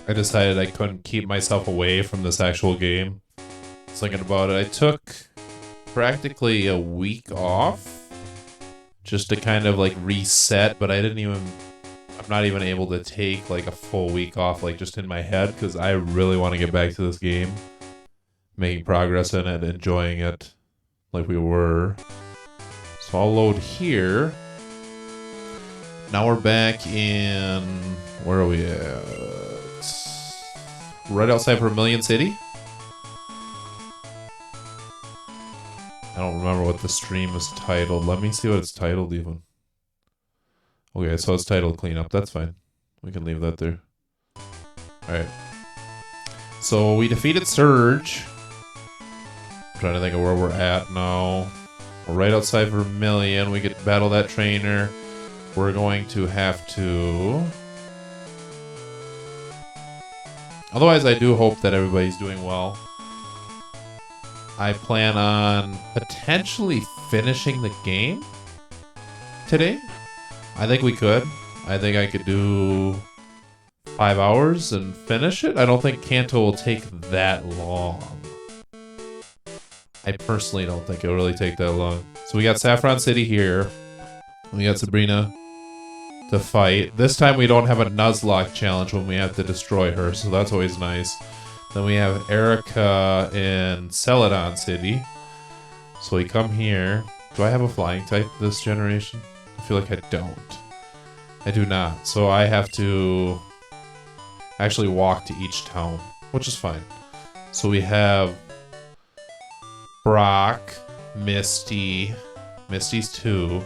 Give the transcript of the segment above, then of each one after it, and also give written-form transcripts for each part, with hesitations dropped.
I decided I couldn't keep myself away from this actual game. I was thinking about it. I took practically a week off just to kind of like reset, but I'm not even able to take like a full week off, like just in my head, because I really want to get back to this game, making progress in it, enjoying it like we were. So I'll load here. Now we're back in, where are we at? Right outside Vermilion City. I don't remember what the stream is titled. Let me see what it's titled even. Okay, so it's titled Cleanup. That's fine. We can leave that there. Alright. So we defeated Surge. I'm trying to think of where we're at now. We're right outside Vermilion. We could battle that trainer. We're going to have to... Otherwise, I do hope that everybody's doing well. I plan on potentially finishing the game today. I think we could. I think I could do 5 hours and finish it. I don't think Kanto will take that long. I personally don't think it'll really take that long. So we got Saffron City here. We got Sabrina to fight. This time we don't have a Nuzlocke challenge when we have to destroy her, so that's always nice. Then we have Erica in Celadon City. So we come here. Do I have a flying type this generation? I feel like I don't. I do not. So I have to actually walk to each town, which is fine. So we have Brock, Misty. Misty's 2.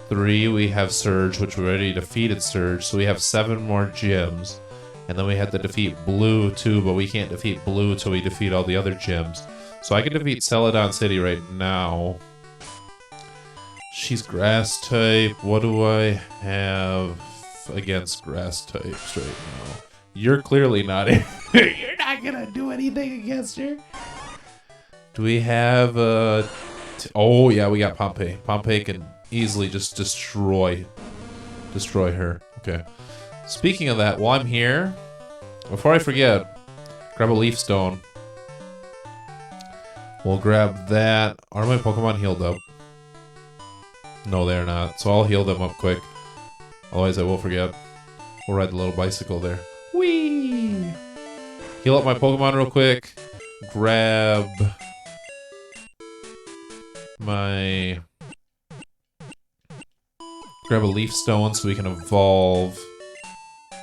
3, we have Surge, which we already defeated Surge. So we have 7 more gyms. And then we had to defeat Blue too, but we can't defeat Blue till we defeat all the other gyms. So I can defeat Celadon City right now. She's grass type. What do I have against grass types right now? You're clearly not. You're not gonna do anything against her. Do we have oh yeah, we got Pompeii. Pompeii can easily just destroy her. Okay. Speaking of that, while I'm here, before I forget, grab a leaf stone. We'll grab that. Are my Pokemon healed up? No, they're not. So I'll heal them up quick. Otherwise I will forget. We'll ride the little bicycle there. Whee! Heal up my Pokemon real quick. Grab a leaf stone so we can evolve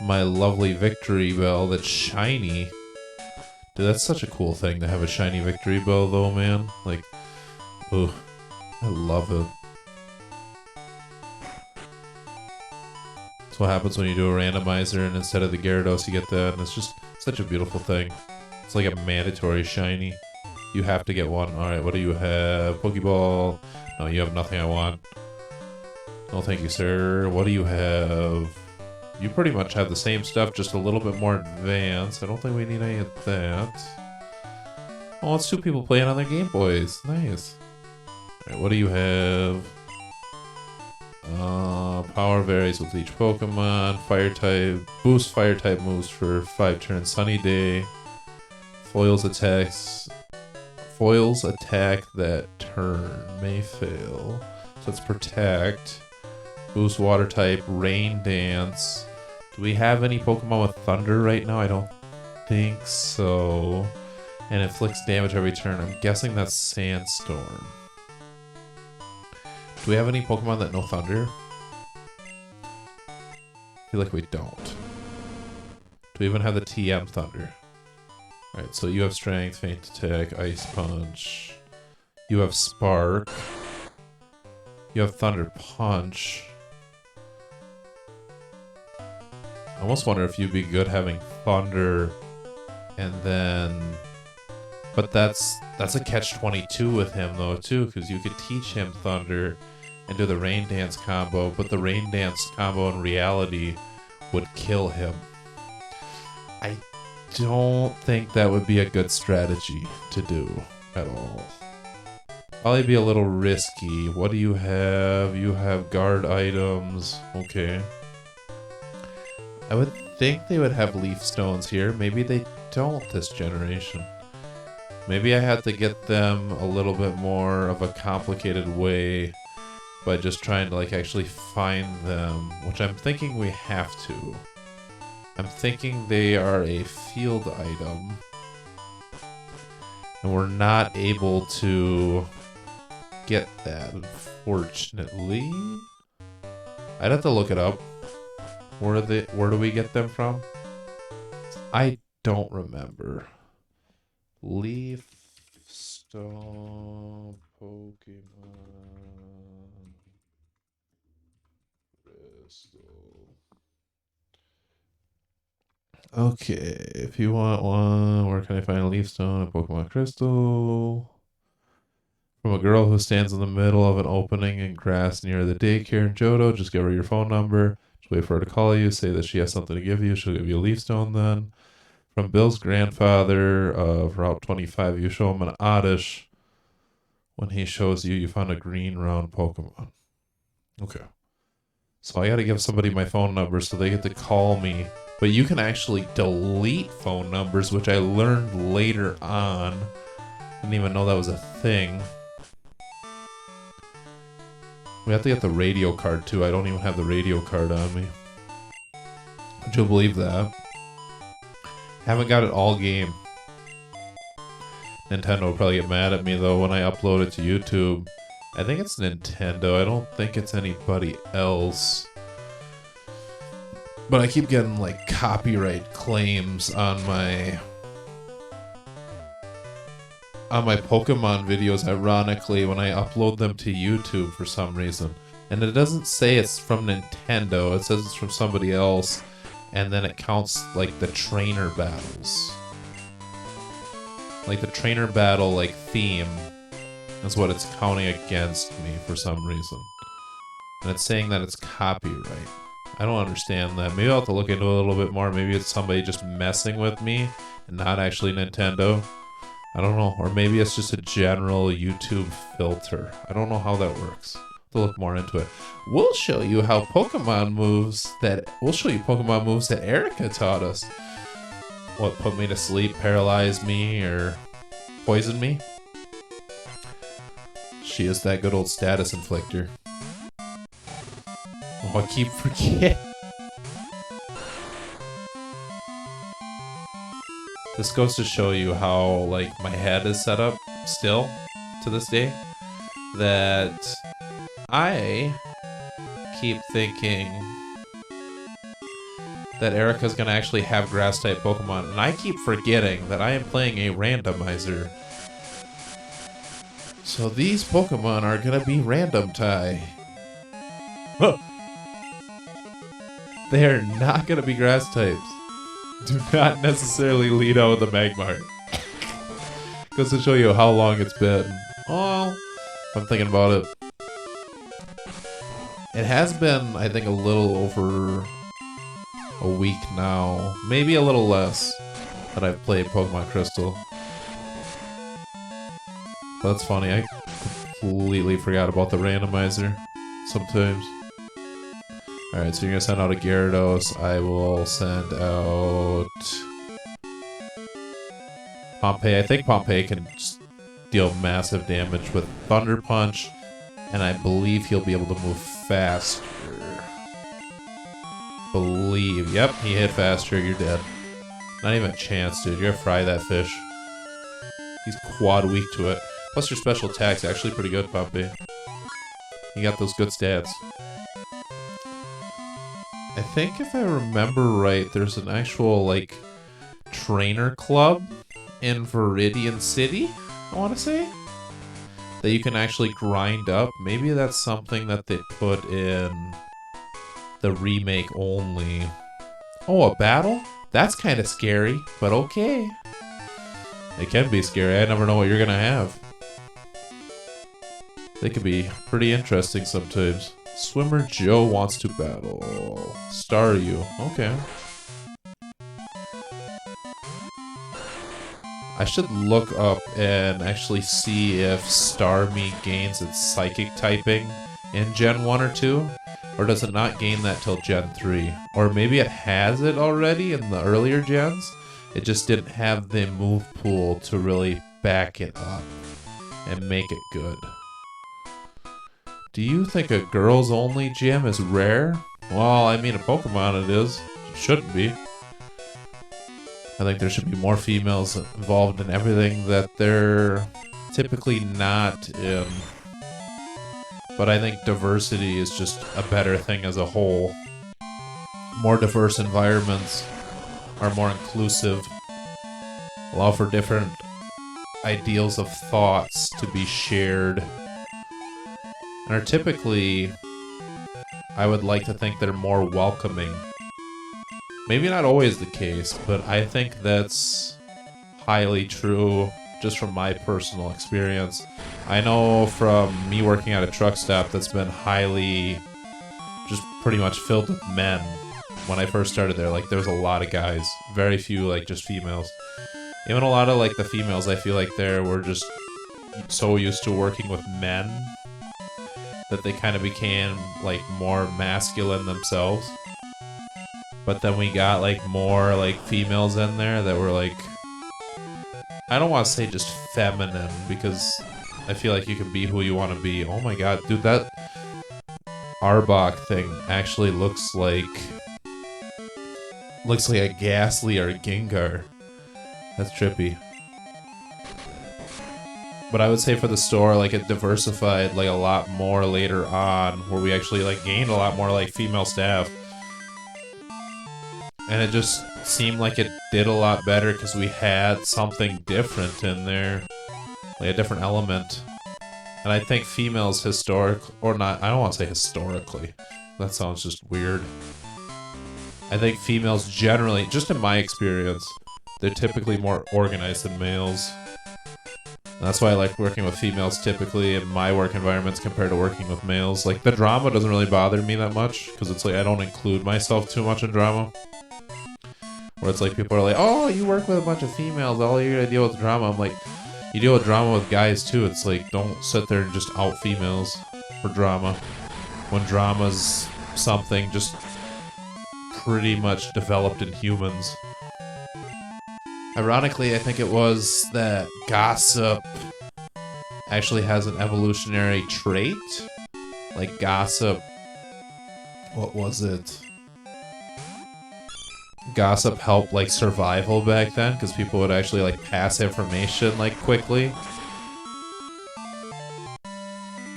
my lovely Victory Bell that's shiny. Dude, that's such a cool thing to have a shiny Victory Bell though, man. Like, ooh, I love it. That's what happens when you do a randomizer and instead of the Gyarados you get that, and it's just such a beautiful thing. It's like a mandatory shiny. You have to get one. Alright, what do you have? Pokeball. No, you have nothing I want. No, thank you, sir. What do you have? You pretty much have the same stuff, just a little bit more advanced. I don't think we need any of that. Oh, it's 2 people playing on their Game Boys. Nice. Alright, what do you have? Power varies with each Pokemon. Fire type. Boost fire type moves for 5 turns. Sunny Day. Foils attack that turn. May fail. So it's Protect. Boost water type. Rain Dance. Do we have any Pokemon with Thunder right now? I don't think so. And inflicts damage every turn. I'm guessing that's Sandstorm. Do we have any Pokemon that know Thunder? I feel like we don't. Do we even have the TM Thunder? Alright, so you have Strength, Feint Attack, Ice Punch. You have Spark. You have Thunder Punch. I almost wonder if you'd be good having Thunder and then... But that's a catch-22 with him though too, because you could teach him Thunder and do the Rain Dance combo, but the Rain Dance combo in reality would kill him. I don't think that would be a good strategy to do at all. Probably be a little risky. What do you have? You have guard items. Okay. I would think they would have leaf stones here. Maybe they don't this generation. Maybe I had to get them a little bit more of a complicated way by just trying to like actually find them, which I'm thinking we have to. I'm thinking they are a field item, and we're not able to get that, unfortunately. I'd have to look it up. Where do we get them from? I don't remember. Leaf stone Pokemon Crystal. Okay, if you want one, where can I find a leaf stone and Pokemon Crystal? From a girl who stands in the middle of an opening in grass near the daycare in Johto. Just give her your phone number. Just wait for her to call you. Say that she has something to give you. She'll give you a leaf stone then. From Bill's grandfather of Route 25, you show him an Oddish. When he shows you, you found a green round Pokemon. Okay. So I got to give somebody my phone number so they get to call me. But you can actually delete phone numbers, which I learned later on. Didn't even know that was a thing. We have to get the radio card too. I don't even have the radio card on me. Would you believe that? Haven't got it all game. Nintendo will probably get mad at me though when I upload it to YouTube. I think it's Nintendo. I don't think it's anybody else. But I keep getting like copyright claims on my Pokemon videos, ironically, when I upload them to YouTube for some reason. And it doesn't say it's from Nintendo, it says it's from somebody else, and then it counts like the trainer battles. Like the trainer battle like theme is what it's counting against me for some reason. And it's saying that it's copyright. I don't understand that. Maybe I'll have to look into it a little bit more. Maybe it's somebody just messing with me and not actually Nintendo. I don't know. Or maybe it's just a general YouTube filter. I don't know how that works. To look more into it. We'll show you Pokemon moves that Erica taught us. What, put me to sleep, paralyze me, or poison me? She is that good old status inflictor. Oh, I keep forgetting. This goes to show you how, like, my head is set up still to this day. That I keep thinking that Erica's gonna actually have grass-type Pokemon, and I keep forgetting that I am playing a randomizer. So these Pokemon are gonna be random type. Huh. They are not gonna be grass types. Do not necessarily lead out with a Magmar. Goes to show you how long it's been. Oh, I'm thinking about it. It has been, I think, a little over a week now. Maybe a little less that I've played Pokemon Crystal. That's funny. I completely forgot about the randomizer sometimes. Alright, so you're going to send out a Gyarados. I will send out Pompey. I think Pompey can deal massive damage with Thunder Punch, and I believe he'll be able to move faster. Yep, he hit faster. You're dead. Not even a chance, dude. You're gonna fry that fish. He's quad weak to it. Plus your special attack's actually pretty good, Pompey. You got those good stats. I think if I remember right, there's an actual, like, trainer club in Viridian City, I want to say, that you can actually grind up. Maybe that's something that they put in the remake only. Oh, a battle? That's kind of scary, but okay. It can be scary. I never know what you're going to have. They can be pretty interesting sometimes. Swimmer Joe wants to battle. Staryu. Okay. I should look up and actually see if Starmie gains its psychic typing in Gen 1 or 2. Or does it not gain that till Gen 3? Or maybe it has it already in the earlier gens. It just didn't have the move pool to really back it up and make it good. Do you think a girls only gym is rare? Well, I mean, in Pokemon it is. It shouldn't be. I think there should be more females involved in everything that they're typically not in. But I think diversity is just a better thing as a whole. More diverse environments are more inclusive, allow for different ideals of thoughts to be shared, and are typically, I would like to think they're more welcoming. Maybe not always the case, but I think that's highly true just from my personal experience. I know from me working at a truck stop that's been highly, just pretty much filled with men. When I first started there, like, there was a lot of guys, very few, like, just females. Even a lot of, like, the females, I feel like there were just so used to working with men that they kind of became, like, more masculine themselves. But then we got, like, more, like, females in there that were, like, I don't want to say just feminine, because I feel like you can be who you want to be. Oh my god, dude, that Arbok thing actually looks like a Ghastly or a Gengar. That's trippy. But I would say for the store, like, it diversified, like, a lot more later on, where we actually, like, gained a lot more, like, female staff. And it just seemed like it did a lot better because we had something different in there. Like a different element. And I think females or not, I don't want to say historically. That sounds just weird. I think females generally, just in my experience, they're typically more organized than males. And that's why I like working with females typically in my work environments compared to working with males. Like, the drama doesn't really bother me that much because it's like I don't include myself too much in drama. Where it's like people are like, oh, you work with a bunch of females, all you're gonna deal with drama. I'm like, you deal with drama with guys too. It's like, don't sit there and just out females for drama. When drama's something just pretty much developed in humans. Ironically, I think it was that gossip actually has an evolutionary trait. Like, gossip, what was it? Gossip helped, like, survival back then, because people would actually, like, pass information, like, quickly.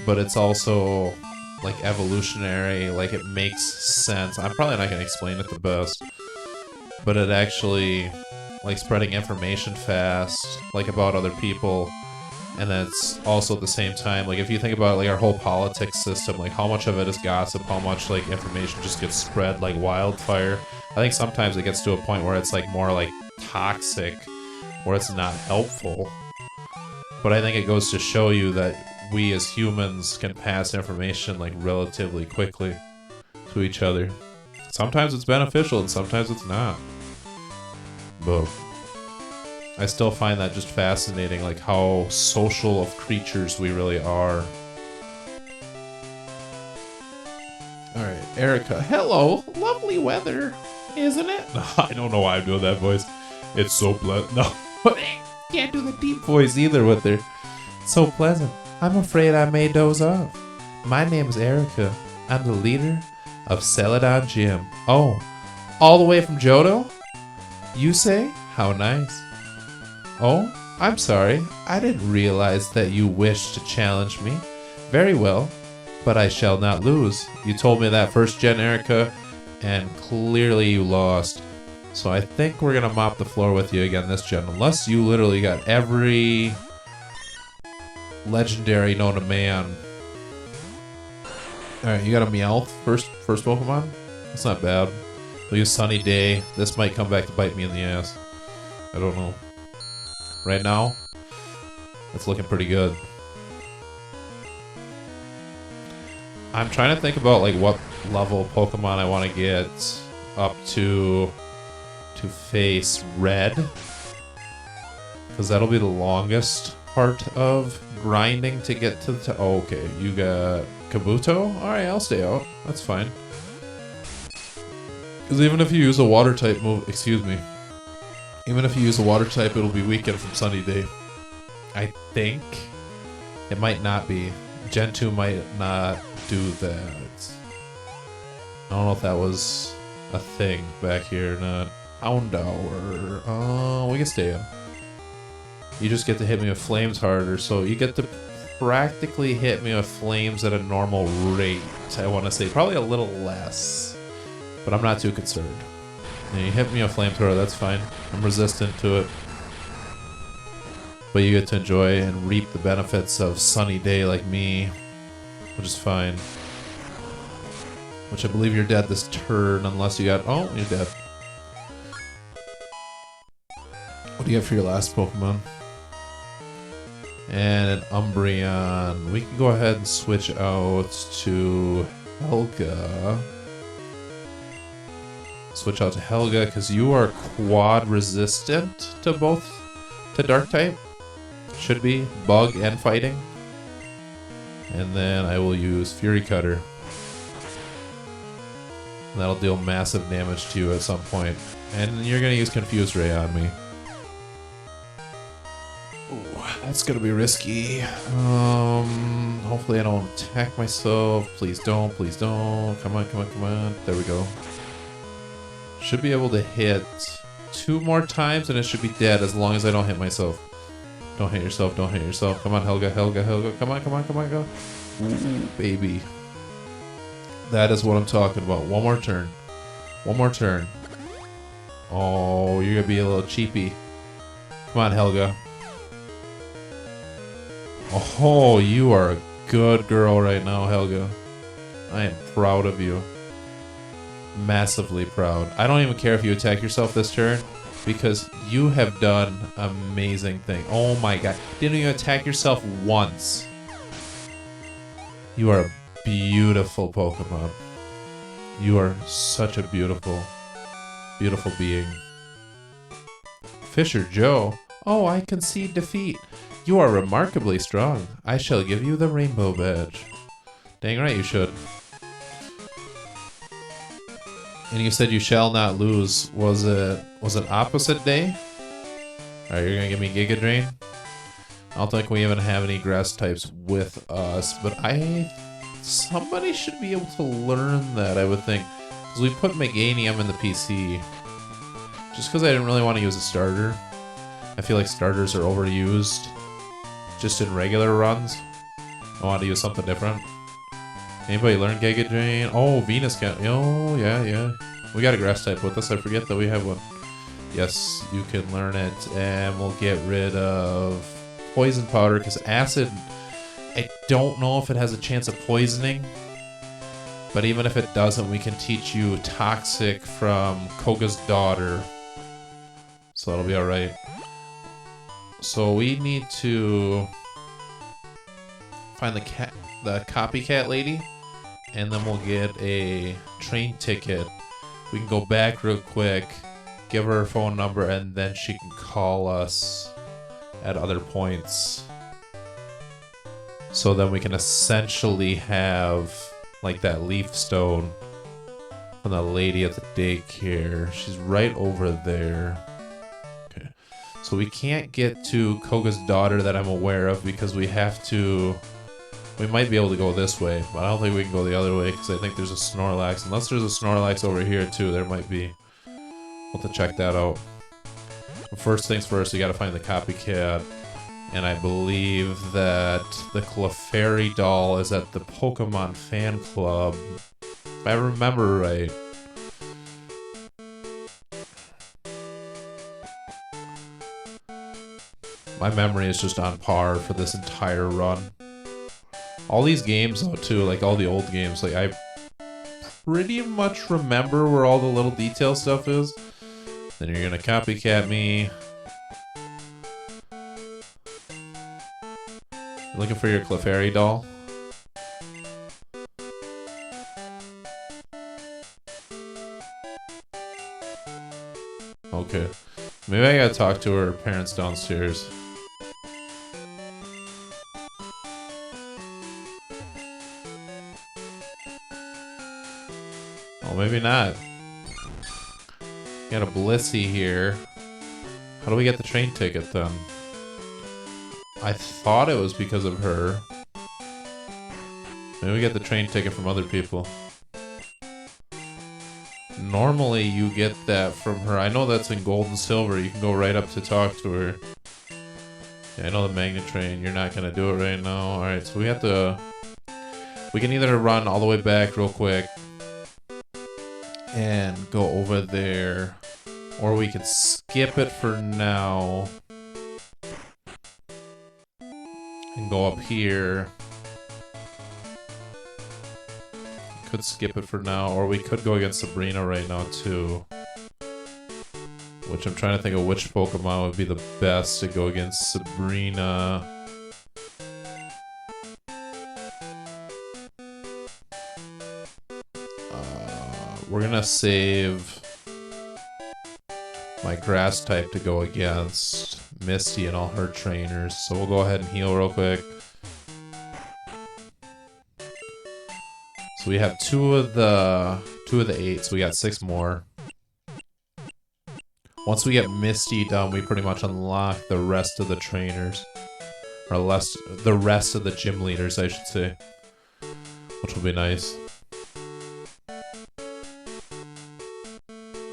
But it's also, like, evolutionary, like, it makes sense. I'm probably not going to explain it the best, but it actually, like, spreading information fast, like, about other people, and then it's also at the same time, like, if you think about, like, our whole politics system, like, how much of it is gossip, how much, like, information just gets spread like wildfire. I think sometimes it gets to a point where it's, like, more, like, toxic, where it's not helpful. But I think it goes to show you that we as humans can pass information, like, relatively quickly to each other. Sometimes it's beneficial and sometimes it's not. But I still find that just fascinating, like, how social of creatures we really are. Alright, Erica. Hello! Lovely weather, isn't it? I don't know why I'm doing that voice. It's so pleasant. No. Can't do the deep voice either with her. It's so pleasant. I'm afraid I may doze off. My name is Erica. I'm the leader of Celadon Gym. Oh, all the way from Johto? You say? How nice. Oh, I'm sorry. I didn't realize that you wished to challenge me. Very well, but I shall not lose. You told me that first gen, Erica, and clearly you lost. So I think we're gonna mop the floor with you again this gen, unless you literally got every legendary known to man. Alright, you got a Meowth first Pokemon? That's not bad. We'll use Sunny Day. This might come back to bite me in the ass. I don't know. Right now, it's looking pretty good. I'm trying to think about, like, what level Pokemon I want to get up to face Red, because that'll be the longest part of grinding to get to oh, okay, you got Kabuto? Alright, I'll stay out. That's fine. Because even if you use a water type move, excuse me. Even if you use a water type, it'll be weakened from Sunny Day. I think. It might not be. Gen 2 might not do that. I don't know if that was a thing back here or not. Houndour. Oh, we can stay in. You just get to hit me with flames harder, so you get to practically hit me with flames at a normal rate, I want to say. Probably a little less, but I'm not too concerned. And you hit me with flamethrower, that's fine. I'm resistant to it. But you get to enjoy and reap the benefits of Sunny Day like me, which is fine. Which I believe you're dead this turn unless you got... Oh, you're dead. What do you have for your last Pokemon? And an Umbreon. We can go ahead and switch out to Helga. Switch out to Helga because you are quad resistant to both, to Dark type. Should be Bug and Fighting. And then I will use Fury Cutter. And that'll deal massive damage to you at some point. And you're gonna use Confuse Ray on me. Ooh, that's gonna be risky. Hopefully I don't attack myself. Please don't, please don't. Come on, come on, come on. There we go. Should be able to hit 2 more times and it should be dead as long as I don't hit myself. Don't hit yourself, don't hit yourself. Come on, Helga, Helga, Helga. Come on, come on, come on, go. Ooh, baby. That is what I'm talking about. One more turn. One more turn. Oh, you're gonna be a little cheapy. Come on, Helga. Oh, you are a good girl right now, Helga. I am proud of you. Massively proud. I don't even care if you attack yourself this turn because you have done amazing thing. Oh my god. Didn't even attack yourself once. You are a beautiful Pokemon. You are such a beautiful, beautiful being. Fisher Joe. Oh, I concede defeat. You are remarkably strong. I shall give you the Rainbow Badge. Dang right you should. And you said you shall not lose. Was it opposite day? Alright, you're gonna give me Giga Drain? I don't think we even have any grass types with us, but somebody should be able to learn that, I would think. Because we put Meganium in the PC. Just because I didn't really want to use a starter. I feel like starters are overused. Just in regular runs. I want to use something different. Anybody learn Giga Drain? Oh, Venus can. Oh, yeah, yeah. We got a grass type with us. I forget that we have one. Yes, you can learn it. And we'll get rid of Poison Powder because Acid, I don't know if it has a chance of poisoning. But even if it doesn't, we can teach you Toxic from Koga's daughter. So that'll be alright. So we need to find the copycat lady. And then we'll get a train ticket. We can go back real quick, give her her phone number, and then she can call us at other points. So then we can essentially have like that leaf stone from the lady at the daycare. She's right over there. Okay. So we can't get to Koga's daughter that I'm aware of because we have to... We might be able to go this way, but I don't think we can go the other way because I think there's a Snorlax. Unless there's a Snorlax over here too, there might be. We'll have to check that out. But first things first, we gotta find the copycat. And I believe that the Clefairy doll is at the Pokemon Fan Club. If I remember right. My memory is just on par for this entire run. All these games, though, too, like all the old games, like I pretty much remember where all the little detail stuff is. Then you're gonna copycat me. Looking for your Clefairy doll? Okay. Maybe I gotta talk to her parents downstairs. Oh, maybe not. Got a Blissey here. How do we get the train ticket then? I thought it was because of her. Maybe we get the train ticket from other people. Normally you get that from her. I know that's in gold and silver. You can go right up to talk to her. Yeah, I know the magnet train. You're not going to do it right now. Alright, so we have to... We can either run all the way back real quick and go over there, or we could skip it for now and go up here. Could skip it for now, or we could go against Sabrina right now too. Which I'm trying to think of which Pokemon would be the best to go against Sabrina. We're gonna save my grass type to go against Misty and all her trainers. So we'll go ahead and heal real quick. So we have two of the 8, so we got 6 more. Once we get Misty done, we pretty much unlock the rest of the trainers. Or the rest of the gym leaders, I should say. Which will be nice.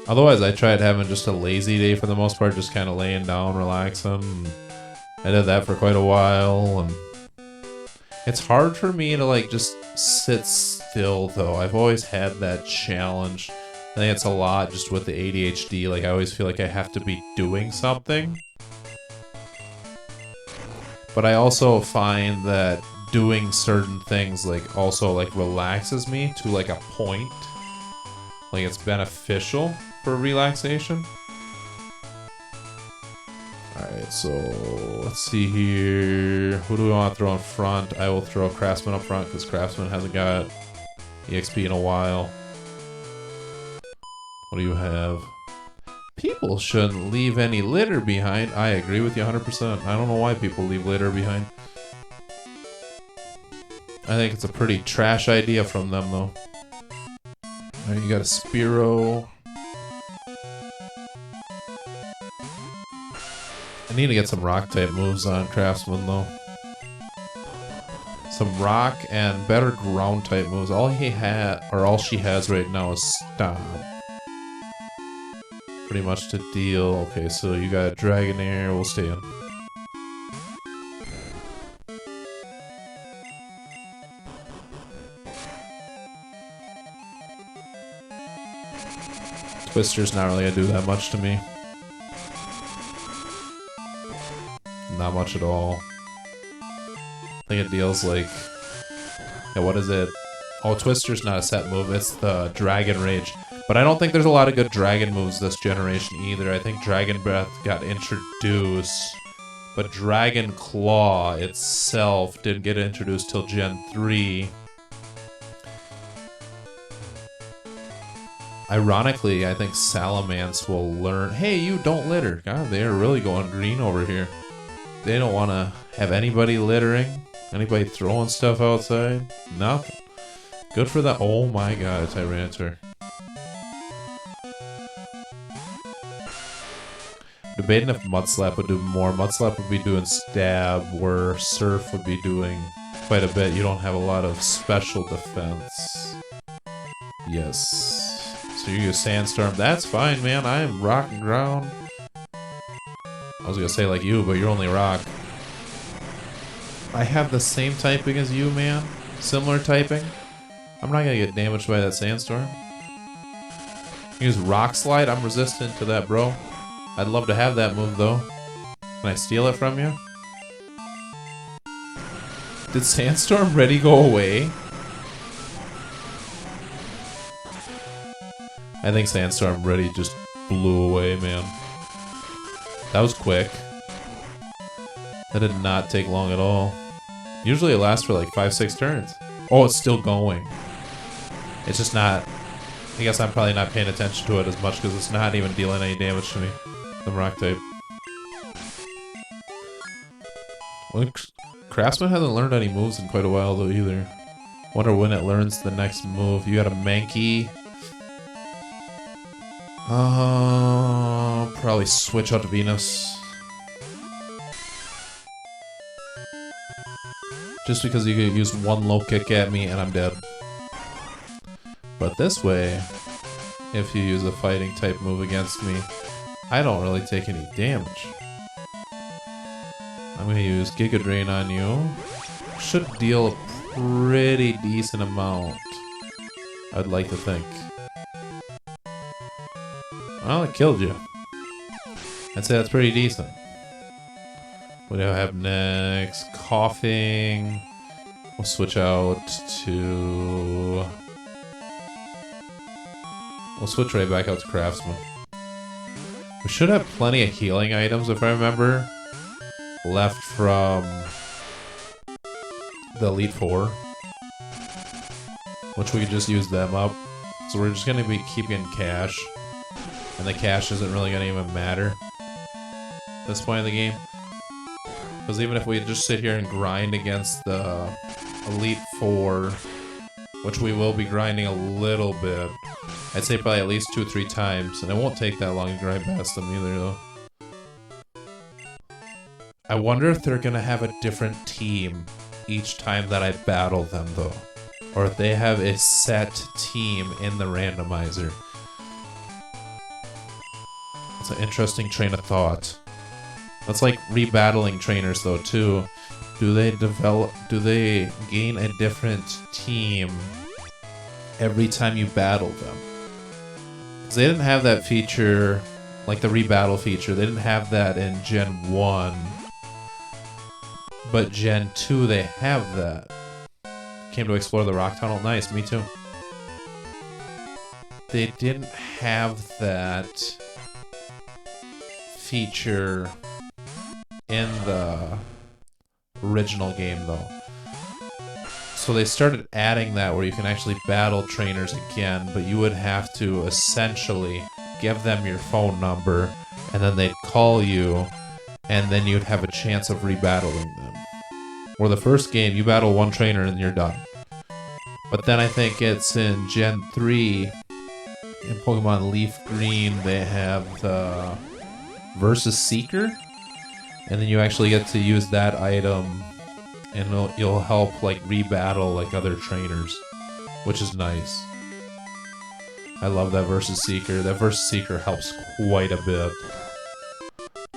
Otherwise, I tried having just a lazy day for the most part, just kind of laying down, relaxing. I did that for quite a while, and it's hard for me to like just sit still though. I've always had that challenge. I think it's a lot just with the ADHD. Like I always feel like I have to be doing something. But I also find that doing certain things like also like relaxes me to like a point. Like it's beneficial for relaxation. Alright, so let's see here. Who do we want to throw in front? I will throw Craftsman up front because Craftsman hasn't got EXP in a while. What do you have? People shouldn't leave any litter behind. I agree with you 100%. I don't know why people leave litter behind. I think it's a pretty trash idea from them though. Alright, you got a Spearow. I need to get some rock type moves on Craftsman though. Some rock and better ground type moves. All he had, or all she has right now is Stomp. Pretty much to deal. Okay, so you got Dragonair. We'll stay in. Twister's not really gonna do that much to me. Not much at all. I think it deals like... Yeah, what is it? Oh, Twister's not a set move. It's the Dragon Rage. But I don't think there's a lot of good dragon moves this generation either. I think Dragon Breath got introduced. But Dragon Claw itself didn't get introduced till Gen 3. Ironically, I think Salamence will learn... Hey, you don't litter. God, they are really going green over here. They don't want to have anybody littering. Anybody throwing stuff outside. Nothing. Good for that. Oh my god, a Tyranitar. Debating if Mudslap would do more. Mudslap would be doing stab, where Surf would be doing quite a bit. You don't have a lot of special defense. Yes. So you use Sandstorm. That's fine, man. I am rock and ground. I was gonna say like you, but you're only rock. I have the same typing as you, man. Similar typing. I'm not gonna get damaged by that Sandstorm. Use Rock Slide. I'm resistant to that, bro. I'd love to have that move, though. Can I steal it from you? Did Sandstorm Ready go away? I think Sandstorm Ready just blew away, man. That was quick. That did not take long at all. Usually it lasts for like 5-6 turns. Oh, it's still going. It's just not... I guess I'm probably not paying attention to it as much because it's not even dealing any damage to me. The rock type. Well, Craftsman hasn't learned any moves in quite a while though either. Wonder when it learns the next move. You got a Mankey. Probably switch out to Venus. Just because you could use one low kick at me and I'm dead. But this way, if you use a fighting type move against me, I don't really take any damage. I'm going to use Giga Drain on you. Should deal a pretty decent amount, I'd like to think. Well, it killed you. I'd say that's pretty decent. What do I have next? Coughing. We'll switch out to... We'll switch right back out to Craftsman. We should have plenty of healing items, if I remember, left from the Elite Four, which we could just use them up. So we're just going to be keeping cash, and the cash isn't really going to even matter at this point in the game. Because even if we just sit here and grind against the Elite Four, which we will be grinding a little bit, I'd say probably at least 2 or 3 times, and it won't take that long to grind past them either, though. I wonder if they're gonna have a different team each time that I battle them, though. Or if they have a set team in the randomizer. It's an interesting train of thought. That's like rebattling trainers, though, too. Do they gain a different team every time you battle them? Because they didn't have that feature, like the rebattle feature, they didn't have that in Gen 1. But Gen 2, they have that. Came to explore the rock tunnel. Nice, me too. They didn't have that feature in the original game, though. So they started adding that where you can actually battle trainers again, but you would have to essentially give them your phone number, and then they'd call you, and then you'd have a chance of rebattling them. Or the first game, you battle one trainer and you're done. But then I think it's in Gen 3, in Pokemon Leaf Green, they have the Versus Seeker, and then you actually get to use that item, and you'll help like rebattle like other trainers, which is nice. I love that Versus Seeker. That Versus Seeker helps quite a bit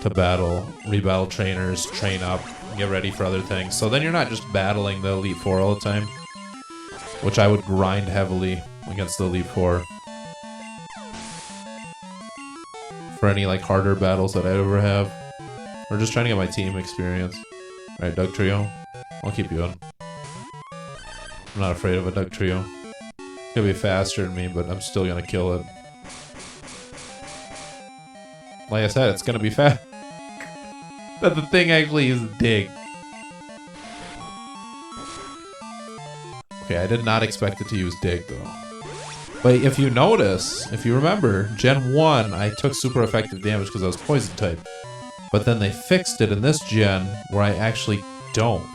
to rebattle trainers, train up, get ready for other things. So then you're not just battling the Elite Four all the time, which I would grind heavily against the Elite Four for any like harder battles that I'd ever have, or just trying to get my team experience. All right, Dugtrio. I'll keep you on. I'm not afraid of a Dugtrio. It's gonna be faster than me, but I'm still gonna kill it. Like I said, it's gonna be fast. But the thing actually is Dig. Okay, I did not expect it to use Dig, though. But if you notice, if you remember, Gen 1, I took super effective damage because I was poison type. But then they fixed it in this gen where I actually don't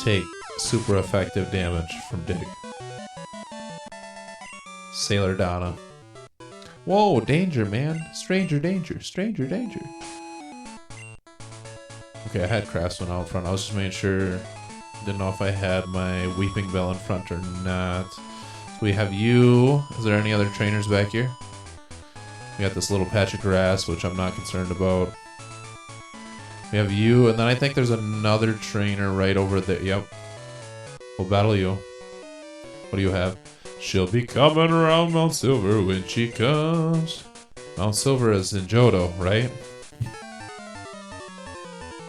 take super effective damage from Dig. Sailor Donna. Whoa, danger, man. Stranger danger. Stranger danger. Okay, I had Craftsman out front. I was just making sure. Didn't know if I had my Weeping Bell in front or not. So we have you. Is there any other trainers back here? We got this little patch of grass, which I'm not concerned about. We have you, and then I think there's another trainer right over there. Yep. We'll battle you. What do you have? She'll be coming around Mount Silver when she comes. Mount Silver is in Johto, right?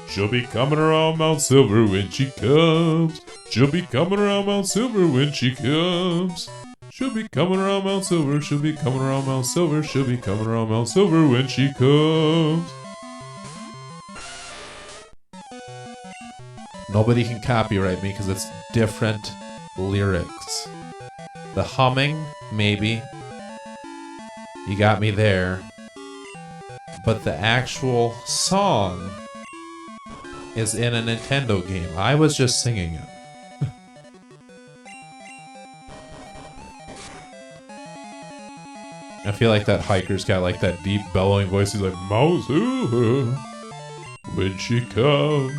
She'll be coming around Mount Silver when she comes. She'll be coming around Mount Silver when she comes. She'll be coming around Mount Silver. She'll be coming around Mount Silver. She'll be coming around Mount Silver when she comes. Nobody can copyright me because it's different lyrics. The humming, maybe. You got me there. But the actual song is in a Nintendo game. I was just singing it. I feel like that hiker's got like that deep bellowing voice. He's like, Mauzu, when she comes.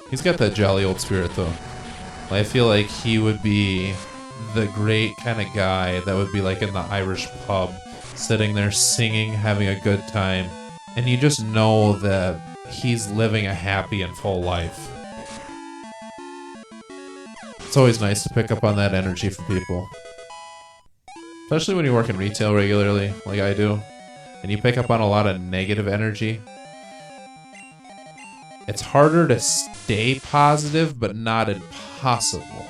He's got that jolly old spirit though. I feel like he would be the great kind of guy that would be like in the Irish pub, sitting there singing, having a good time, and you just know that he's living a happy and full life. It's always nice to pick up on that energy from people. Especially when you work in retail regularly, like I do, and you pick up on a lot of negative energy. It's harder to stay positive, but not impossible.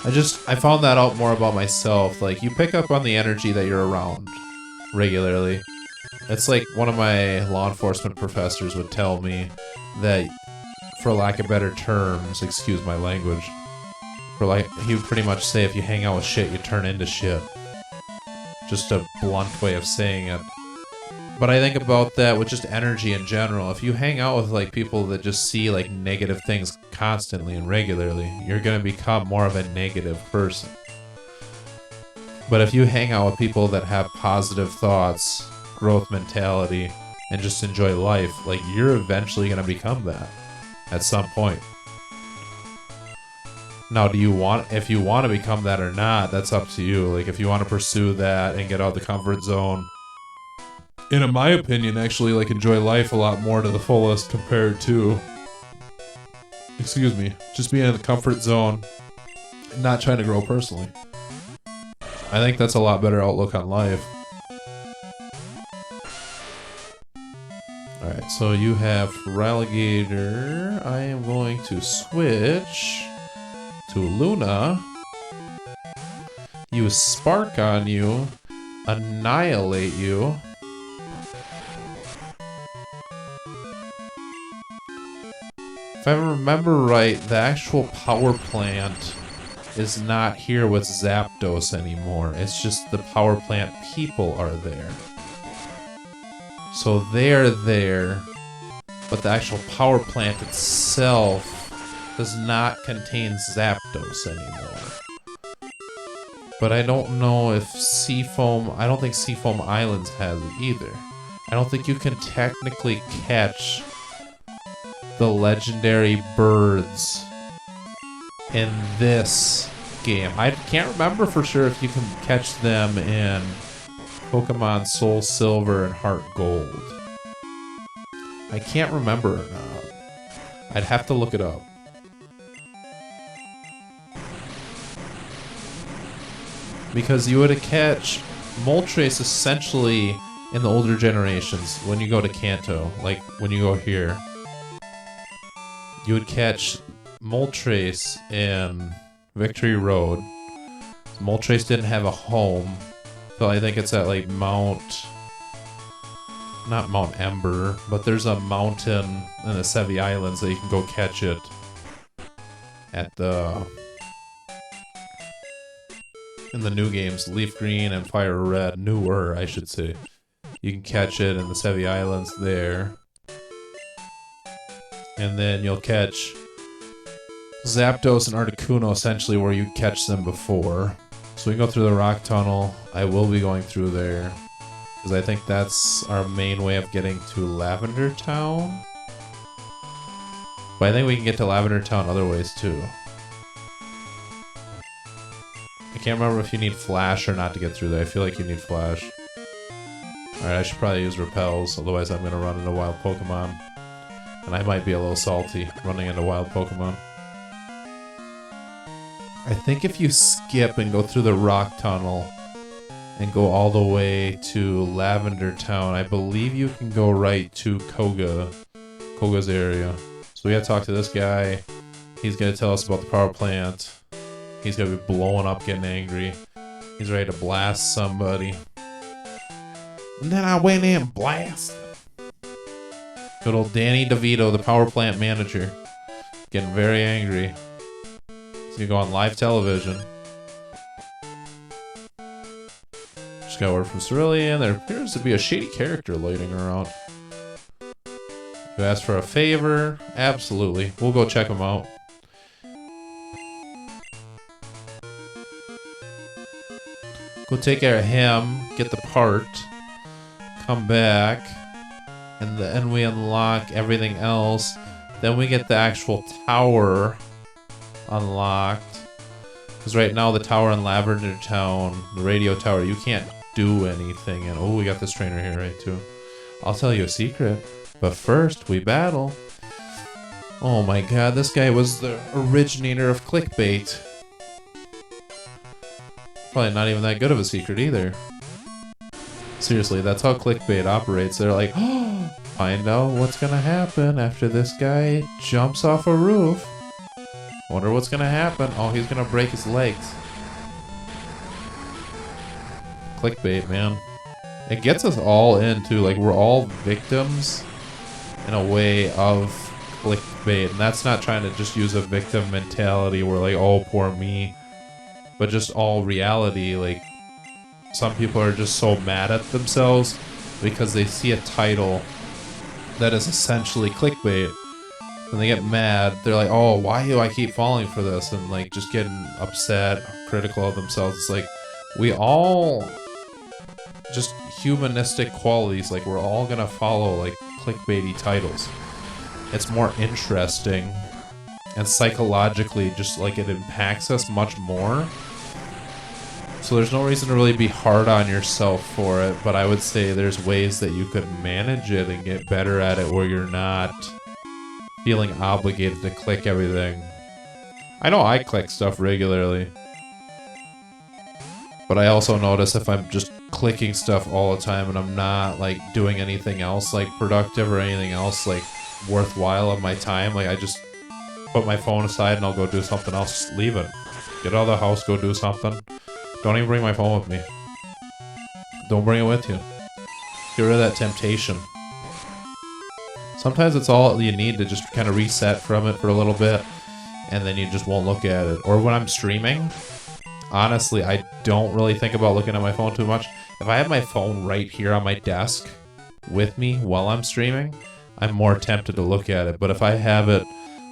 I found that out more about myself. Like, you pick up on the energy that you're around regularly. It's like one of my law enforcement professors would tell me that, for lack of better terms, excuse my language, he would pretty much say if you hang out with shit, you turn into shit. Just a blunt way of saying it. But I think about that with just energy in general. If you hang out with like people that just see like negative things constantly and regularly, you're going to become more of a negative person. But if you hang out with people that have positive thoughts, growth mentality, and just enjoy life, like, you're eventually going to become that at some point. Now, if you want to become that or not, that's up to you. Like, if you want to pursue that and get out of the comfort zone, and in my opinion, actually, like, enjoy life a lot more to the fullest compared to, just being in the comfort zone and not trying to grow personally. I think that's a lot better outlook on life. Alright, so you have Relegator. I am going to switch to Luna. Use Spark on you. Annihilate you. If I remember right, the actual power plant is not here with Zapdos anymore. It's just the power plant people are there. So they're there, but the actual power plant itself does not contain Zapdos anymore. But I don't know if I don't think Seafoam Islands has it either. I don't think you can technically catch the legendary birds in this game. I can't remember for sure if you can catch them in Pokemon Soul Silver and Heart Gold. I can't remember or not. I'd have to look it up. Because you would catch Moltres essentially in the older generations when you go to Kanto, like when you go here. You would catch Moltres in Victory Road. Moltres didn't have a home, so I think it's at like not Mount Ember, but there's a mountain in the Sevi Islands that you can go catch it at in the new games, Leaf Green and Fire Red, newer I should say. You can catch it in the Sevi Islands there. And then you'll catch Zapdos and Articuno essentially where you catch them before. So we can go through the rock tunnel. I will be going through there because I think that's our main way of getting to Lavender Town. But I think we can get to Lavender Town other ways too. I can't remember if you need Flash or not to get through there. I feel like you need Flash. Alright, I should probably use Repels, otherwise I'm going to run into wild Pokemon. And I might be a little salty running into wild Pokemon. I think if you skip and go through the rock tunnel and go all the way to Lavender Town, I believe you can go right to Koga's area. So we gotta talk to this guy. He's gonna tell us about the power plant. He's gonna be blowing up, getting angry. He's ready to blast somebody. And then I went in and blasted. Good old Danny DeVito, the power plant manager, getting very angry. He's gonna go on live television. Just got word from Cerulean. There appears to be a shady character loitering around. You asked for a favor? Absolutely. We'll go check him out. Go take care of him, get the part, come back, and then we unlock everything else. Then we get the actual tower unlocked. Because right now the tower in Lavender Town, the radio tower, you can't do anything. And oh, we got this trainer here, right, too. I'll tell you a secret. But first, we battle. Oh my god, this guy was the originator of clickbait. Probably not even that good of a secret either. Seriously, that's how clickbait operates. They're like, oh, find out what's gonna happen after this guy jumps off a roof. Wonder what's gonna happen. Oh, he's gonna break his legs. Clickbait, man. It gets us all into, like, we're all victims in a way of clickbait. And that's not trying to just use a victim mentality where, like, oh, poor me. But just all reality, like, some people are just so mad at themselves because they see a title that is essentially clickbait. And they get mad. They're like, oh, why do I keep falling for this? And, like, just getting upset, critical of themselves. It's like, we all just humanistic qualities. Like, we're all gonna follow, like, clickbaity titles. It's more interesting. And psychologically, just, like, it impacts us much more. So there's no reason to really be hard on yourself for it. But I would say there's ways that you could manage it and get better at it where you're not feeling obligated to click everything. I know I click stuff regularly, but I also notice if I'm just clicking stuff all the time and I'm not, like, doing anything else, like, productive or anything else, like, worthwhile of my time, like, I just put my phone aside and I'll go do something else. Just leave it. Get out of the house, go do something. Don't even bring my phone with me. Don't bring it with you. Get rid of that temptation. Sometimes it's all you need to just kind of reset from it for a little bit, and then you just won't look at it. Or when I'm streaming, honestly, I don't really think about looking at my phone too much. If I have my phone right here on my desk with me while I'm streaming, I'm more tempted to look at it. But if I have it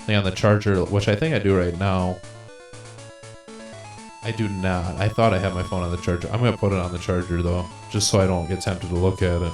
on the charger, which I think I do right now, I do not. I thought I had my phone on the charger. I'm going to put it on the charger, though, just so I don't get tempted to look at it.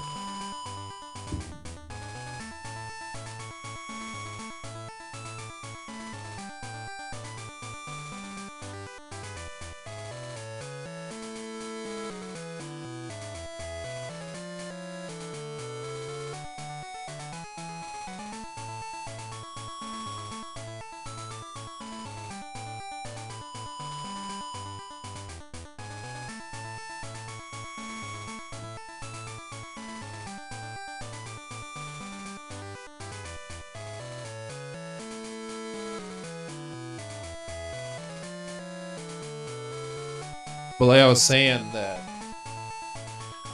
But like I was saying, that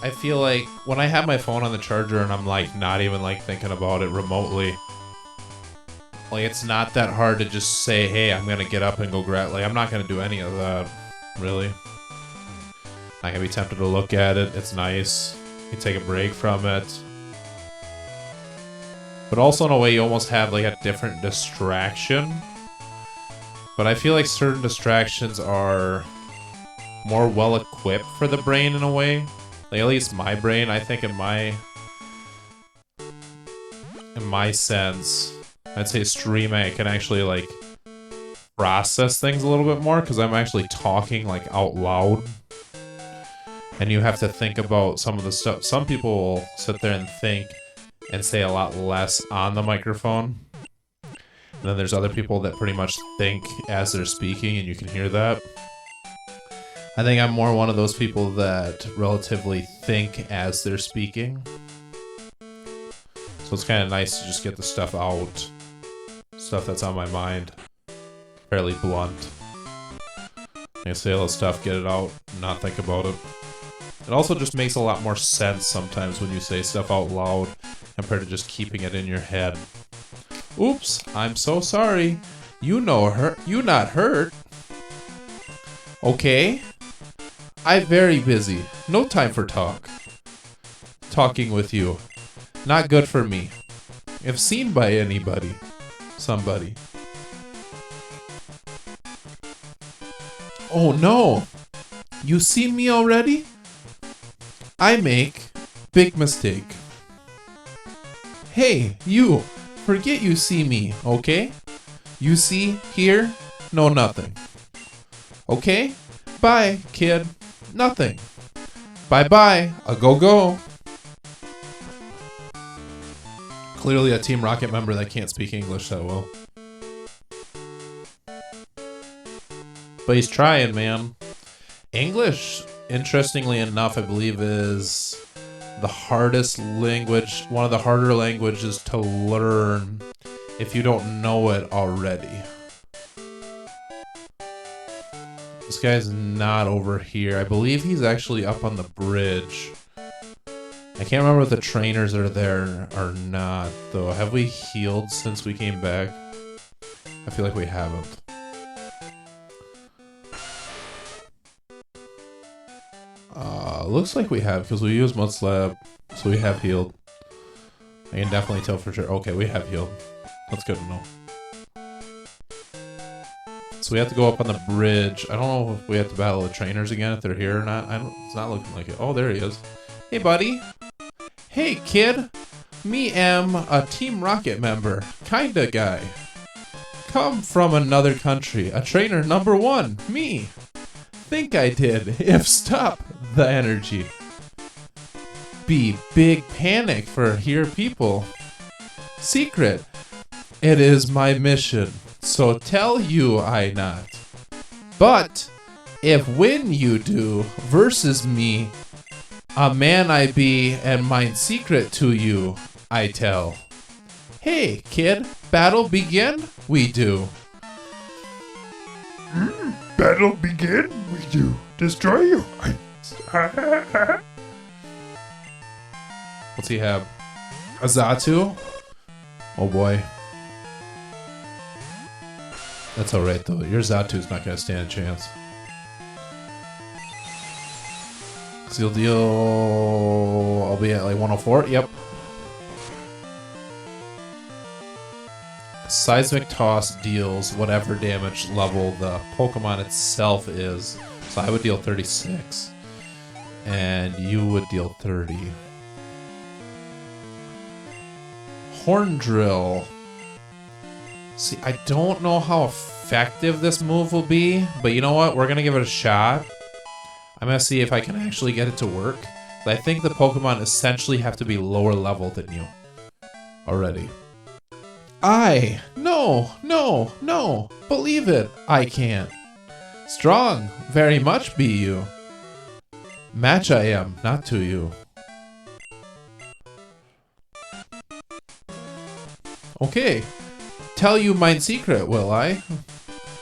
I feel like when I have my phone on the charger and I'm, like, not even, like, thinking about it remotely, like, it's not that hard to just say, hey, I'm gonna get up and go grab, like, I'm not gonna do any of that, really. Not gonna be tempted to look at it. It's nice. You can take a break from it. But also in a way you almost have, like, a different distraction. But I feel like certain distractions are more well-equipped for the brain in a way. Like, at least my brain, I think in my sense, I'd say streaming, I can actually, like, process things a little bit more because I'm actually talking, like, out loud. And you have to think about some of the stuff. Some people will sit there and think and say a lot less on the microphone. And then there's other people that pretty much think as they're speaking, and you can hear that. I think I'm more one of those people that relatively think as they're speaking. So it's kind of nice to just get the stuff out. Stuff that's on my mind. Fairly blunt. I say all the stuff, get it out, not think about it. It also just makes a lot more sense sometimes when you say stuff out loud compared to just keeping it in your head. Oops, I'm so sorry. You not hurt. Okay. I'm very busy. No time for talking with you. Not good for me. If seen by anybody. Somebody. Oh no. You see me already? I make big mistake. Hey, you, forget you see me, okay? You see, here, no nothing. Okay? Bye, kid. Nothing. Bye-bye, a go-go. Clearly a Team Rocket member that can't speak English that well. But he's trying, man. English, interestingly enough, I believe is the hardest language, one of the harder languages to learn if you don't know it already. This guy's not over here. I believe he's actually up on the bridge. I can't remember if the trainers are there or not, though. Have we healed since we came back? I feel like we haven't. Looks like we have, because we used Mud Slab, so we have healed. I can definitely tell for sure. Okay, we have healed. That's good to know. So we have to go up on the bridge. I don't know if we have to battle the trainers again, if they're here or not. It's not looking like it. Oh, there he is. Hey, buddy. Hey, kid. Me am a Team Rocket member. Kinda guy. Come from another country. A trainer number 1. Me. Think I did. If stop the energy. Be big panic for here people. Secret. It is my mission. So tell you I not. But if when you do versus me, a man I be and mine secret to you I tell. Hey kid, battle begin? We do. Battle begin? We do. Destroy you. What's he have? A Xatu? Oh boy. That's alright though. Your Xatu's not gonna stand a chance. Cause he'll deal... I'll be at like 104? Yep. Seismic Toss deals whatever damage level the Pokemon itself is. So I would deal 36. And you would deal 30. Horn Drill. See, I don't know how effective this move will be, but you know what? We're going to give it a shot. I'm going to see if I can actually get it to work. I think the Pokemon essentially have to be lower level than you already. No, believe it, I can't. Strong, very much be you. Match I am, not to you. Okay, tell you mine secret, will I?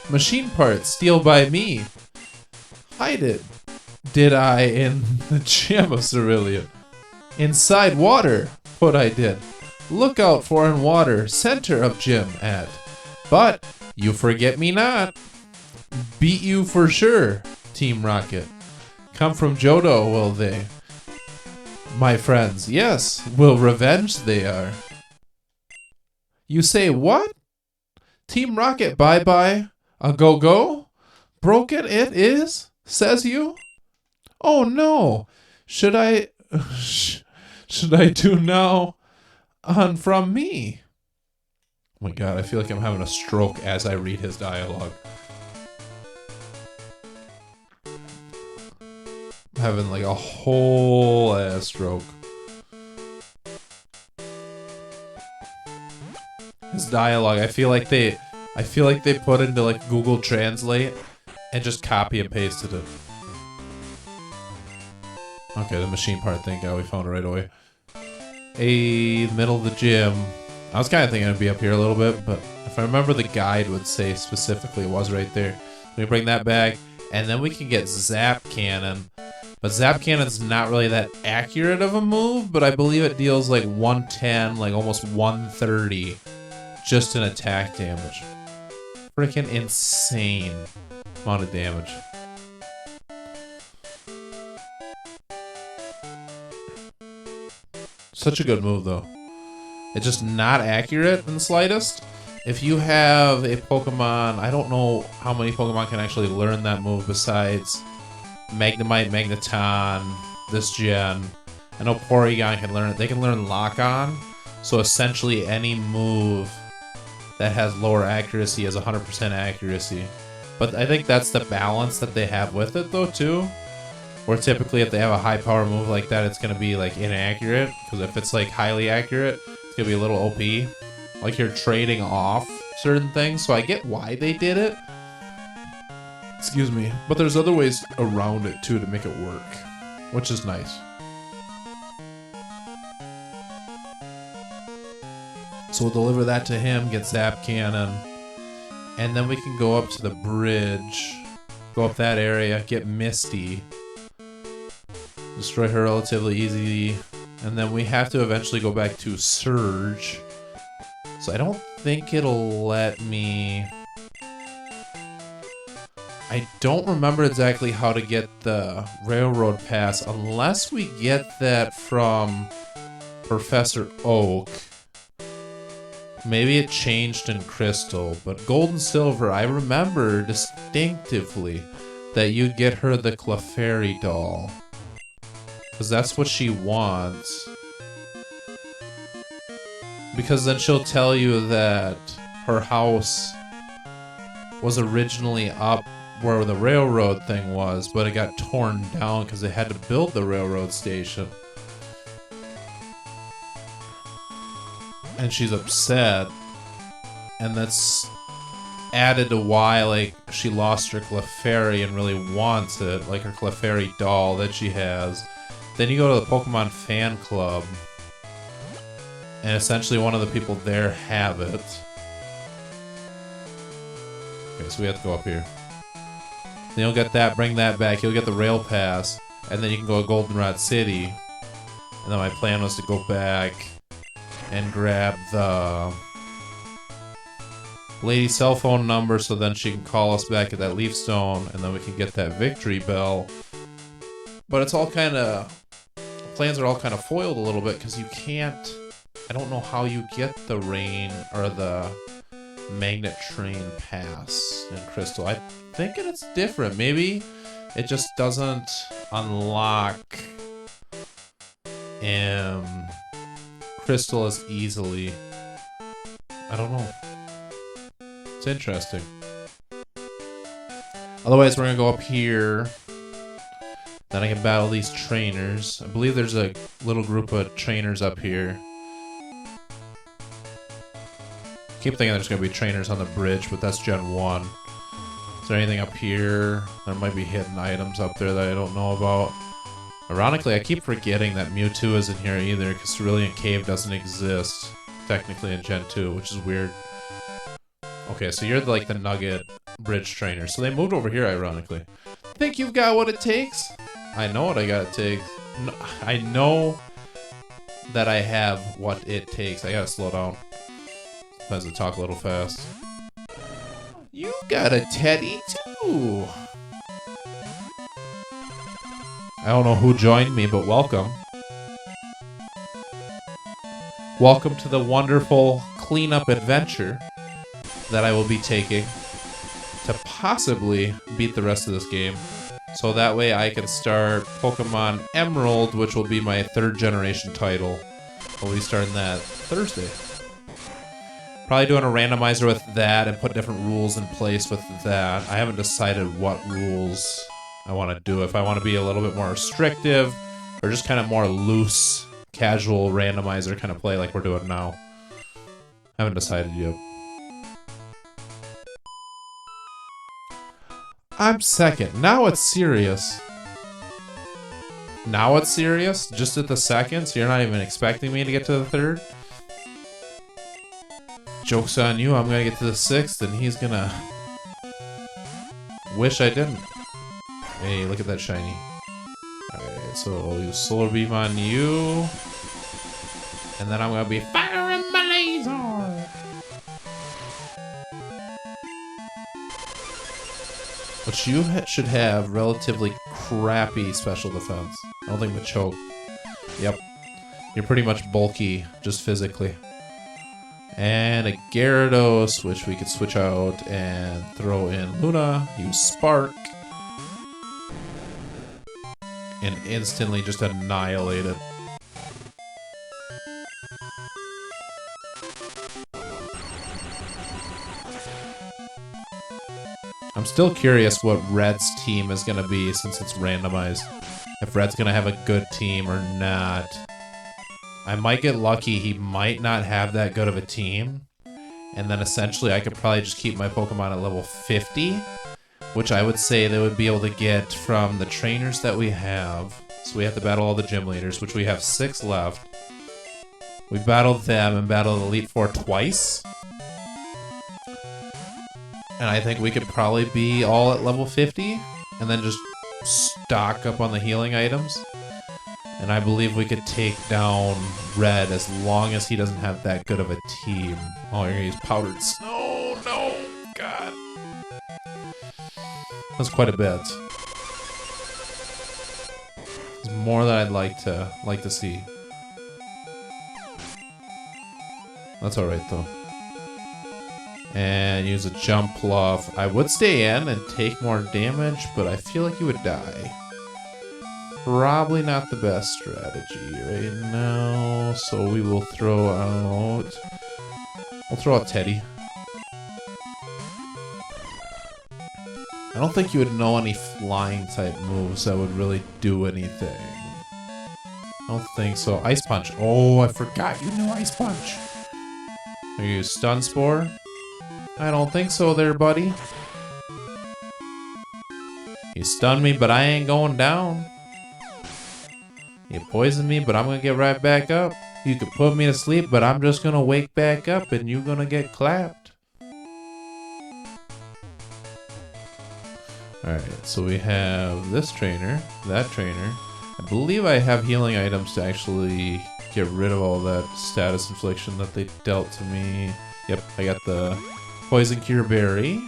Machine parts steal by me. Hide it, did I in the gem of Cerulean. Inside water, what I did. Look out for in water, center of gym at. But you forget me not. Beat you for sure, Team Rocket. Come from Johto, will they? My friends, yes, will revenge they are. You say what? Team Rocket bye-bye? A go-go? Broken it is, says you? Oh no! Should I do now on from me? Oh my god, I feel like I'm having a stroke as I read his dialogue. I'm having like a whole ass stroke. His dialogue, I feel like they put into like Google Translate and just copy and pasted it. Okay, the machine part thing, we found it right away. Middle of the gym. I was kind of thinking it'd be up here a little bit, but if I remember the guide would say specifically it was right there. Let me bring that back, and then we can get Zap Cannon. But Zap Cannon's not really that accurate of a move, but I believe it deals like 110, like almost 130 just in attack damage. Freaking insane amount of damage. Such a good move though. It's just not accurate in the slightest. If you have a Pokemon, I don't know how many Pokemon can actually learn that move besides Magnemite, Magneton, this gen. I know Porygon can learn it. They can learn Lock On. So essentially any move that has lower accuracy has 100% accuracy. But I think that's the balance that they have with it though too. Where typically if they have a high power move like that, it's going to be like inaccurate. Because if it's like highly accurate, it's going to be a little OP. Like you're trading off certain things. So I get why they did it. Excuse me. But there's other ways around it too to make it work. Which is nice. So we'll deliver that to him, get Zap Cannon, and then we can go up to the bridge, go up that area, get Misty, destroy her relatively easy, and then we have to eventually go back to Surge. So I don't think it'll let me... I don't remember exactly how to get the Railroad Pass unless we get that from Professor Oak. Maybe it changed in Crystal, but Gold and Silver, I remember distinctively that you get her the Clefairy doll. Because that's what she wants. Because then she'll tell you that her house was originally up where the railroad thing was, but it got torn down because they had to build the railroad station. And she's upset, and that's added to why like she lost her Clefairy and really wants it, like her Clefairy doll that she has. Then you go to the Pokemon fan club, and essentially one of the people there have it. Okay, so we have to go up here. Then you'll get that, bring that back, you'll get the rail pass, and then you can go to Goldenrod City. And then my plan was to go back and grab the lady's cell phone number so then she can call us back at that Leaf Stone, and then we can get that Victory Bell. But it's all kind of... plans are all kind of foiled a little bit because you can't... I don't know how you get the rain or the Magnet Train Pass in Crystal. I'm thinking it's different. Maybe it just doesn't unlock Crystal as easily. I don't know. It's interesting. Otherwise, we're gonna go up here. Then I can battle these trainers. I believe there's a little group of trainers up here. Keep thinking there's gonna be trainers on the bridge, but that's Gen 1. Is there anything up here? There might be hidden items up there that I don't know about. Ironically, I keep forgetting that Mewtwo isn't here either, because Cerulean Cave doesn't exist, technically, in Gen 2, which is weird. Okay, so you're like the Nugget Bridge trainer. So they moved over here, ironically. Think you've got what it takes? I know what I got it takes. No, I know that I have what it takes. I gotta slow down. Sometimes I talk a little fast. You got a teddy too! I don't know who joined me, but welcome. Welcome to the wonderful cleanup adventure that I will be taking to possibly beat the rest of this game. So that way I can start Pokemon Emerald, which will be my 3rd generation title. I'll be starting that Thursday. Probably doing a randomizer with that and put different rules in place with that. I haven't decided what rules I want to do. If I want to be a little bit more restrictive or just kind of more loose, casual randomizer kind of play like we're doing now. I haven't decided yet. I'm 2nd. Now it's serious. Now it's serious? Just at the 2nd? So you're not even expecting me to get to the 3rd? Joke's on you. I'm gonna get to the 6th and he's gonna wish I didn't. Hey, look at that shiny. Alright, so I'll use Solar Beam on you. And then I'm gonna be firing my laser! But you should have relatively crappy special defense. I don't think Machoke. Yep. You're pretty much bulky, just physically. And a Gyarados, which we could switch out and throw in Luna. Use Spark. and instantly just annihilate it. I'm still curious what Red's team is going to be since it's randomized. If Red's going to have a good team or not. I might get lucky. He might not have that good of a team. And then essentially I could probably just keep my Pokemon at level 50. Which I would say they would be able to get from the trainers that we have. So we have to battle all the gym leaders, which we have 6 left. We battled them and battled Elite Four twice. And I think we could probably be all at level 50. And then just stock up on the healing items. And I believe we could take down Red as long as he doesn't have that good of a team. Oh, he's powdered snow. No, God. That's quite a bit. It's more than I'd like to see. That's alright though. And use a jump bluff. I would stay in and take more damage, but I feel like you would die. Probably not the best strategy right now. So we will throw out... We'll throw out Teddy. I don't think you would know any flying type moves that would really do anything. I don't think so. Ice Punch. Oh, I forgot you knew Ice Punch. Are you Stun Spore? I don't think so there, buddy. You stunned me, but I ain't going down. You poisoned me, but I'm gonna get right back up. You could put me to sleep, but I'm just gonna wake back up and you're gonna get clapped. Alright, so we have this trainer, that trainer. I believe I have healing items to actually get rid of all that status infliction that they dealt to me. Yep, I got the Poison Cure Berry.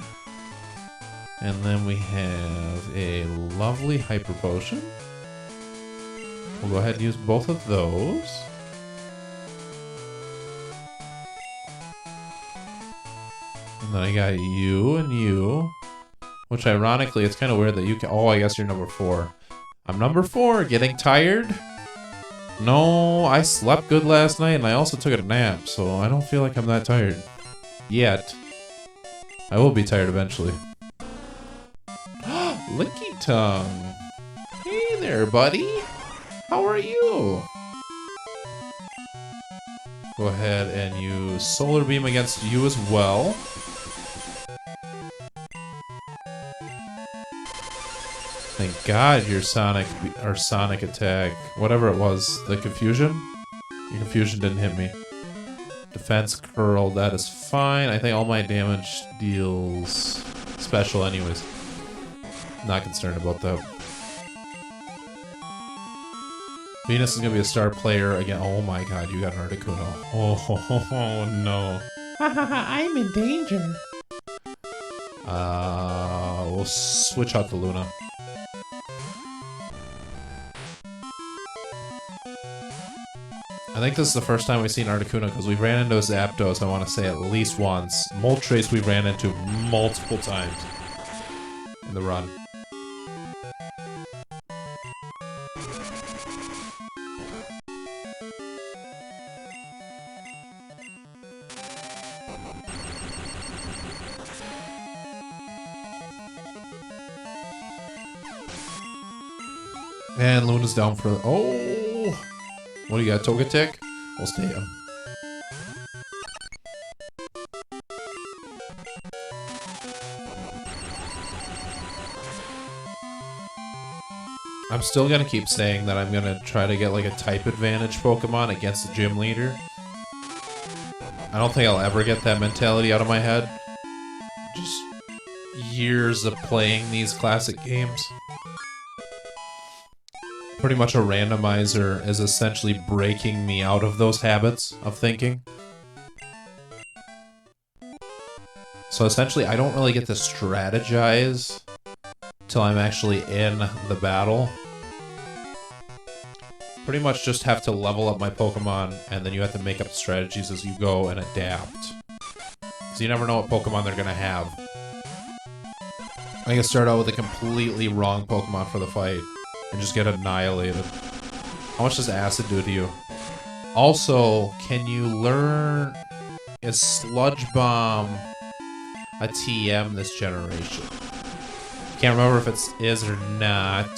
And then we have a lovely Hyper Potion. We'll go ahead and use both of those. And then I got you and you. Which ironically, it's kind of weird that you can... Oh, I guess you're number 4. I'm number 4, getting tired? No, I slept good last night and I also took a nap, so I don't feel like I'm that tired. Yet. I will be tired eventually. Licky Tongue! Hey there, buddy! How are you? Go ahead and use Solar Beam against you as well. Thank God your Sonic attack, whatever it was, the Confusion? Your Confusion didn't hit me. Defense Curl, that is fine. I think all my damage deals special anyways. Not concerned about that. Venus is going to be a star player again. Oh my God, you got an Articuno. Oh no. I'm in danger. We'll switch out to Luna. I think this is the first time we've seen Articuno because we ran into Zapdos, I want to say at least once. Moltres we ran into multiple times in the run. And Luna's down for the... Oh! What do you got, Togetic? We'll stay in. I'm still gonna keep saying that I'm gonna try to get like a type advantage Pokemon against the gym leader. I don't think I'll ever get that mentality out of my head. Just years of playing these classic games. Pretty much a randomizer is essentially breaking me out of those habits of thinking. So essentially, I don't really get to strategize till I'm actually in the battle. Pretty much just have to level up my Pokemon, and then you have to make up strategies as you go and adapt. So you never know what Pokemon they're gonna have. I can start out with a completely wrong Pokemon for the fight. and just get annihilated. How much does acid do to you? Also, can you learn... Is Sludge Bomb a TM this generation? Can't remember if it is or not.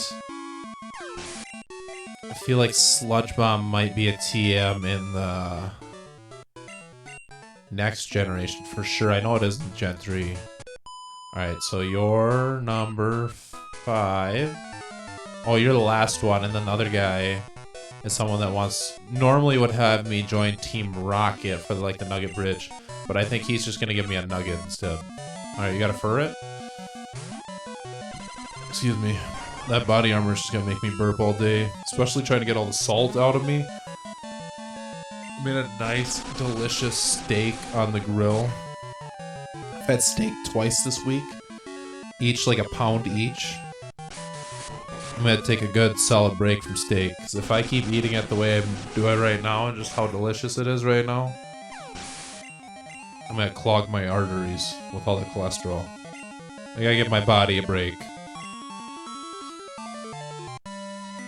I feel like Sludge Bomb might be a TM in the next generation for sure. I know it is in Gen 3. Alright, so you're number 5. Oh, you're the last one, and then the other guy is someone that normally would have me join Team Rocket for like the Nugget Bridge, but I think he's just gonna give me a Nugget instead. Alright, you got a Furret? Excuse me. That body armor is just gonna make me burp all day, especially trying to get all the salt out of me. Made a nice, delicious steak on the grill. I've had steak twice this week, each like a pound each. I'm gonna take a good solid break from steak, because if I keep eating it the way I'm doing right now and just how delicious it is right now, I'm gonna clog my arteries with all the cholesterol. I gotta give my body a break.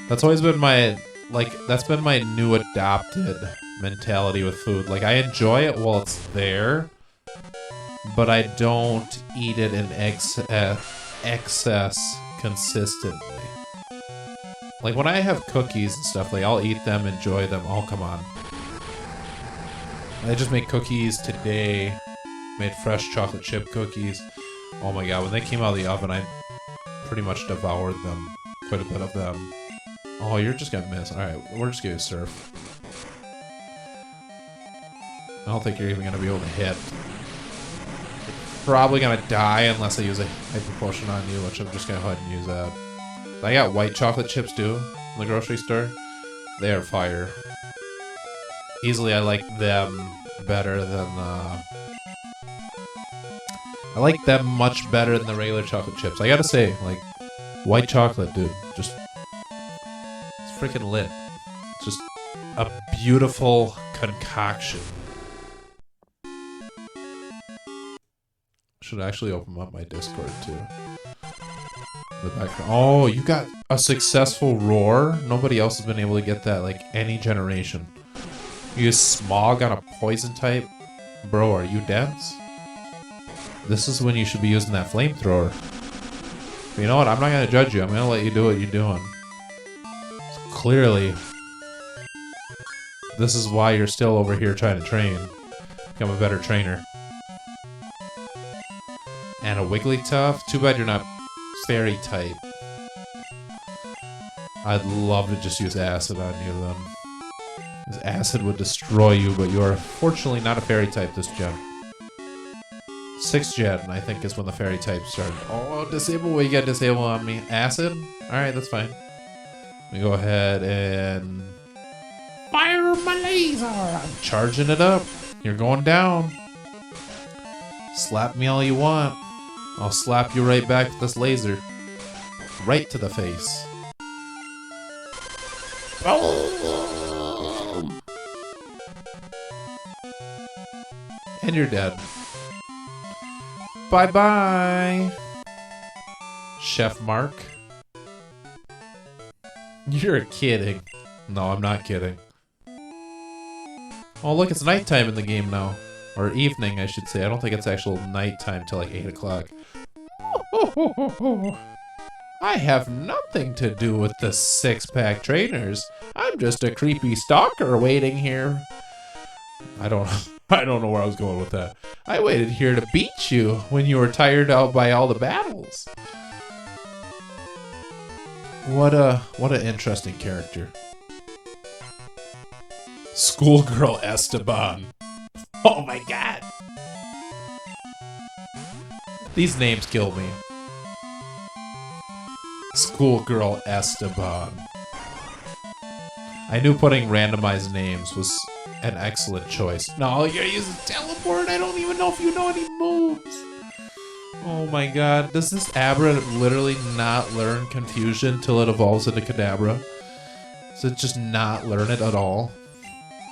That's always been my, that's been my new adopted mentality with food. Like, I enjoy it while it's there, but I don't eat it in excess consistently. Like, when I have cookies and stuff, like, I'll eat them, enjoy them. Oh, come on. I just made cookies today. Made fresh chocolate chip cookies. Oh my god, when they came out of the oven, I pretty much devoured them. Quite a bit of them. Oh, you're just gonna miss. Alright, we're just gonna surf. I don't think you're even gonna be able to hit. Probably gonna die unless I use a hyper potion on you, which I'm just gonna go ahead and use that. I got white chocolate chips too in the grocery store. They are fire. Easily, I like them better than I like them much better than the regular chocolate chips. I gotta say, like, white chocolate, dude, just it's freaking lit. It's just a beautiful concoction. Should actually open up my Discord too. The background. Oh, you got a successful roar. Nobody else has been able to get that, like, any generation. You use smog on a poison type? Bro, are you dense? This is when you should be using that flamethrower. But you know what? I'm not gonna judge you. I'm gonna let you do what you're doing. So clearly, this is why you're still over here trying to train. Become a better trainer. And a Wigglytuff? Too bad you're not fairy type. I'd love to just use acid on you then. Because acid would destroy you, but you are fortunately not a fairy type this gen. 6th gen, I think, is when the fairy types start. Oh, disable? What you got disable on me? Acid? Alright, that's fine. Let me go ahead and fire my laser! I'm charging it up. You're going down. Slap me all you want. I'll slap you right back with this laser. Right to the face. Boom! And you're dead. Bye-bye! Chef Mark. You're kidding. No, I'm not kidding. Oh, look, it's nighttime in the game now. Or evening, I should say. I don't think it's actual nighttime till like 8 o'clock. I have nothing to do with the 6-pack trainers. I'm just a creepy stalker waiting here. I don't know where I was going with that. I waited here to beat you when you were tired out by all the battles. What an interesting character. Schoolgirl Esteban. Oh my god. These names kill me. Schoolgirl Esteban. I knew putting randomized names was an excellent choice. No, you're using teleport. I don't even know if you know any moves. Oh my god. Does this Abra literally not learn Confusion till it evolves into Kadabra? Does it just not learn it at all?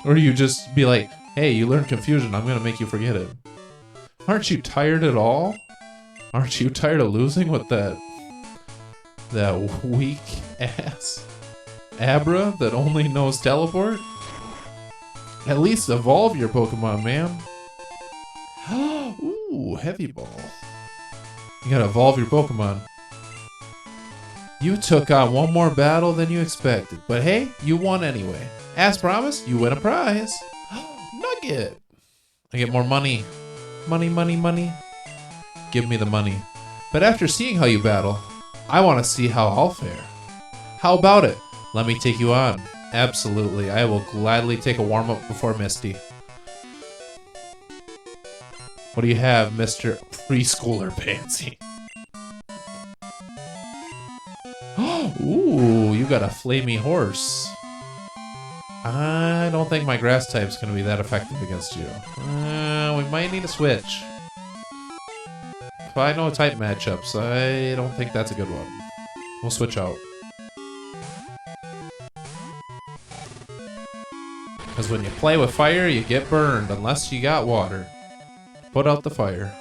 Or you just be like, hey, you learned Confusion. I'm gonna make you forget it. Aren't you tired at all? Aren't you tired of losing with that weak ass Abra that only knows teleport? At least evolve your Pokemon, man. Ooh, Heavy Ball. You gotta evolve your Pokemon. You took on one more battle than you expected, but hey, you won anyway. As promised, you win a prize. Nugget! I get more money. Money, money, money. Give me the money. But after seeing how you battle, I want to see how I'll fare. How about it? Let me take you on. Absolutely, I will gladly take a warm-up before Misty. What do you have, Mr. Preschooler Pansy? Ooh, you got a flamey horse. I don't think my grass type's gonna be that effective against you. We might need to switch. If I know type matchups, I don't think that's a good one. We'll switch out. Because when you play with fire, you get burned unless you got water. Put out the fire.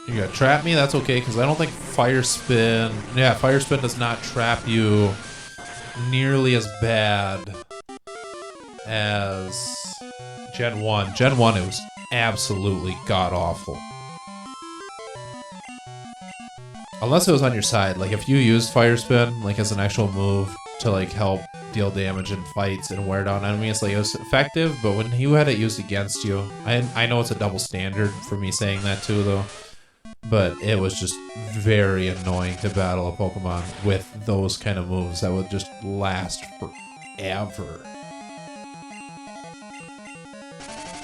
You gotta trap me? That's okay, because I don't think Fire Spin... Yeah, Fire Spin does not trap you nearly as bad as Gen 1. Gen 1, it was absolutely god-awful. Unless it was on your side. Like, if you used Fire Spin, like, as an actual move to, like, help deal damage in fights and wear down enemies, like, it was effective, but when you had it used against you... I know it's a double standard for me saying that, too, though. But it was just very annoying to battle a Pokemon with those kind of moves that would just last forever.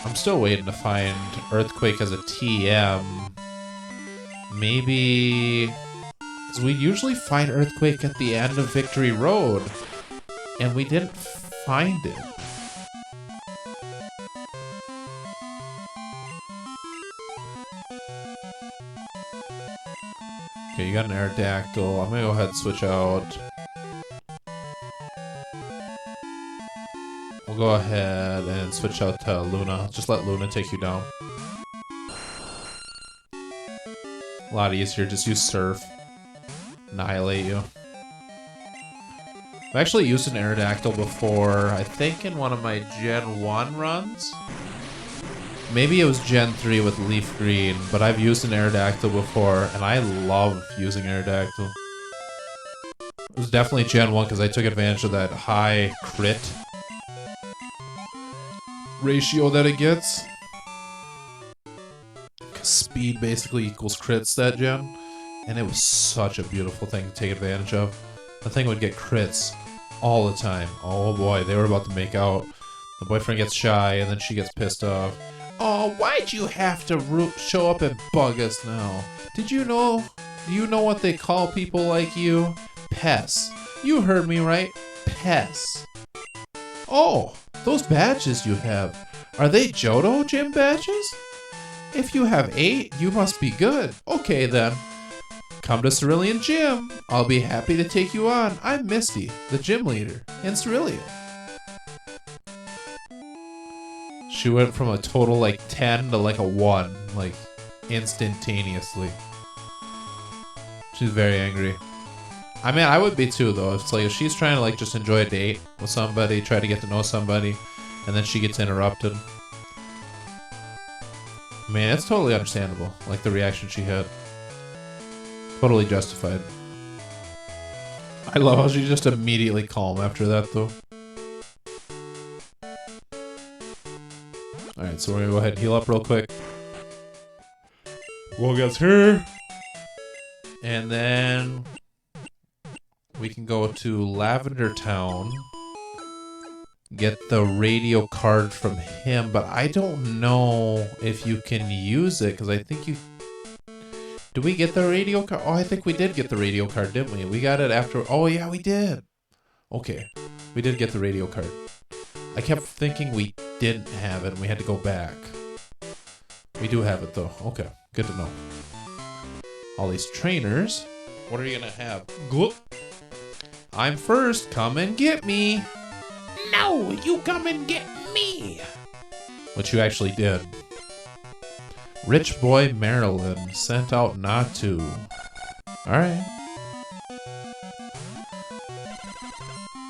I'm still waiting to find Earthquake as a TM. Maybe... because we usually find Earthquake at the end of Victory Road, and we didn't find it. Okay, you got an Aerodactyl. I'm gonna go ahead and switch out. We'll go ahead and switch out to Luna. Just let Luna take you down. A lot easier. Just use Surf. Annihilate you. I've actually used an Aerodactyl before, I think in one of my Gen 1 runs. Maybe it was Gen 3 with Leaf Green, but I've used an Aerodactyl before, and I love using Aerodactyl. It was definitely Gen 1 because I took advantage of that high crit ratio that it gets. 'Cause speed basically equals crits that gen, and it was such a beautiful thing to take advantage of. The thing would get crits all the time. Oh boy, they were about to make out. The boyfriend gets shy, and then she gets pissed off. Oh, why'd you have to show up and bug us now? Did you know? Do you know what they call people like you? Pests. You heard me right. Pests. Oh, those badges you have. Are they Johto gym badges? If you have 8, you must be good. Okay then. Come to Cerulean Gym. I'll be happy to take you on. I'm Misty, the gym leader in Cerulean. She went from a total like 10 to like a 1, like instantaneously. She's very angry. I mean, I would be too though. It's like if she's trying to like just enjoy a date with somebody, try to get to know somebody, and then she gets interrupted. I mean, it's totally understandable. Like the reaction she had. Totally justified. I love how she's just immediately calm after that though. Alright, so we're gonna go ahead and heal up real quick. We'll get her. And then we can go to Lavender Town. Get the radio card from him, but I don't know if you can use it, because I think you... Did we get the radio card? Oh, I think we did get the radio card, didn't we? We got it after... Oh, yeah, we did. Okay, we did get the radio card. I kept thinking we didn't have it and we had to go back. We do have it though. Okay, good to know. All these trainers. What are you gonna have? Gloop. I'm first. Come and get me. No, you come and get me. Which you actually did. Rich Boy Maryland sent out not to. Alright.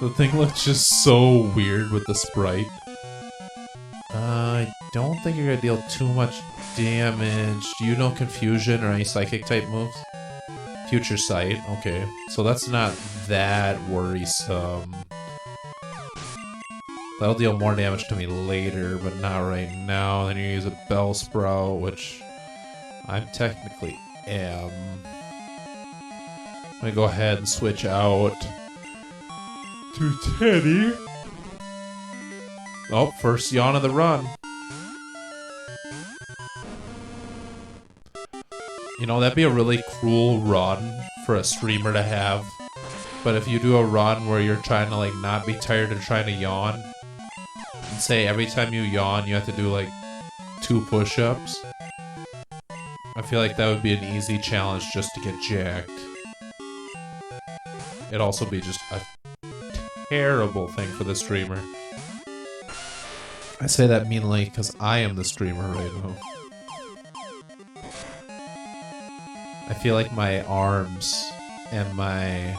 The thing looks just so weird with the sprite. I don't think you're gonna deal too much damage. Do you know Confusion or any psychic type moves? Future Sight, okay. So that's not that worrisome. That'll deal more damage to me later, but not right now. Then you use a Bellsprout, which I'm technically am. I'm gonna go ahead and switch out to Teddy. Oh, first yawn of the run. You know, that'd be a really cruel run for a streamer to have. But if you do a run where you're trying to like not be tired and trying to yawn, and say every time you yawn you have to do like 2 push-ups, I feel like that would be an easy challenge just to get jacked. It'd also be just a terrible thing for the streamer. I say that meanly because I am the streamer right now. I feel like my arms and my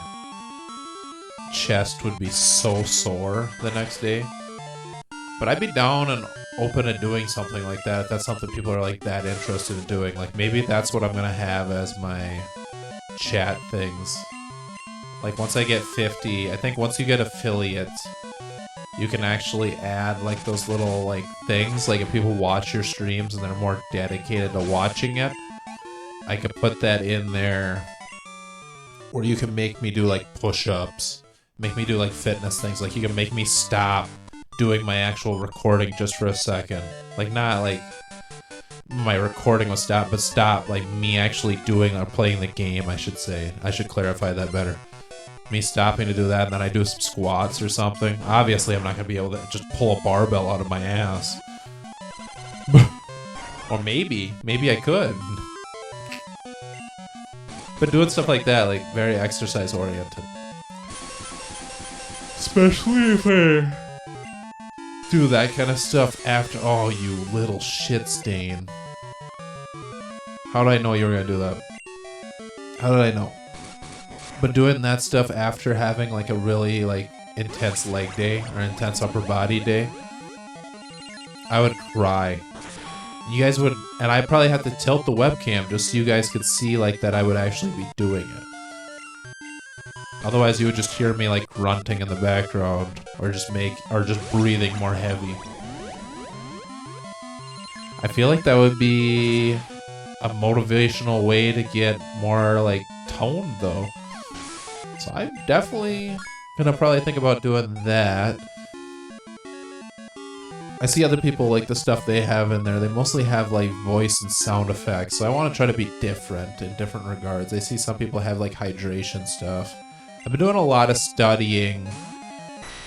chest would be so sore the next day. But I'd be down and open to doing something like that if that's something people are like that interested in doing. Like maybe that's what I'm gonna have as my chat things. Like once I get 50, I think once you get affiliate, you can actually add like those little like things. Like if people watch your streams and they're more dedicated to watching it, I could put that in there. Or you can make me do like push-ups, make me do like fitness things. Like you can make me stop doing my actual recording just for a second. Like not like my recording will stop, but stop like me actually doing or playing the game, I should say. I should clarify that better. Me stopping to do that, and then I do some squats or something. Obviously, I'm not going to be able to just pull a barbell out of my ass. Or maybe I could. But doing stuff like that, like very exercise oriented. Especially if I do that kind of stuff after. Oh, you little shit stain. How did I know you were going to do that? How did I know? But doing that stuff after having like a really like intense leg day or intense upper body day, I would cry. You guys would, and I'd probably have to tilt the webcam just so you guys could see like that I would actually be doing it. Otherwise you would just hear me like grunting in the background or just breathing more heavy. I feel like that would be a motivational way to get more like toned though. So I'm definitely gonna probably think about doing that. I see other people like the stuff they have in there. They mostly have like voice and sound effects. So I want to try to be different in different regards. I see some people have like hydration stuff. I've been doing a lot of studying.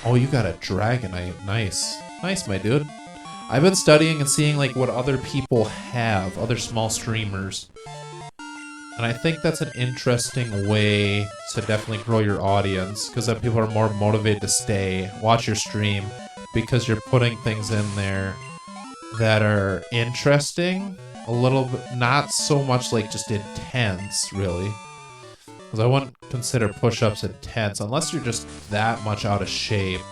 Oh, you got a Dragonite. Nice. Nice, my dude. I've been studying and seeing like what other people have, other small streamers. And I think that's an interesting way to definitely grow your audience, because then people are more motivated to watch your stream, because you're putting things in there that are interesting, a little bit, not so much like just intense, really. Because I wouldn't consider push-ups intense, unless you're just that much out of shape,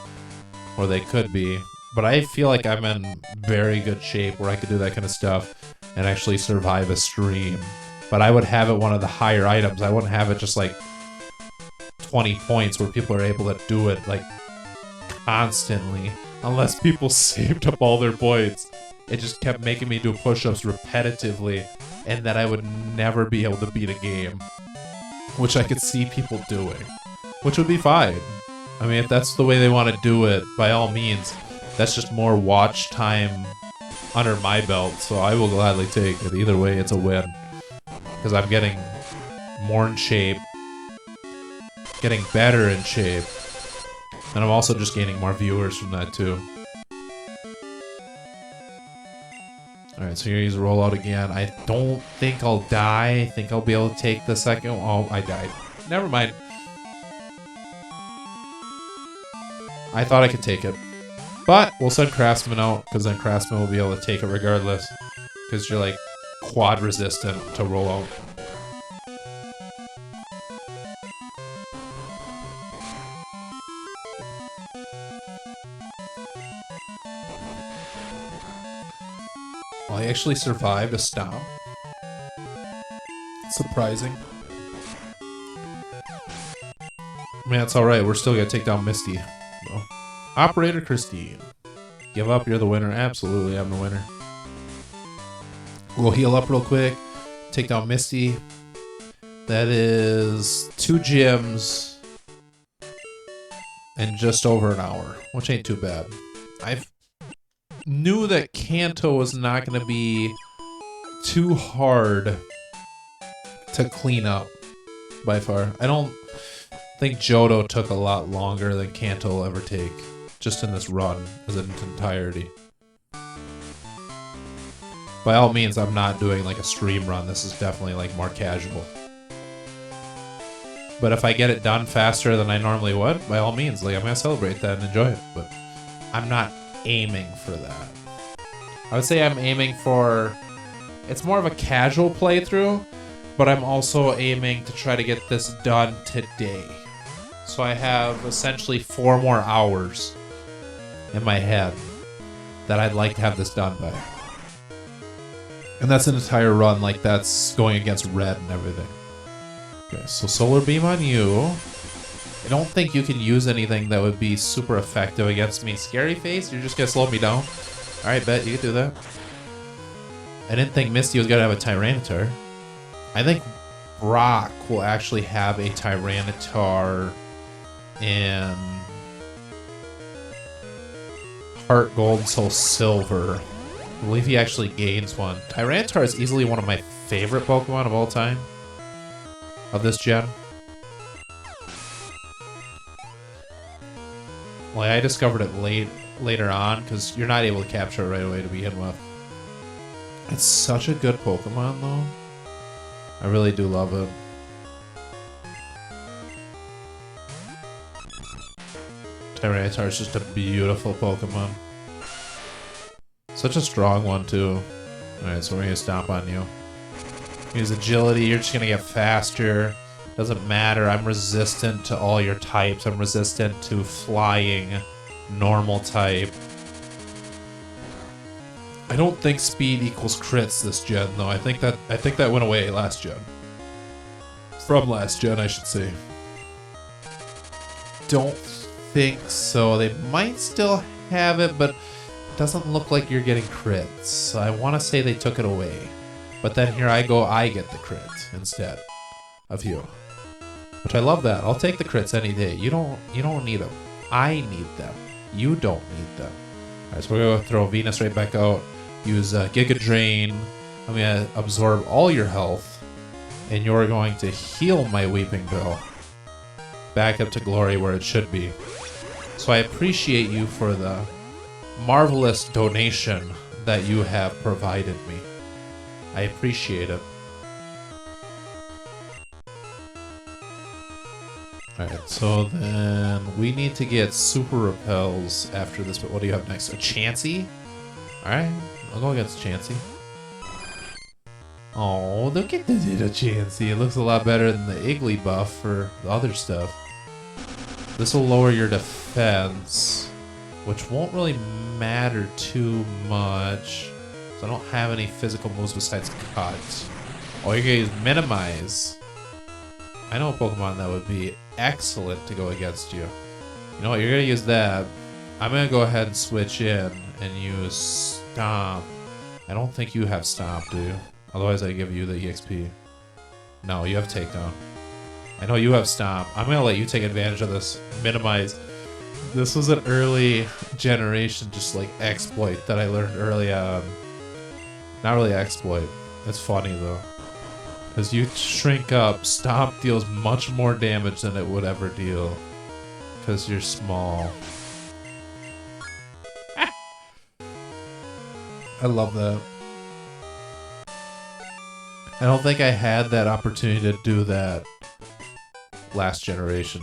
or they could be. But I feel like I'm in very good shape where I could do that kind of stuff and actually survive a stream. But I would have it one of the higher items. I wouldn't have it just like 20 points where people are able to do it like constantly. Unless people saved up all their points. It just kept making me do push-ups repetitively, and that I would never be able to beat a game. Which I could see people doing. Which would be fine. I mean, if that's the way they want to do it, by all means, that's just more watch time under my belt, so I will gladly take it. Either way, it's a win. Because I'm getting more in shape, getting better in shape, and I'm also just gaining more viewers from that too. Alright, so here's rollout again. I don't think I'll die. I think I'll be able to take the second. Oh, I died. Never mind. I thought I could take it. But we'll send Craftsman out, because then Craftsman will be able to take it regardless. Because you're like quad resistant to roll out. Well, I actually survived a stomp. Surprising. Man, it's alright. We're still gonna take down Misty. Well, Operator Christine. Give up, you're the winner. Absolutely, I'm the winner. We'll heal up real quick. Take down Misty. That is 2 gyms in just over an hour, which ain't too bad. I knew that Kanto was not going to be too hard to clean up by far. I don't think Johto took a lot longer than Kanto will ever take, just in this run as an entirety. By all means, I'm not doing like a stream run. This is definitely like more casual. But if I get it done faster than I normally would, by all means, like I'm gonna celebrate that and enjoy it. But I'm not aiming for that. I would say I'm aiming for, it's more of a casual playthrough, but I'm also aiming to try to get this done today. So I have essentially 4 more hours in my head that I'd like to have this done by. And that's an entire run, like that's going against red and everything. Okay, so Solar Beam on you. I don't think you can use anything that would be super effective against me. Scary Face, you're just gonna slow me down. Alright, bet, you can do that. I didn't think Misty was gonna have a Tyranitar. I think Brock will actually have a Tyranitar in Heart Gold, Soul Silver. I believe he actually gains one. Tyranitar is easily one of my favorite Pokemon of all time. Of this gen. Well, I discovered it later on, because you're not able to capture it right away to begin with. It's such a good Pokemon, though. I really do love it. Tyranitar is just a beautiful Pokemon. Such a strong one, too. Alright, so we're going to stomp on you. Use agility, you're just going to get faster. Doesn't matter, I'm resistant to all your types. I'm resistant to flying, normal type. I don't think speed equals crits this gen, though. I think that went away last gen. From last gen, I should say. Don't think so. They might still have it, but doesn't look like you're getting crits. So I want to say they took it away. But then here I go, I get the crit instead of you. Which I love that. I'll take the crits any day. You don't need them. I need them. You don't need them. Alright, so we're going to throw Venus right back out. Use Giga Drain. I'm going to absorb all your health. And you're going to heal my Weeping Bill. Back up to glory where it should be. So I appreciate you for the marvelous donation that you have provided me. I appreciate it. Alright, so then we need to get Super Repels after this, but what do you have next? A Chansey? Alright, I'll go against Chansey. Oh, look at the little Chansey. It looks a lot better than the Iggly buff for the other stuff. This will lower your defense, which won't really matter too much. So I don't have any physical moves besides Cut. Oh, you're gonna use Minimize. I know a Pokemon that would be excellent to go against you. You know what, you're gonna use that. I'm gonna go ahead and switch in and use Stomp. I don't think you have Stomp, do you? Otherwise I give you the EXP. No, you have Takedown. I know you have Stomp. I'm gonna let you take advantage of this. Minimize. This was an early generation just like exploit that I learned early on. Not really exploit. It's funny though. As you shrink up, Stomp deals much more damage than it would ever deal. Because you're small. I love that. I don't think I had that opportunity to do that last generation.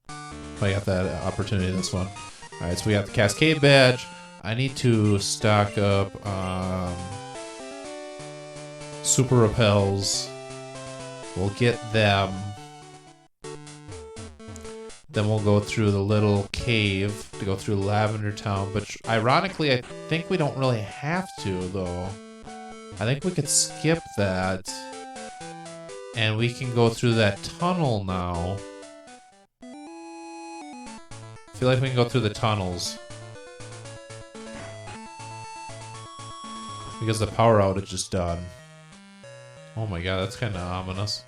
I got that opportunity this one. Alright, so we got the Cascade Badge. I need to stock up Super repels. We'll get them. Then we'll go through the little cave to go through Lavender Town. But ironically, I think we don't really have to, though. I think we could skip that. And we can go through that tunnel now. I feel like we can go through the tunnels. Because the power outage is done. Oh my god, that's kind of ominous.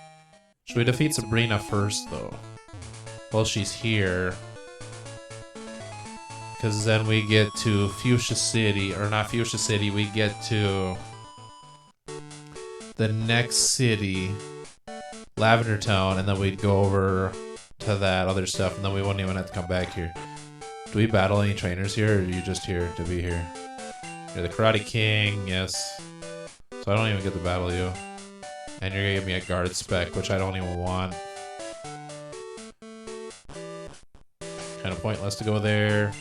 Should we defeat Sabrina first, though? Well, she's here. Because then we get to Fuchsia City. Or not Fuchsia City, we get to the next city, Lavender Town, and then we'd go over to that other stuff, and then we wouldn't even have to come back here. Do we battle any trainers here, or are you just here to be here? You're the Karate King, yes. So I don't even get to battle you. And you're gonna give me a guard spec, which I don't even want. Kind of pointless to go there.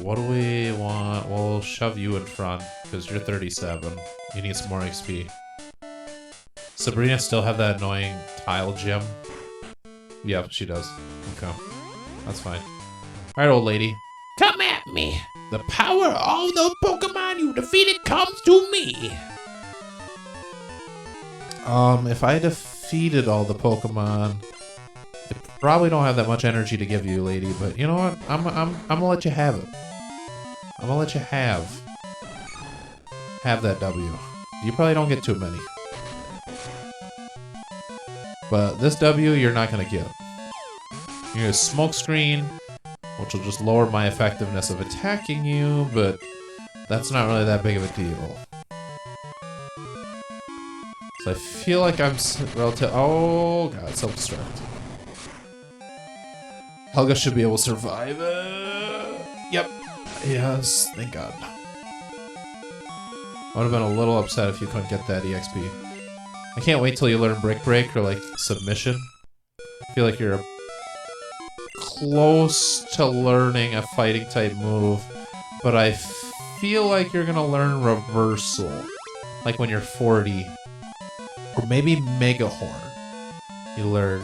What do we want? We'll shove you in front, because you're 37. You need some more XP. Sabrina still have that annoying tile gym? Yep, she does. Okay. That's fine. Alright, old lady. Come at me! The power of all the Pokemon you defeated comes to me! If I defeated all the Pokemon, I probably don't have that much energy to give you, lady, but you know what? I'm gonna let you have it. I'm gonna let you have that W. You probably don't get too many. But this W, you're not gonna get. You're gonna smoke screen, which will just lower my effectiveness of attacking you, but that's not really that big of a deal. So I feel like I'm relative. Oh god, self-destruct. Helga should be able to survive it. Yep. Yes, thank god. I would have been a little upset if you couldn't get that EXP. I can't wait till you learn Brick Break or like Submission. I feel like you're close to learning a fighting type move, but I feel like you're gonna learn Reversal, like when you're 40. Or maybe Mega Horn. You learn.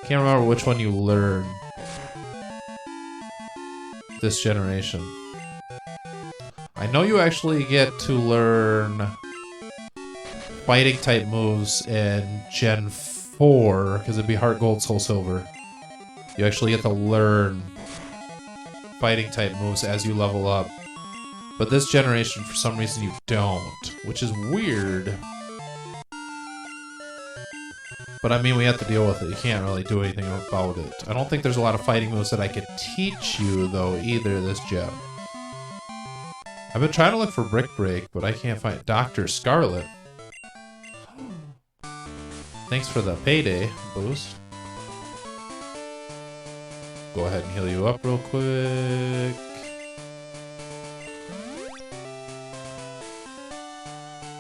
Can't remember which one you learn. This generation. I know you actually get to learn fighting type moves in Gen 4, because it'd be Heart Gold, Soul Silver. You actually get to learn fighting type moves as you level up. But this generation, for some reason, you don't, which is weird. But I mean, we have to deal with it. You can't really do anything about it. I don't think there's a lot of fighting moves that I could teach you, though, either this gen. I've been trying to look for Brick Break, but I can't find Dr. Scarlet. Thanks for the payday boost. Go ahead and heal you up real quick.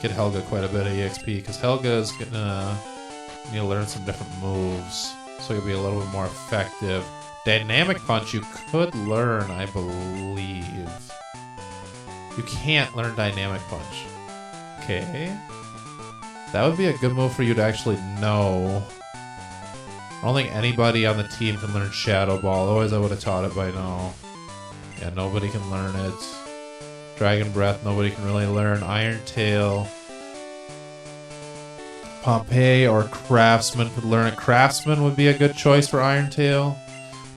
Get Helga quite a bit of EXP, because Helga is gonna need to learn some different moves, so it'll be a little bit more effective. Dynamic Punch you could learn, I believe. You can't learn Dynamic Punch. Okay. That would be a good move for you to actually know. I don't think anybody on the team can learn Shadow Ball, otherwise I would have taught it by now. Yeah, nobody can learn it. Dragon Breath, nobody can really learn. Iron Tail. Pompeii or Craftsman could learn it. Craftsman would be a good choice for Iron Tail.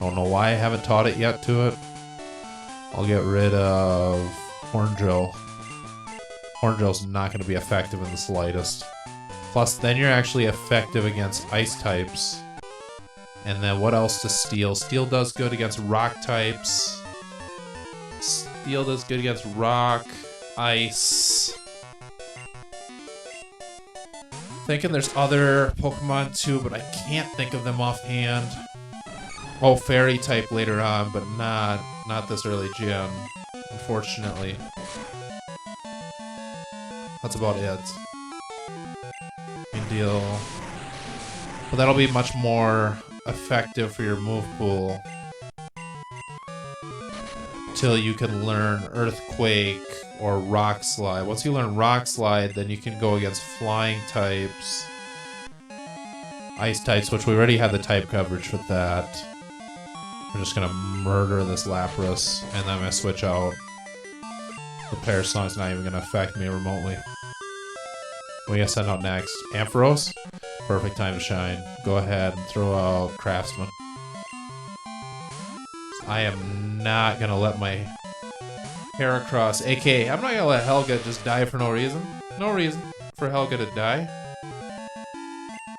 I don't know why I haven't taught it yet to it. I'll get rid of Horn Drill. Horn Drill's not going to be effective in the slightest. Plus, then you're actually effective against ice types. And then what else does Steel? Steel does good against rock types. Steel does good against rock, ice. Thinking there's other Pokemon too, but I can't think of them offhand. Oh, Fairy type later on, but not this early gen, unfortunately. That's about it. Good deal. But that'll be much more effective for your move pool. till you can learn Earthquake or Rock Slide. Once you learn Rock Slide, then you can go against Flying types, Ice types, which we already have the type coverage for that. We're just gonna murder this Lapras, and then I'm gonna switch out. The Parasong's not even gonna affect me remotely. What are you gonna send out next? Ampharos? Perfect time to shine. Go ahead and throw out Craftsman. I am not gonna let my Heracross, aka I'm not gonna let Helga just die for no reason. No reason for Helga to die.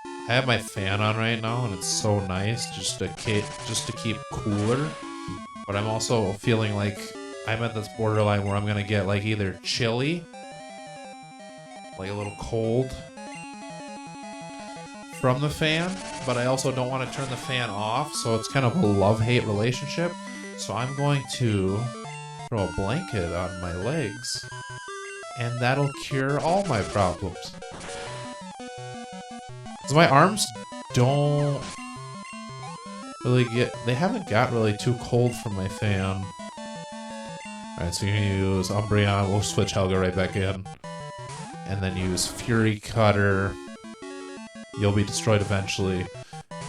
I have my fan on right now, and it's so nice just to keep cooler. But I'm also feeling like I'm at this borderline where I'm gonna get like either chilly, like a little cold from the fan, but I also don't want to turn the fan off, so it's kind of a love-hate relationship. So I'm going to throw a blanket on my legs, and that'll cure all my problems. Because my arms don't really they haven't got really too cold from my fan. Alright, so you're going to use Umbreon, we'll switch Helga right back in. And then use Fury Cutter. You'll be destroyed eventually.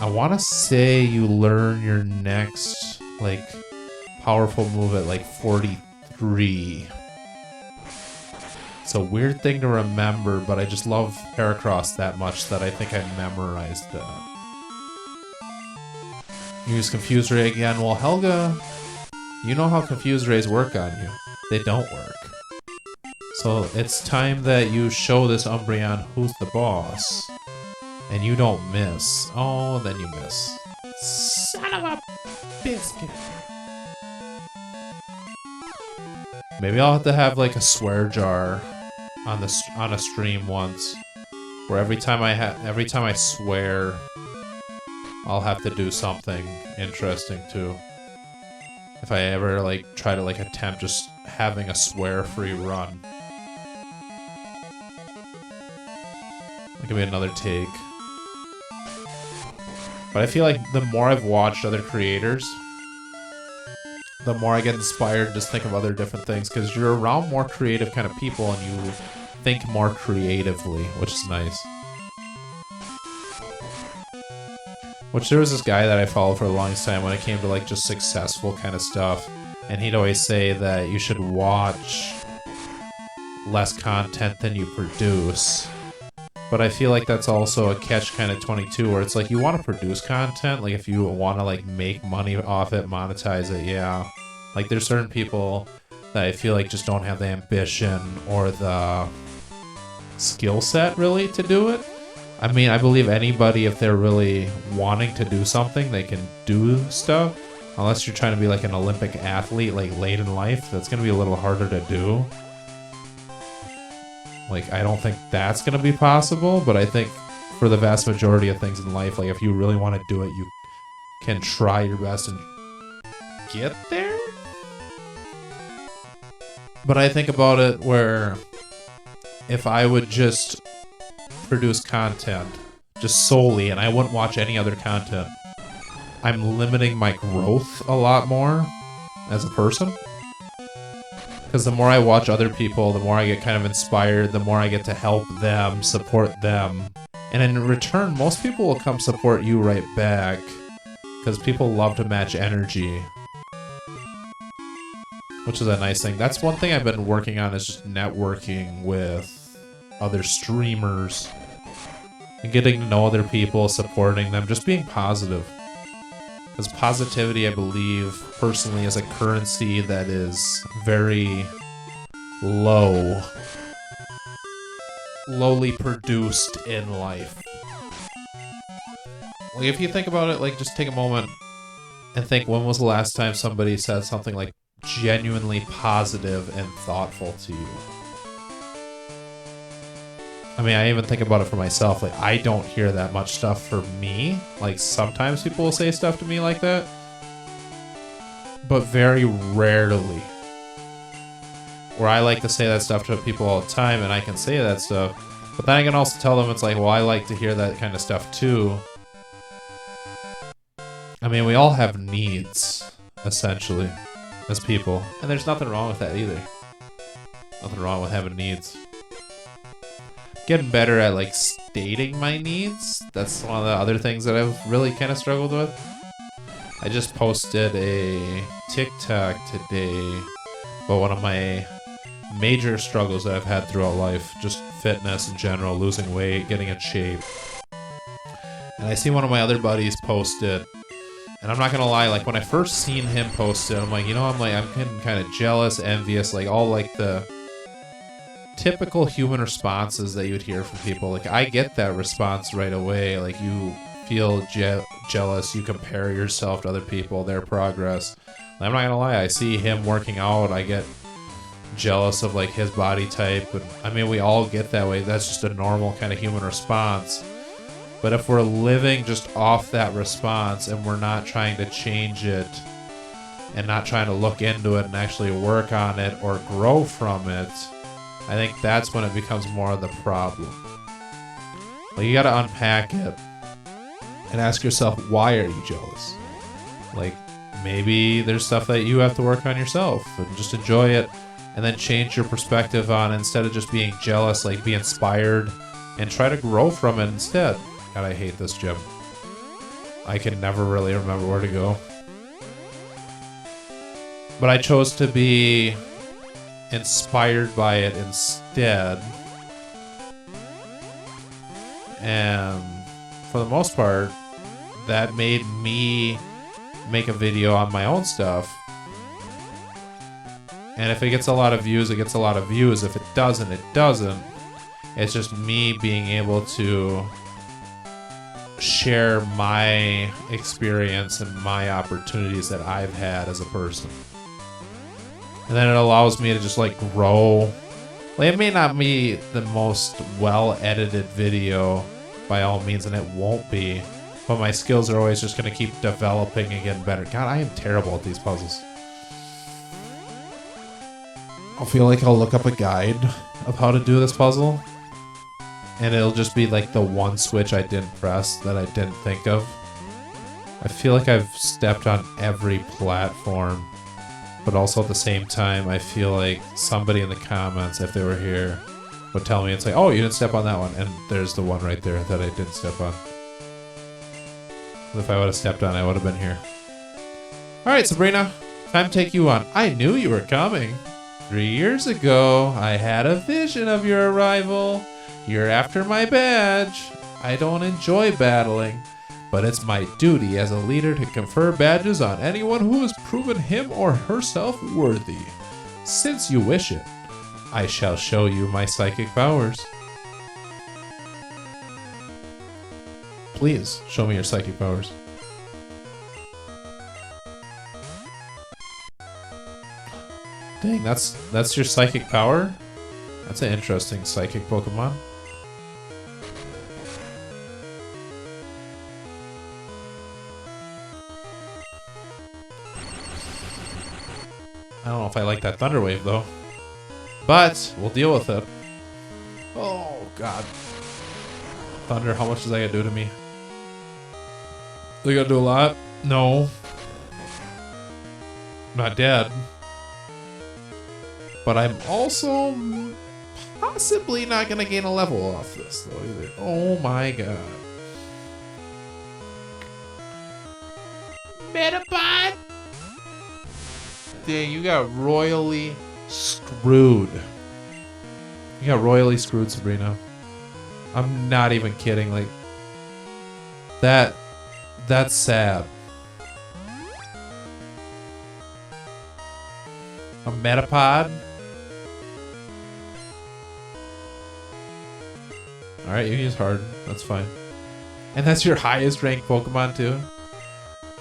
I want to say you learn your next, like, powerful move at, like, 43. It's a weird thing to remember, but I just love Heracross that much that I think I memorized that. Use Confuse Ray again. Well, Helga, you know how Confuse Rays work on you. They don't work. So it's time that you show this Umbreon who's the boss. And you don't miss. Oh, then you miss. Son of a biscuit. Maybe I'll have to have like a swear jar on a stream once, where every time I swear, I'll have to do something interesting too. If I ever like try to like attempt just having a swear-free run, that could be another take. But I feel like the more I've watched other creators, the more I get inspired to just think of other different things, because you're around more creative kind of people and you think more creatively, which is nice. Which there was this guy that I followed for the longest time when it came to like just successful kind of stuff, and he'd always say that you should watch less content than you produce. But I feel like that's also a catch kind of 22, where it's like you want to produce content, like if you want to like make money off it, monetize it, yeah. Like there's certain people that I feel like just don't have the ambition or the skill set really to do it. I mean, I believe anybody, if they're really wanting to do something, they can do stuff. Unless you're trying to be like an Olympic athlete like late in life, that's going to be a little harder to do. Like, I don't think that's going to be possible, but I think for the vast majority of things in life, like, if you really want to do it, you can try your best and get there. But I think about it where if I would just produce content just solely and I wouldn't watch any other content, I'm limiting my growth a lot more as a person. Because the more I watch other people, the more I get kind of inspired, the more I get to help them, support them. And in return, most people will come support you right back. Because people love to match energy. Which is a nice thing. That's one thing I've been working on, is just networking with other streamers. And getting to know other people, supporting them, just being positive. Because positivity, I believe, personally, is a currency that is very lowly produced in life. Like, if you think about it, like, just take a moment and think, when was the last time somebody said something, like, genuinely positive and thoughtful to you? I mean, I even think about it for myself. Like, I don't hear that much stuff for me. Like, sometimes people will say stuff to me like that, but very rarely. Where I like to say that stuff to people all the time, and I can say that stuff, but then I can also tell them, it's like, well, I like to hear that kind of stuff too. I mean, we all have needs, essentially. as people. And there's nothing wrong with that either. Nothing wrong with having needs. Getting better at like stating my needs. That's one of the other things that I've really kind of struggled with. I just posted a TikTok today about one of my major struggles that I've had throughout life. Just fitness in general, losing weight, getting in shape. And I see one of my other buddies post it. And I'm not gonna lie, like when I first seen him post it, I'm like, I'm getting kind of jealous, envious, like all like the typical human responses that you'd hear from people. Like I get that response right away. Like you feel jealous, you compare yourself to other people, their progress. I'm not gonna lie, I see him working out, I get jealous of like his body type. And I mean, we all get that way. That's just a normal kind of human response. But if we're living just off that response and we're not trying to change it and not trying to look into it and actually work on it or grow from it, I think that's when it becomes more of the problem. Like you gotta unpack it and ask yourself, why are you jealous? Like maybe there's stuff that you have to work on yourself and just enjoy it and then change your perspective on it. Instead of just being jealous, like be inspired and try to grow from it instead. God, I hate this gym. I can never really remember where to go. But I chose to be inspired by it instead. And for the most part, that made me make a video on my own stuff. And if it gets a lot of views, it gets a lot of views. If it doesn't, it doesn't. It's just me being able to share my experience and my opportunities that I've had as a person. And then it allows me to just like grow. Like it may not be the most well edited video by all means, and it won't be, but my skills are always just going to keep developing and getting better. God, I am terrible at these puzzles. I'll feel like I'll look up a guide of how to do this puzzle, and it'll just be like the one switch I didn't press that I didn't think of. I feel like I've stepped on every platform, but also at the same time, I feel like somebody in the comments, if they were here, would tell me, it's like, oh, you didn't step on that one, and there's the one right there that I didn't step on. If I would have stepped on, I would have been here. Alright, Sabrina, time to take you on. I knew you were coming. 3 years ago, I had a vision of your arrival. You're after my badge. I don't enjoy battling, but it's my duty as a leader to confer badges on anyone who has proven him or herself worthy. Since you wish it, I shall show you my psychic powers. Please, show me your psychic powers. Dang, that's your psychic power? That's an interesting psychic Pokemon. I don't know if I like that Thunder Wave though. But we'll deal with it. Oh god. Thunder, how much does that gonna do to me? They gonna do a lot? No. I'm not dead. But I'm also possibly not gonna gain a level off this though either. Oh my god. Metapod! Dang, you got royally screwed. You got royally screwed, Sabrina. I'm not even kidding. Like, that's sad. A Metapod? Alright, you can use Harden. That's fine. And that's your highest ranked Pokemon too?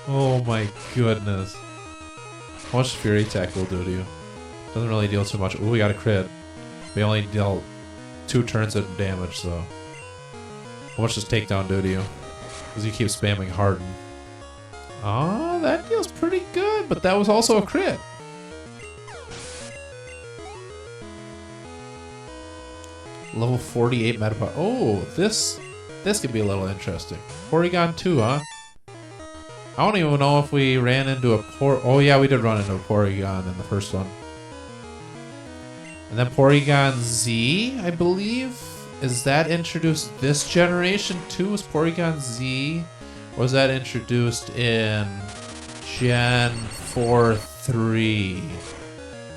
Oh my goodness. How much Fury Attack will do to you? Doesn't really deal too much. Ooh, we got a crit. We only dealt 2 turns of damage, so. How much does Takedown do to you? Because you keep spamming Harden. Oh, that deals pretty good, but that was also a crit. Level 48 Metapod. Oh, this could be a little interesting. Porygon 2, huh? I don't even know if we ran into a Oh yeah, we did run into a Porygon in the first one. And then Porygon Z, I believe, is that introduced this generation too? Was Porygon Z, or was that introduced in Gen 4-3?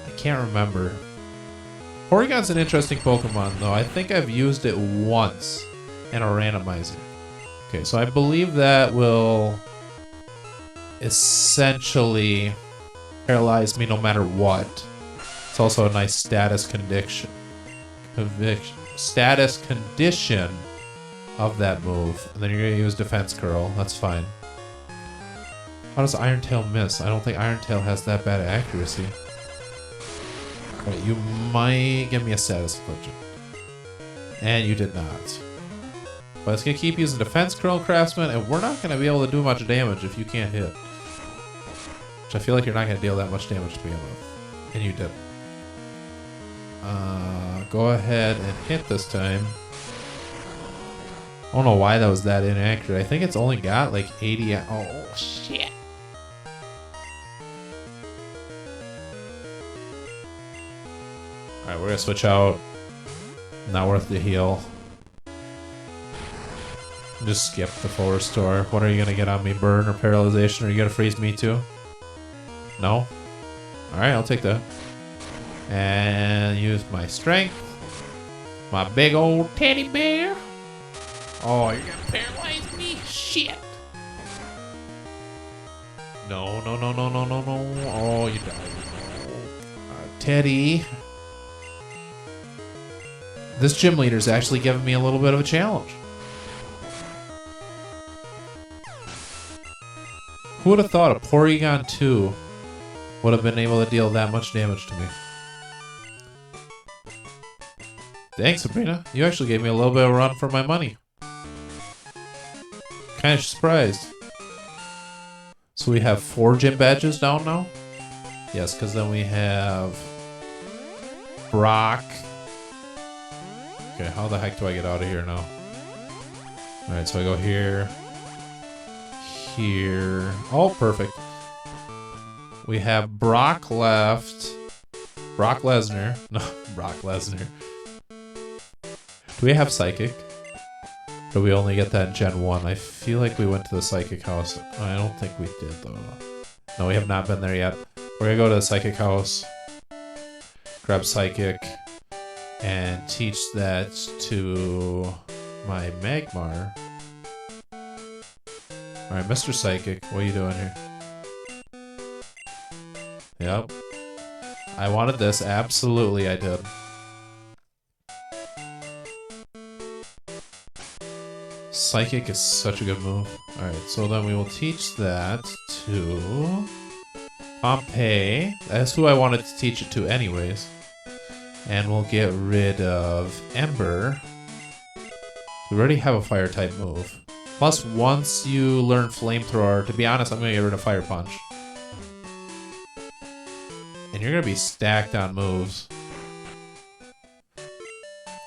I can't remember. Porygon's an interesting Pokemon though. I think I've used it once in a randomizer. Okay, so I believe that will essentially paralyze me no matter what. It's also a nice status condition of that move. And then you're gonna use Defense Curl. That's fine. How does Iron Tail miss? I don't think Iron Tail has that bad accuracy. Right, you might give me a status affliction. And you did not. But it's gonna keep using Defense Curl, Craftsman, and we're not gonna be able to do much damage if you can't hit. Which I feel like you're not gonna deal that much damage to begin with. And you did. Go ahead and hit this time. I don't know why that was that inaccurate. I think it's only got like 80. Oh, shit. Alright, we're gonna switch out. Not worth the heal. Just skip the full restore. What are you gonna get on me? Burn or paralyzation? Are you gonna freeze me too? No? Alright, I'll take that. And use my strength. My big old teddy bear. Oh, you're gonna paralyze me? Shit. No, no, no, no, no, no, no. Oh, you died. Teddy. This gym leader's actually giving me a little bit of a challenge. Who would have thought a Porygon 2 would have been able to deal that much damage to me? Thanks, Sabrina. You actually gave me a little bit of a run for my money. Kind of surprised. So we have 4 gym badges down now? Yes, because then we have Brock. Okay, how the heck do I get out of here now? Alright, so I go here. Here. Oh, perfect. We have Brock left. Brock Lesnar. No, Brock Lesnar. Do we have Psychic? Or do we only get that in Gen 1? I feel like we went to the Psychic House. I don't think we did, though. No, we have not been there yet. We're gonna go to the Psychic House. Grab Psychic. And teach that to my Magmar. Alright, Mr. Psychic, what are you doing here? Yep. I wanted this. Absolutely, I did. Psychic is such a good move. Alright, so then we will teach that to Pompeii. That's who I wanted to teach it to anyways. And we'll get rid of Ember. We already have a fire type move. Plus, once you learn Flamethrower, to be honest, I'm going to get rid of Fire Punch. And you're going to be stacked on moves.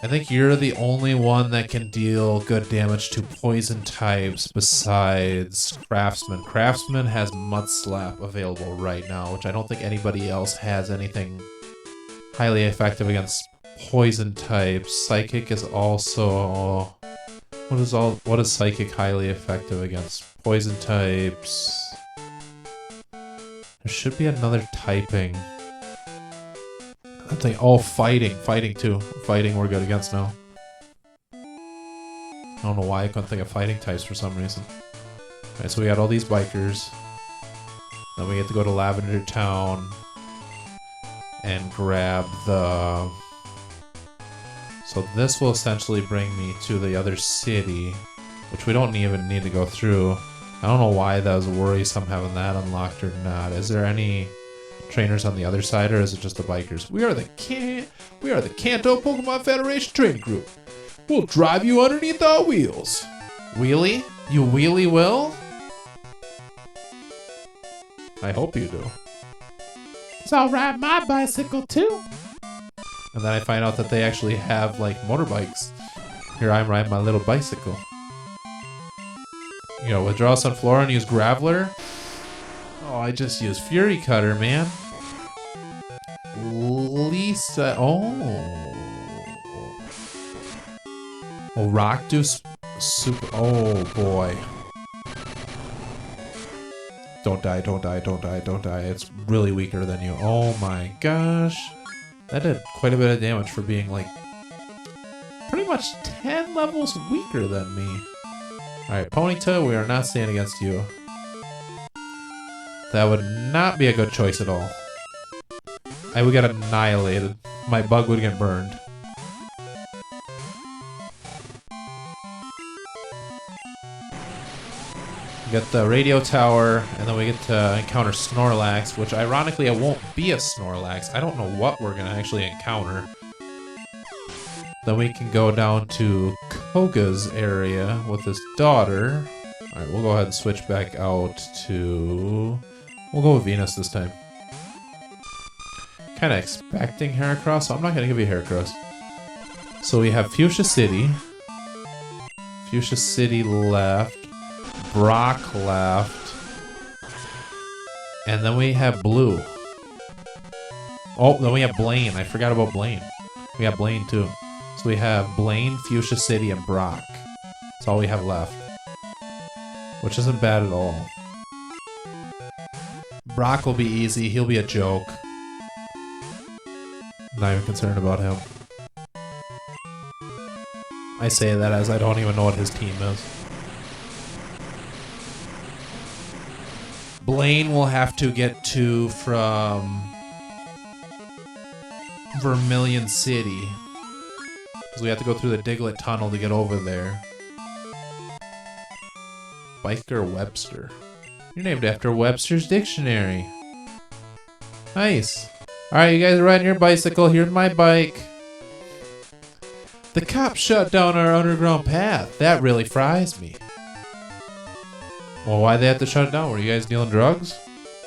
I think you're the only one that can deal good damage to poison types besides Craftsman. Craftsman has Mud Slap available right now, which I don't think anybody else has anything highly effective against poison types. Psychic is also... What is Psychic highly effective against? Poison types. There should be another typing. I think, oh, fighting. Fighting too. Fighting we're good against now. I don't know why I couldn't think of fighting types for some reason. Alright, so we got all these bikers. Then we get to go to Lavender Town and grab the... So this will essentially bring me to the other city, which we don't even need to go through. I don't know why that was worrisome having that unlocked or not. Is there any trainers on the other side, or is it just the bikers? We are the Kanto Pokemon Federation training group. We'll drive you underneath our wheels. Wheelie? You wheelie will? I hope you do. So I'll ride my bicycle too. And then I find out that they actually have like motorbikes. Here I'm riding my little bicycle. You know, withdraw Sunflora and use Graveler. Oh, I just used Fury Cutter, man. Lisa. Oh. Oh, Rockdoo super. Oh, boy. Don't die, don't die, don't die, don't die. It's really weaker than you. Oh my gosh. That did quite a bit of damage for being like pretty much 10 levels weaker than me. Alright, Ponyta, we are not staying against you. That would not be a good choice at all. I would get annihilated. My bug would get burned. Get the radio tower, and then we get to encounter Snorlax, which ironically it won't be a Snorlax. I don't know what we're gonna actually encounter. Then we can go down to Koga's area with his daughter. Alright, we'll go ahead and switch back out to... We'll go with Venus this time. Kinda expecting Heracross, so I'm not gonna give you Heracross. So we have Fuchsia City. Fuchsia City left. Brock left. And then we have Blue. Oh, then we have Blaine. I forgot about Blaine. We have Blaine too. So we have Blaine, Fuchsia City, and Brock. That's all we have left. Which isn't bad at all. Brock will be easy. He'll be a joke. Not even concerned about him. I say that as I don't even know what his team is. Blaine will have to get to from Vermilion City. Because we have to go through the Diglett Tunnel to get over there. Biker Webster. You're named after Webster's Dictionary. Nice. Alright, you guys are riding your bicycle. Here's my bike. The cops shut down our underground path. That really fries me. Well, why'd they have to shut it down? Were you guys dealing drugs?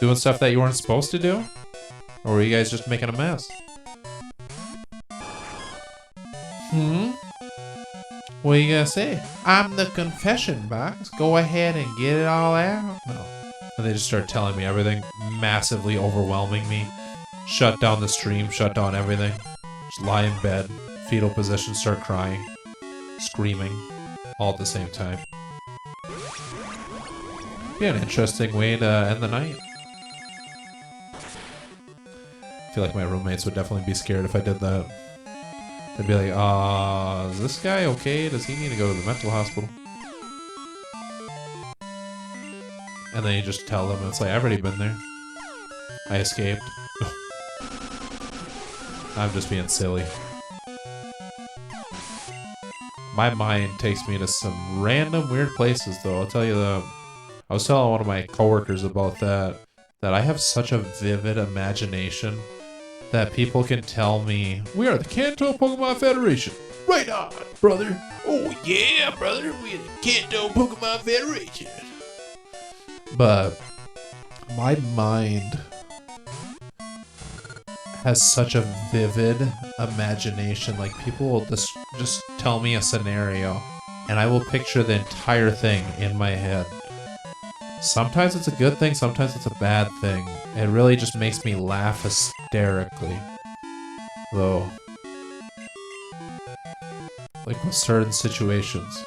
Doing stuff that you weren't supposed to do? Or were you guys just making a mess? What are you gonna say? I'm the confession box. Go ahead and get it all out. No. And they just start telling me everything, massively overwhelming me. Shut down the stream, shut down everything. Just lie in bed, fetal position, start crying, screaming, all at the same time. Be an interesting way to end the night. I feel like my roommates would definitely be scared if I did that. They'd be like, is this guy okay? Does he need to go to the mental hospital? And then you just tell them, it's like, I've already been there. I escaped. I'm just being silly. My mind takes me to some random weird places, though. I'll tell you that. I was telling one of my coworkers about that I have such a vivid imagination that people can tell me, we are the Kanto Pokemon Federation. Right on, brother. Oh yeah, brother. We're the Kanto Pokemon Federation. But my mind has such a vivid imagination. Like, people will just tell me a scenario and I will picture the entire thing in my head. Sometimes it's a good thing, sometimes it's a bad thing. It really just makes me laugh hysterically. Though. Like with certain situations.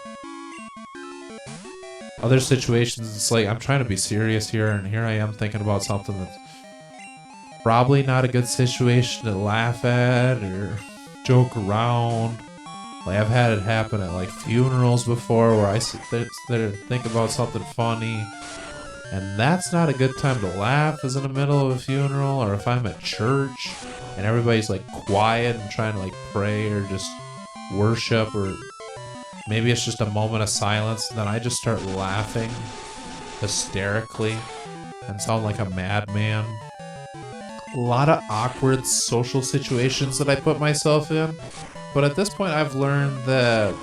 Other situations, it's like, I'm trying to be serious here, and here I am thinking about something that's probably not a good situation to laugh at or joke around. Like, I've had it happen at like funerals before where I sit there and think about something funny. And that's not a good time to laugh, is in the middle of a funeral, or if I'm at church and everybody's like quiet and trying to like pray or just worship, or maybe it's just a moment of silence, and then I just start laughing hysterically and sound like a madman. A lot of awkward social situations that I put myself in, but at this point I've learned that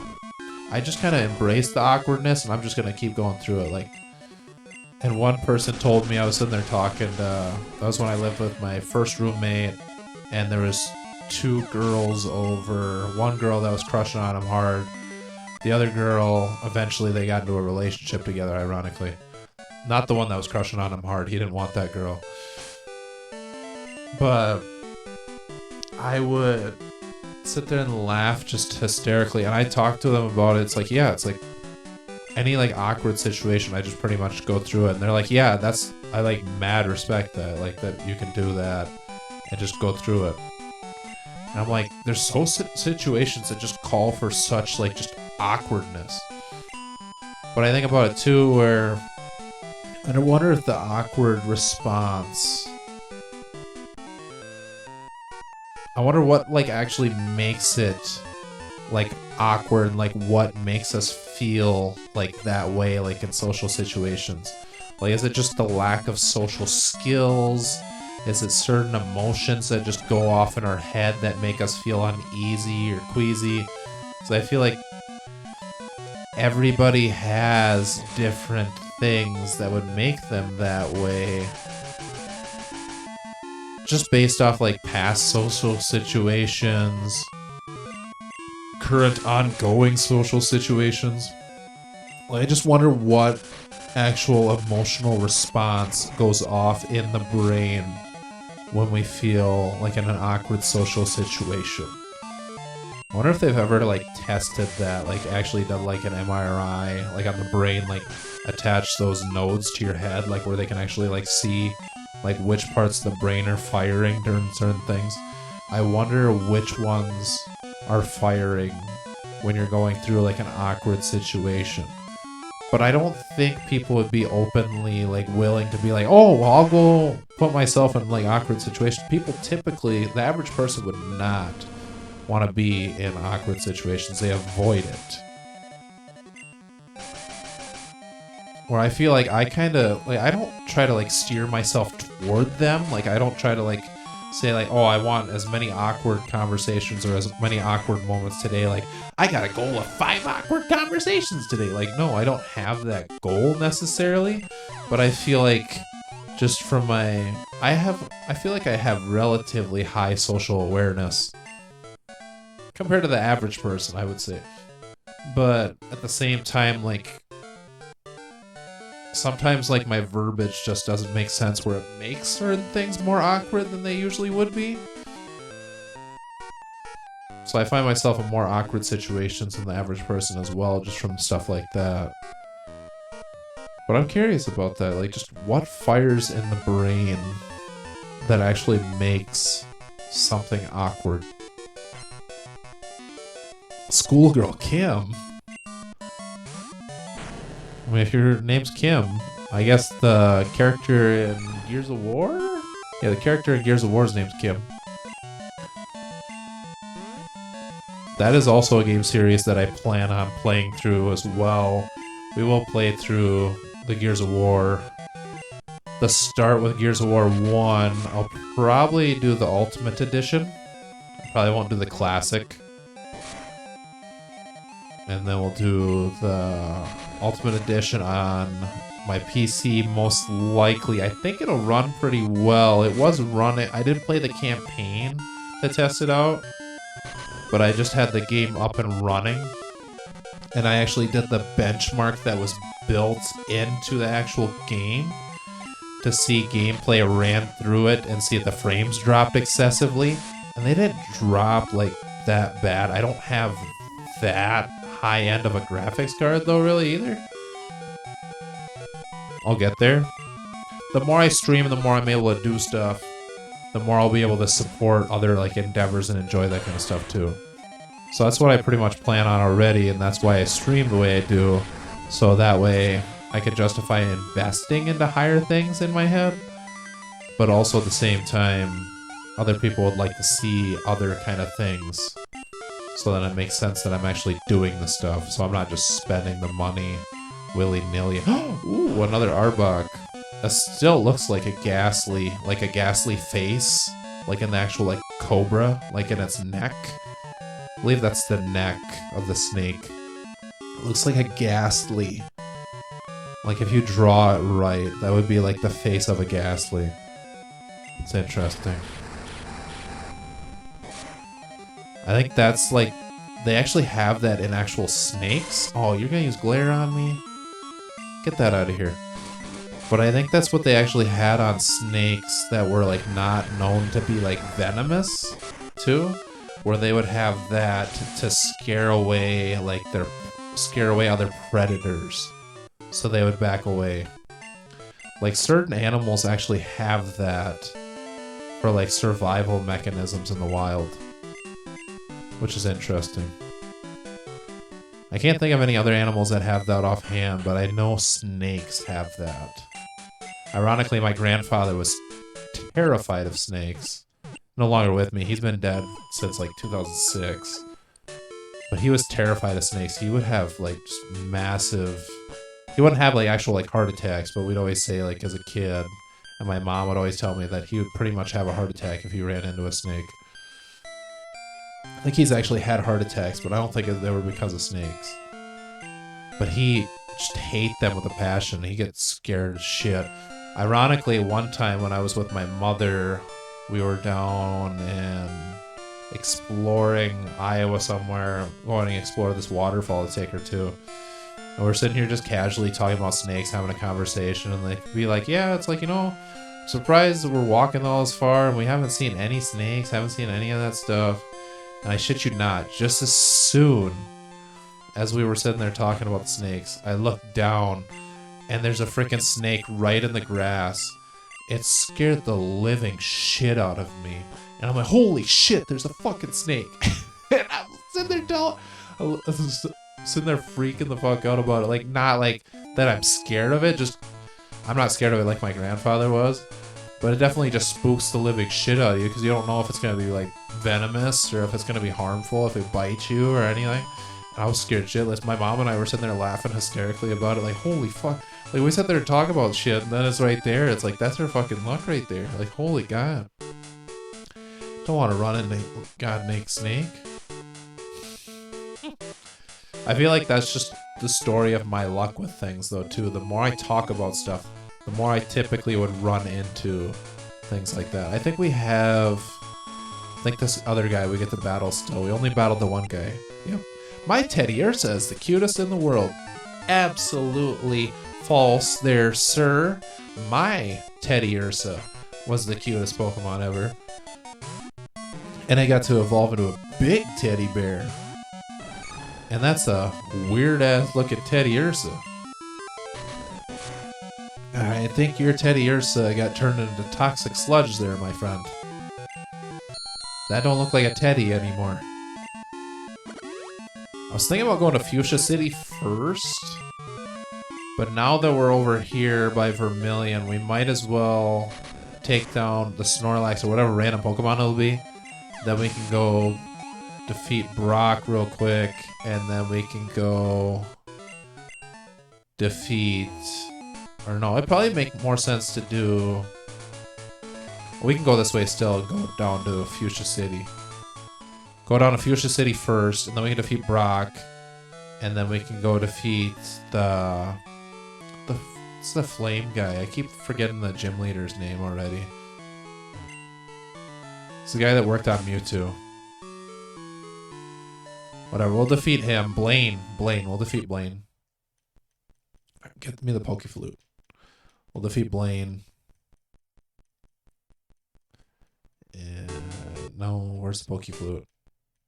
I just kind of embrace the awkwardness and I'm just going to keep going through it. Like, and one person told me, I was sitting there talking, that was when I lived with my first roommate, and there was two girls over, one girl that was crushing on him hard, The other girl, eventually they got into a relationship together, ironically. Not the one that was crushing on him hard. He didn't want that girl. But I would sit there and laugh just hysterically. And I talked to them about it. It's like, yeah, it's like any like awkward situation, I just pretty much go through it. And they're like, yeah, I like mad respect that. Like that you can do that and just go through it. And I'm like, there's so situations that just call for such like just awkwardness. But I think about it too where I wonder if the awkward response, I wonder what like actually makes it like awkward and like what makes us feel like that way like in social situations. Like is it just the lack of social skills? Is it certain emotions that just go off in our head that make us feel uneasy or queasy? So I feel like everybody has different things that would make them that way. Just based off like past social situations, current ongoing social situations. I just wonder what actual emotional response goes off in the brain when we feel like in an awkward social situation. I wonder if they've ever like tested that, like actually done like an MRI, like on the brain, like attach those nodes to your head, like where they can actually like see like which parts of the brain are firing during certain things. I wonder which ones are firing when you're going through like an awkward situation. But I don't think people would be openly like willing to be like, oh, well, I'll go put myself in like awkward situations. People typically, the average person would not want to be in awkward situations. They avoid it. Where I feel like I kind of like I don't try to like steer myself toward them. Like I don't try to like say like, oh, I want as many awkward conversations or as many awkward moments today. Like I got a goal of 5 awkward conversations today. Like no, I don't have that goal necessarily, but I feel like just from I feel like I have relatively high social awareness compared to the average person, I would say. But at the same time, like sometimes like my verbiage just doesn't make sense where it makes certain things more awkward than they usually would be. So I find myself in more awkward situations than the average person as well, just from stuff like that. But I'm curious about that, like just what fires in the brain that actually makes something awkward. Schoolgirl Kim. I mean, if your name's Kim, I guess the character in Gears of War? Yeah, the character in Gears of War's name's Kim. That is also a game series that I plan on playing through as well. We will play through the Gears of War. The start with Gears of War 1, I'll probably do the Ultimate Edition. I probably won't do the Classic. And then we'll do the Ultimate Edition on my PC, most likely. I think it'll run pretty well. It was running. I didn't play the campaign to test it out, but I just had the game up and running. And I actually did the benchmark that was built into the actual game to see gameplay ran through it and see if the frames dropped excessively. And they didn't drop like that bad. I don't have that high end of a graphics card though really either. I'll get there. The more I stream, the more I'm able to do stuff, the more I'll be able to support other like endeavors and enjoy that kind of stuff too. So that's what I pretty much plan on already, and that's why I stream the way I do, so that way I can justify investing into higher things in my head, but also at the same time other people would like to see other kind of things. So then it makes sense that I'm actually doing the stuff. So I'm not just spending the money willy-nilly. Ooh, another Arbok. That still looks like a ghastly face. Like in the actual like cobra, like in its neck. I believe that's the neck of the snake. It looks like a ghastly. Like if you draw it right, that would be like the face of a ghastly. It's interesting. I think that's like they actually have that in actual snakes. Oh, you're gonna use glare on me? Get that out of here. But I think that's what they actually had on snakes that were like not known to be like venomous too, where they would have that to scare away other predators, so they would back away. Like certain animals actually have that for like survival mechanisms in the wild, which is interesting. I can't think of any other animals that have that offhand, but I know snakes have that. Ironically, my grandfather was terrified of snakes. No longer with me. He's been dead since like 2006. But he was terrified of snakes. He would have like just massive... He wouldn't have like actual like heart attacks, but we'd always say like as a kid, and my mom would always tell me that he would pretty much have a heart attack if he ran into a snake. I think he's actually had heart attacks, but I don't think they were because of snakes. But he just hates them with a passion. He gets scared as shit. Ironically, one time when I was with my mother, we were down and exploring Iowa somewhere, going to explore this waterfall to take her to. And we're sitting here just casually talking about snakes, having a conversation, and like be like, yeah, it's like, you know, surprised we're walking all this far and we haven't seen any snakes, haven't seen any of that stuff. And I shit you not, just as soon as we were sitting there talking about the snakes, I looked down and there's a freaking snake right in the grass. It scared the living shit out of me. And I'm like, holy shit, there's a fucking snake. And I'm sitting there freaking the fuck out about it. Like, not like that I'm scared of it, just I'm not scared of it like my grandfather was. But it definitely just spooks the living shit out of you because you don't know if it's going to be like venomous or if it's going to be harmful, if it bites you or anything. I was scared shitless. My mom and I were sitting there laughing hysterically about it. Like, holy fuck. Like, we sat there and talk about shit, and then it's right there. It's like, that's her fucking luck right there. Like, holy god. Don't want to run into God-naked snake. I feel like that's just the story of my luck with things, though, too. The more I talk about stuff, the more I typically would run into things like that. I think we have... I think this other guy we get to battle still. We only battled the one guy. Yep. My Teddiursa is the cutest in the world. Absolutely false there, sir. My Teddiursa was the cutest Pokemon ever. And I got to evolve into a big teddy bear. And that's a weird-ass looking Teddiursa. I think your Teddiursa got turned into toxic sludge there, my friend. That don't look like a teddy anymore. I was thinking about going to Fuchsia City first, but now that we're over here by Vermilion, we might as well take down the Snorlax or whatever random Pokemon it'll be. Then we can go defeat Brock real quick, and then we can go defeat... Or no, it'd probably make more sense to do... We can go this way still and go down to Fuchsia City. Go down to Fuchsia City first, and then we can defeat Brock, and then we can go defeat it's the flame guy. I keep forgetting the gym leader's name already. It's the guy that worked on Mewtwo. Whatever, we'll defeat him. Blaine, we'll defeat Blaine. Get me the Pokeflute. We'll defeat Blaine. No, where's the Pokeflute?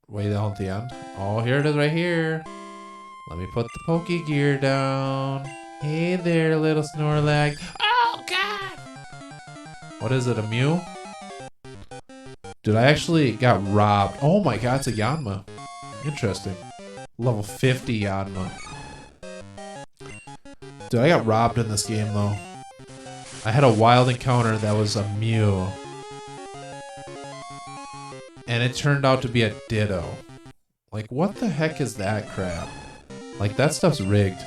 Way down at the end. Oh, here it is right here. Let me put the Pokegear down. Hey there, little Snorlax. Oh, God! What is it, a Mew? Dude, I actually got robbed. Oh my god, it's a Yanma. Interesting. Level 50 Yanma. Dude, I got robbed in this game, though. I had a wild encounter that was a Mew. And it turned out to be a Ditto. Like, what the heck is that crap? Like, that stuff's rigged.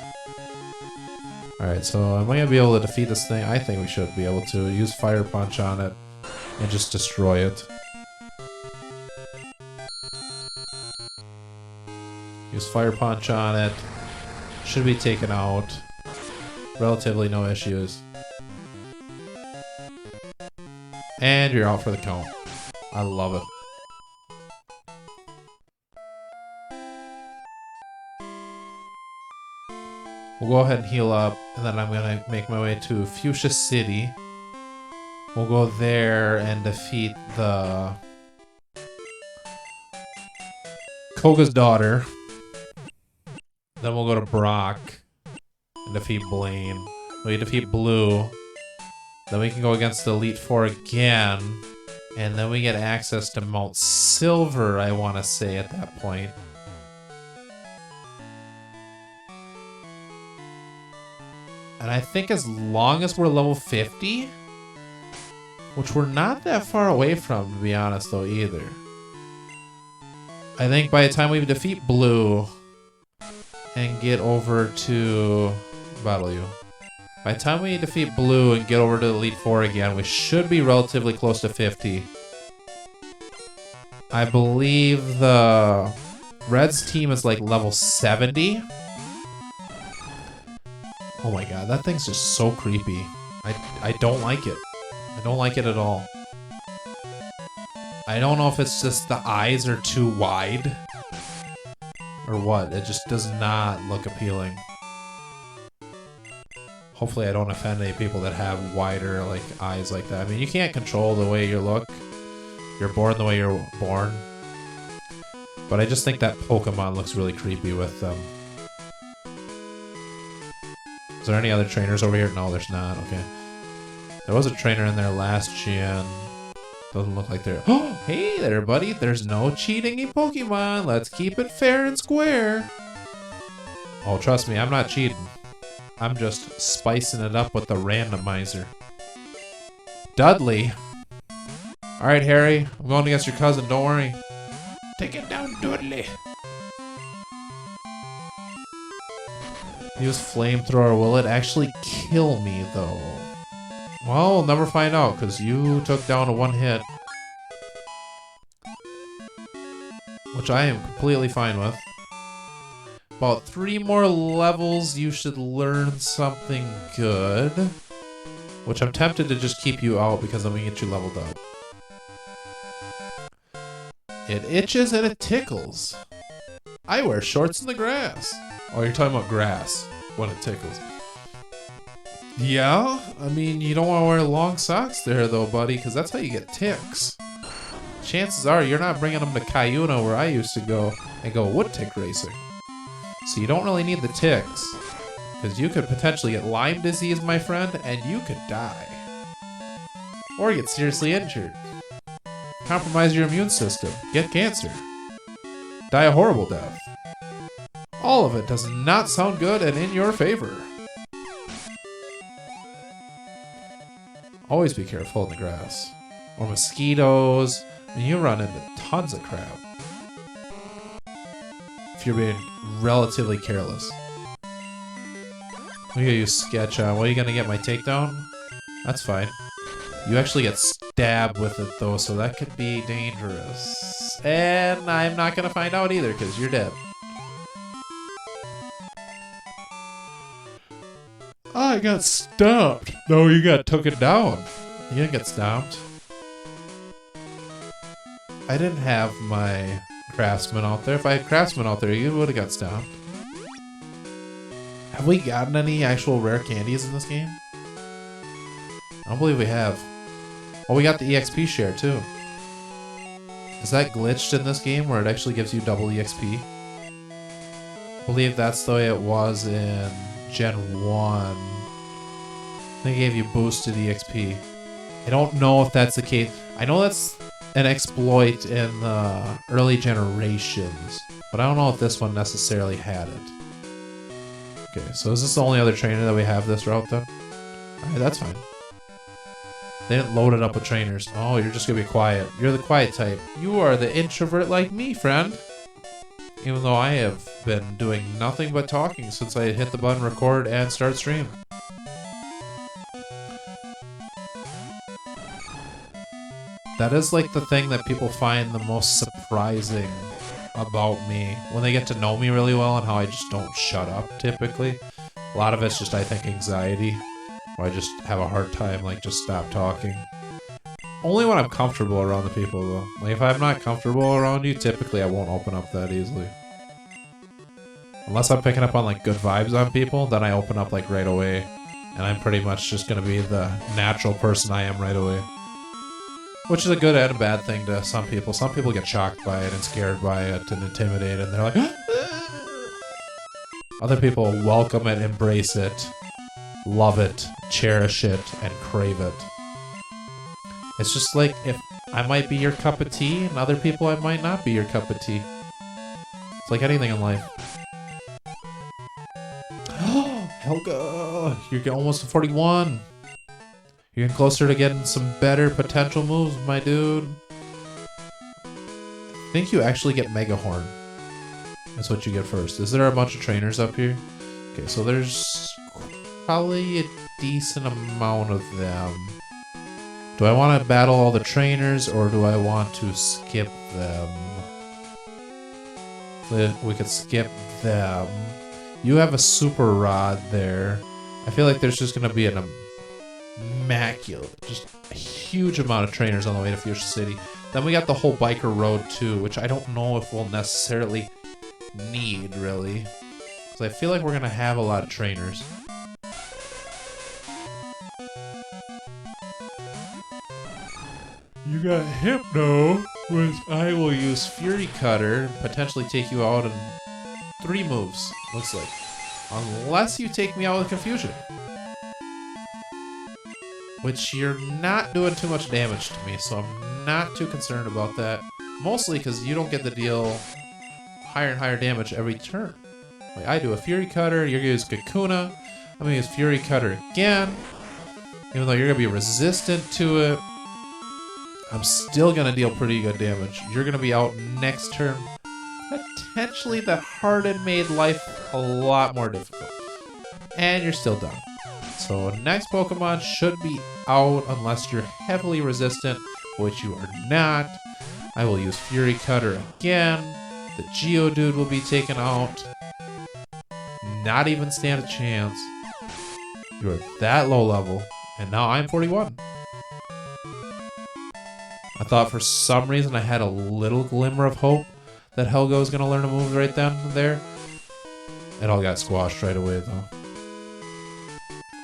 Alright, so am I going to be able to defeat this thing? I think we should be able to. Use Fire Punch on it and just destroy it. Use Fire Punch on it. Should be taken out. Relatively no issues. And you're out for the count. I love it. We'll go ahead and heal up, and then I'm gonna make my way to Fuchsia City. We'll go there and defeat the Koga's daughter. Then we'll go to Brock and defeat Blaine. We defeat Blue. Then we can go against the Elite Four again. And then we get access to Mount Silver, I want to say, at that point. And I think as long as we're level 50, which we're not that far away from, to be honest, though, either. I think by the time we defeat Blue and get over to Battle You, by the time we defeat Blue and get over to Elite Four again, we should be relatively close to 50. I believe the Reds team is like level 70. Oh my god, that thing's just so creepy. I don't like it. I don't like it at all. I don't know if it's just the eyes are too wide or what. It just does not look appealing. Hopefully I don't offend any people that have wider like eyes like that. I mean, you can't control the way you look. You're born the way you're born. But I just think that Pokemon looks really creepy with them. Is there any other trainers over here? No, there's not. Okay. There was a trainer in there last gen. Doesn't look like there. Oh, hey there, buddy. There's no cheating in Pokemon. Let's keep it fair and square. Oh, trust me, I'm not cheating. I'm just spicing it up with the randomizer. Dudley. Alright, Harry. I'm going against your cousin. Don't worry. Take it down, Dudley. Use flamethrower. Will it actually kill me, though? Well, we'll never find out, because you took down a one hit. Which I am completely fine with. About 3 more levels, you should learn something good. Which I'm tempted to just keep you out, because I'm going to get you leveled up. It itches and it tickles. I wear shorts in the grass. Oh, you're talking about grass when it tickles. Yeah, I mean, you don't want to wear long socks there, though, buddy, because that's how you get ticks. Chances are you're not bringing them to Cuyuna, where I used to go, and go wood tick racing. So you don't really need the ticks, because you could potentially get Lyme disease, my friend, and you could die. Or get seriously injured. Compromise your immune system. Get cancer. Die a horrible death. All of it does not sound good and in your favor. Always be careful in the grass. Or mosquitoes. I mean, you run into tons of crap. If you're being relatively careless. I'm gonna use Sketch on. What, are you gonna get my takedown? That's fine. You actually get stabbed with it though, so that could be dangerous. And I'm not gonna find out either, because you're dead. I got stomped. No, you got taken down. You didn't get stomped. I didn't have my Craftsman out there. If I had Craftsman out there, you would have got stomped. Have we gotten any actual rare candies in this game? I don't believe we have. Oh, we got the EXP share too. Is that glitched in this game where it actually gives you double EXP? I believe that's the way it was in Gen 1. They gave you boosted EXP. I don't know if that's the case. I know that's an exploit in the early generations, but I don't know if this one necessarily had it. Okay, so is this the only other trainer that we have this route then? Alright, that's fine. They didn't load it up with trainers. Oh, you're just gonna be quiet. You're the quiet type. You are the introvert like me, friend. Even though I have been doing nothing but talking since I hit the button record and start stream. That is like the thing that people find the most surprising about me. When they get to know me really well and how I just don't shut up typically. A lot of it's just, I think, anxiety. Or I just have a hard time, like, just stop talking. Only when I'm comfortable around the people, though. Like, if I'm not comfortable around you, typically I won't open up that easily. Unless I'm picking up on like good vibes on people, then I open up like right away. And I'm pretty much just going to be the natural person I am right away. Which is a good and a bad thing to some people. Some people get shocked by it and scared by it and intimidated. And they're like, other people welcome it, embrace it, love it, cherish it, and crave it. It's just like if I might be your cup of tea and other people I might not be your cup of tea. It's like anything in life. Helga, you're getting almost to 41. You're getting closer to getting some better potential moves, my dude. I think you actually get Mega Horn. That's what you get first. Is there a bunch of trainers up here? Okay, so there's probably a decent amount of them. Do I want to battle all the trainers or do I want to skip them? We could skip them. You have a super rod there. I feel like there's just going to be an immaculate, just a huge amount of trainers on the way to Fuchsia City. Then we got the whole biker road too, which I don't know if we'll necessarily need really. Because I feel like we're going to have a lot of trainers. You got Hypno, which I will use Fury Cutter and potentially take you out in 3 moves, looks like. Unless you take me out with Confusion. Which you're not doing too much damage to me, so I'm not too concerned about that. Mostly because you don't get to deal higher and higher damage every turn. Like I do a Fury Cutter, you're going to use Kakuna, I'm going to use Fury Cutter again. Even though you're going to be resistant to it, I'm still going to deal pretty good damage. You're going to be out next turn. Potentially that hardened made life a lot more difficult. And you're still done. So next Pokemon should be out unless you're heavily resistant, which you are not. I will use Fury Cutter again. The Geodude will be taken out. Not even stand a chance. You're that low level. And now I'm 41. I thought for some reason I had a little glimmer of hope that Helga was going to learn a move right then and there. It all got squashed right away, though.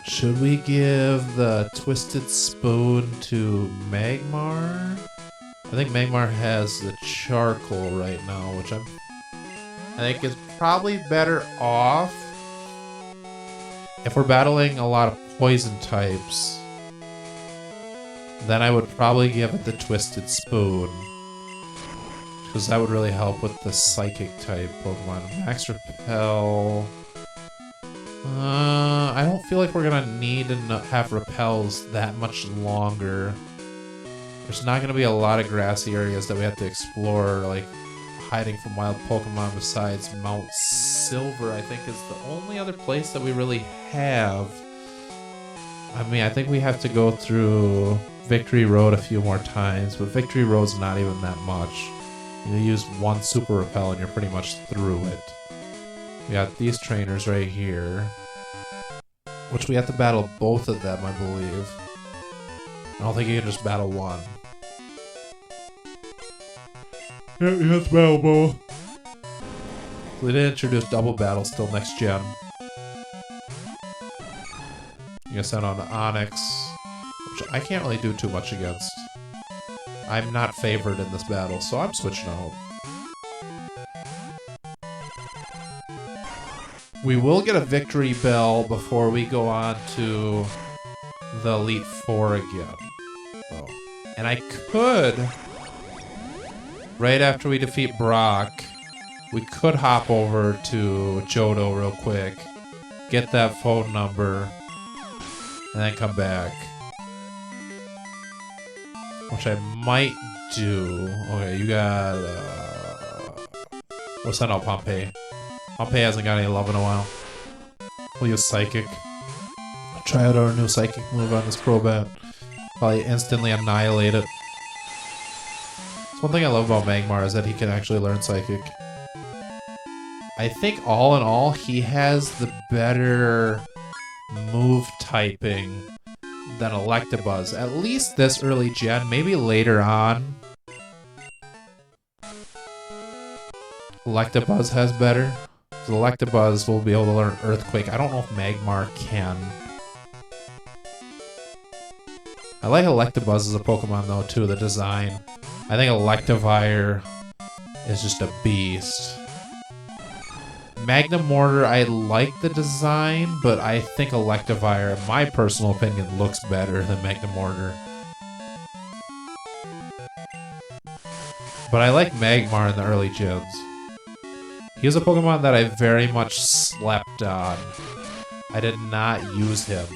Should we give the Twisted Spoon to Magmar? I think Magmar has the Charcoal right now, which I think is probably better off. If we're battling a lot of poison types, then I would probably give it the Twisted Spoon. Because that would really help with the Psychic type Pokemon. Max Repel. I don't feel like we're going to need to have Repels that much longer. There's not going to be a lot of grassy areas that we have to explore, like hiding from wild Pokemon besides Mount Silver, I think is the only other place that we really have. I mean, I think we have to go through Victory Road a few more times, but Victory Road's not even that much. You use 1 Super Repel and you're pretty much through it. We got these trainers right here, which we have to battle both of them, I believe. I don't think you can just battle one. Yeah, you have to battle both. We didn't introduce double battles till next gen. You can send on Onyx, which I can't really do too much against. I'm not favored in this battle, so I'm switching out. We will get a Victory Bell before we go on to the Elite Four again. Oh. And I could, right after we defeat Brock, we could hop over to Johto real quick, get that phone number, and then come back. Which I might do. Okay, you got... we'll send out Pompeii. Pompeii hasn't got any love in a while. We'll use Psychic. Try out our new Psychic move on this Crobat. Probably instantly annihilate it. So one thing I love about Magmar is that he can actually learn Psychic. I think all in all, he has the better move typing than Electabuzz. At least this early gen, maybe later on. Electabuzz has better. The Electabuzz will be able to learn Earthquake. I don't know if Magmar can. I like Electabuzz as a Pokemon though too, the design. I think Electivire is just a beast. Magnemortar, I like the design, but I think Electivire, in my personal opinion, looks better than Magnemortar. But I like Magmar in the early gens. He was a Pokemon that I very much slept on. I did not use him.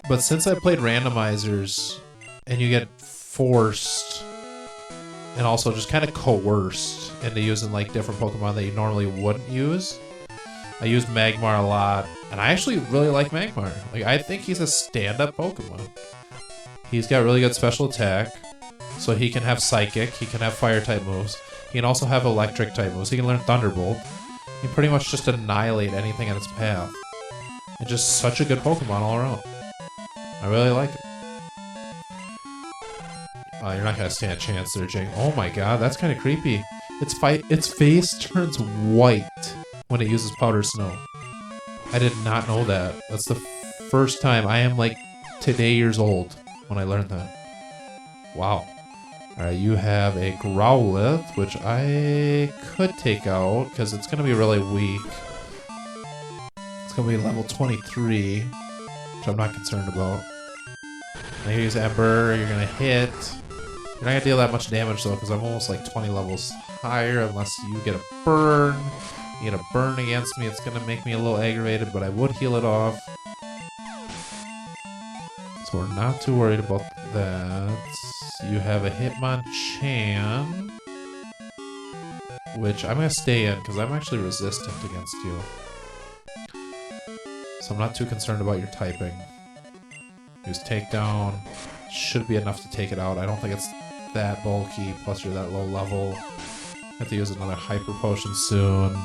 But since I played randomizers, and you get forced, and also just kind of coerced into using like different Pokemon that you normally wouldn't use, I use Magmar a lot, and I actually really like Magmar. Like, I think he's a stand-up Pokemon. He's got really good special attack, so he can have Psychic, he can have Fire-type moves, he can also have Electric-type moves, he can learn Thunderbolt. He can pretty much just annihilate anything in its path. And just such a good Pokemon all around. I really like it. Oh, you're not gonna stand a chance there, Jake. Oh my god, that's kind of creepy. Its face turns white when it uses Powder Snow. I did not know that. That's the first time. I am like today years old when I learned that. Wow. Alright, you have a Growlithe, which I could take out because it's gonna be really weak. It's gonna be level 23, which I'm not concerned about. Now you use Ember, you're gonna hit. You're not gonna deal that much damage though, because I'm almost like 20 levels higher unless you get a burn. You get a burn against me, it's gonna make me a little aggravated, but I would heal it off. So we're not too worried about that. You have a Hitmonchan, which I'm gonna stay in because I'm actually resistant against you. So I'm not too concerned about your typing. Use Takedown. Should be enough to take it out. I don't think it's that bulky, plus you're that low level. Have to use another Hyper Potion soon.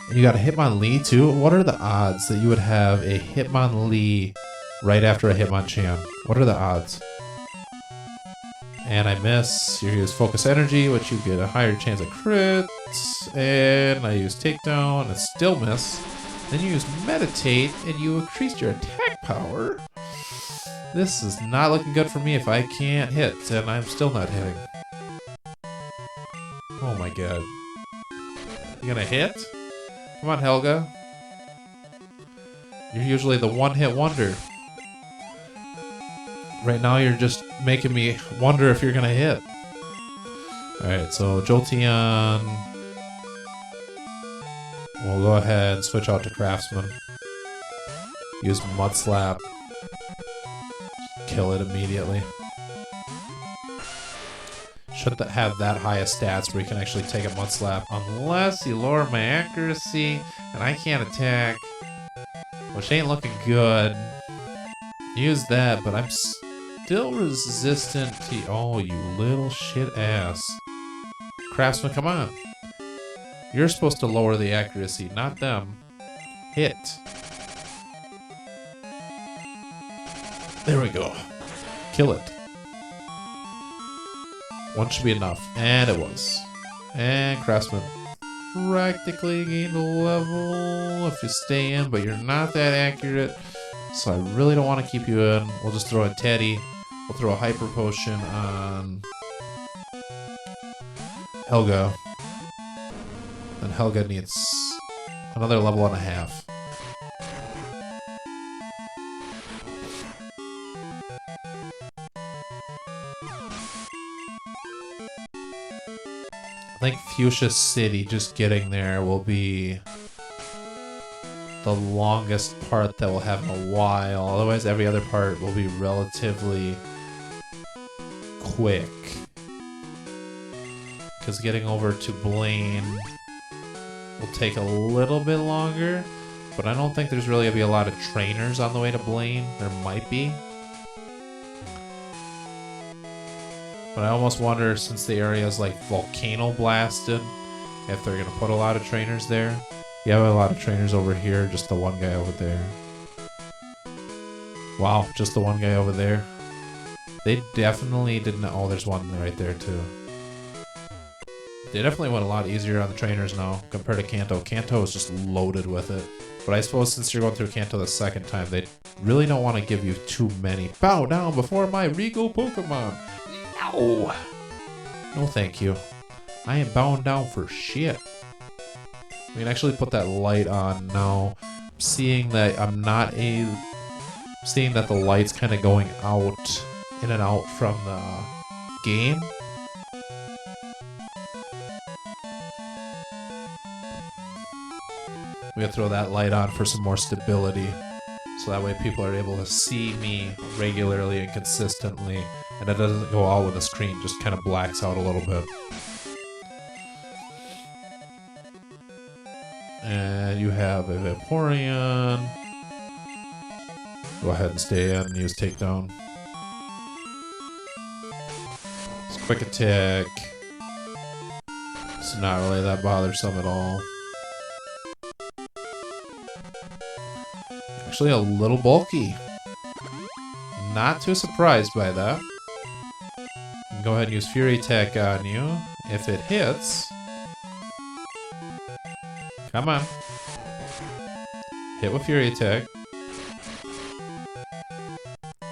And you got a Hitmonlee too? What are the odds that you would have a Hitmonlee right after a Hitmonchan? What are the odds? And I miss. You use Focus Energy, which you get a higher chance of crits. And I use Takedown and still miss. Then you use Meditate and you increase your attack power. This is not looking good for me if I can't hit, and I'm still not hitting. Oh my god. You gonna hit? Come on, Helga. You're usually the one-hit wonder. Right now you're just making me wonder if you're gonna hit. Alright, so Jolteon. We'll go ahead and switch out to Craftsman. Use Mud Slap. Kill it immediately. Shouldn't have that high of stats where you can actually take a Mud Slap. Unless you lower my accuracy and I can't attack. Which ain't looking good. Use that, but I'm still resistant to... Oh, you little shit ass. Craftsman, come on. You're supposed to lower the accuracy, not them. Hit. There we go. Kill it. One should be enough. And it was. And Craftsman practically gained a level if you stay in, but you're not that accurate. So I really don't want to keep you in. We'll just throw a Teddy. We'll throw a Hyper Potion on Helga. And Helga needs another level and a half. I think Fuchsia City, just getting there, will be the longest part that we'll have in a while. Otherwise, every other part will be relatively quick. Because getting over to Blaine will take a little bit longer, but I don't think there's really going to be a lot of trainers on the way to Blaine. There might be. But I almost wonder, since the area is like volcano blasted, if they're going to put a lot of trainers there. You have a lot of trainers over here, just the one guy over there. Wow, just the one guy over there. They definitely didn't... Oh, there's one right there too. They definitely went a lot easier on the trainers now compared to Kanto. Kanto is just loaded with it. But I suppose since you're going through Kanto the second time, they really don't want to give you too many. Bow down before my regal Pokemon. No. No thank you. I ain't bowing down for shit. We can actually put that light on now. Seeing that seeing that the light's kind of going out, in and out from the game. We gotta throw that light on for some more stability. So that way people are able to see me regularly and consistently. And it doesn't go all when the screen just kind of blacks out a little bit. And you have a Vaporeon. Go ahead and stay in and use Takedown. It's quick attack. It's not really that bothersome at all. Actually a little bulky. Not too surprised by that. Go ahead and use Fury Attack on you. If it hits... Come on. Hit with Fury Attack.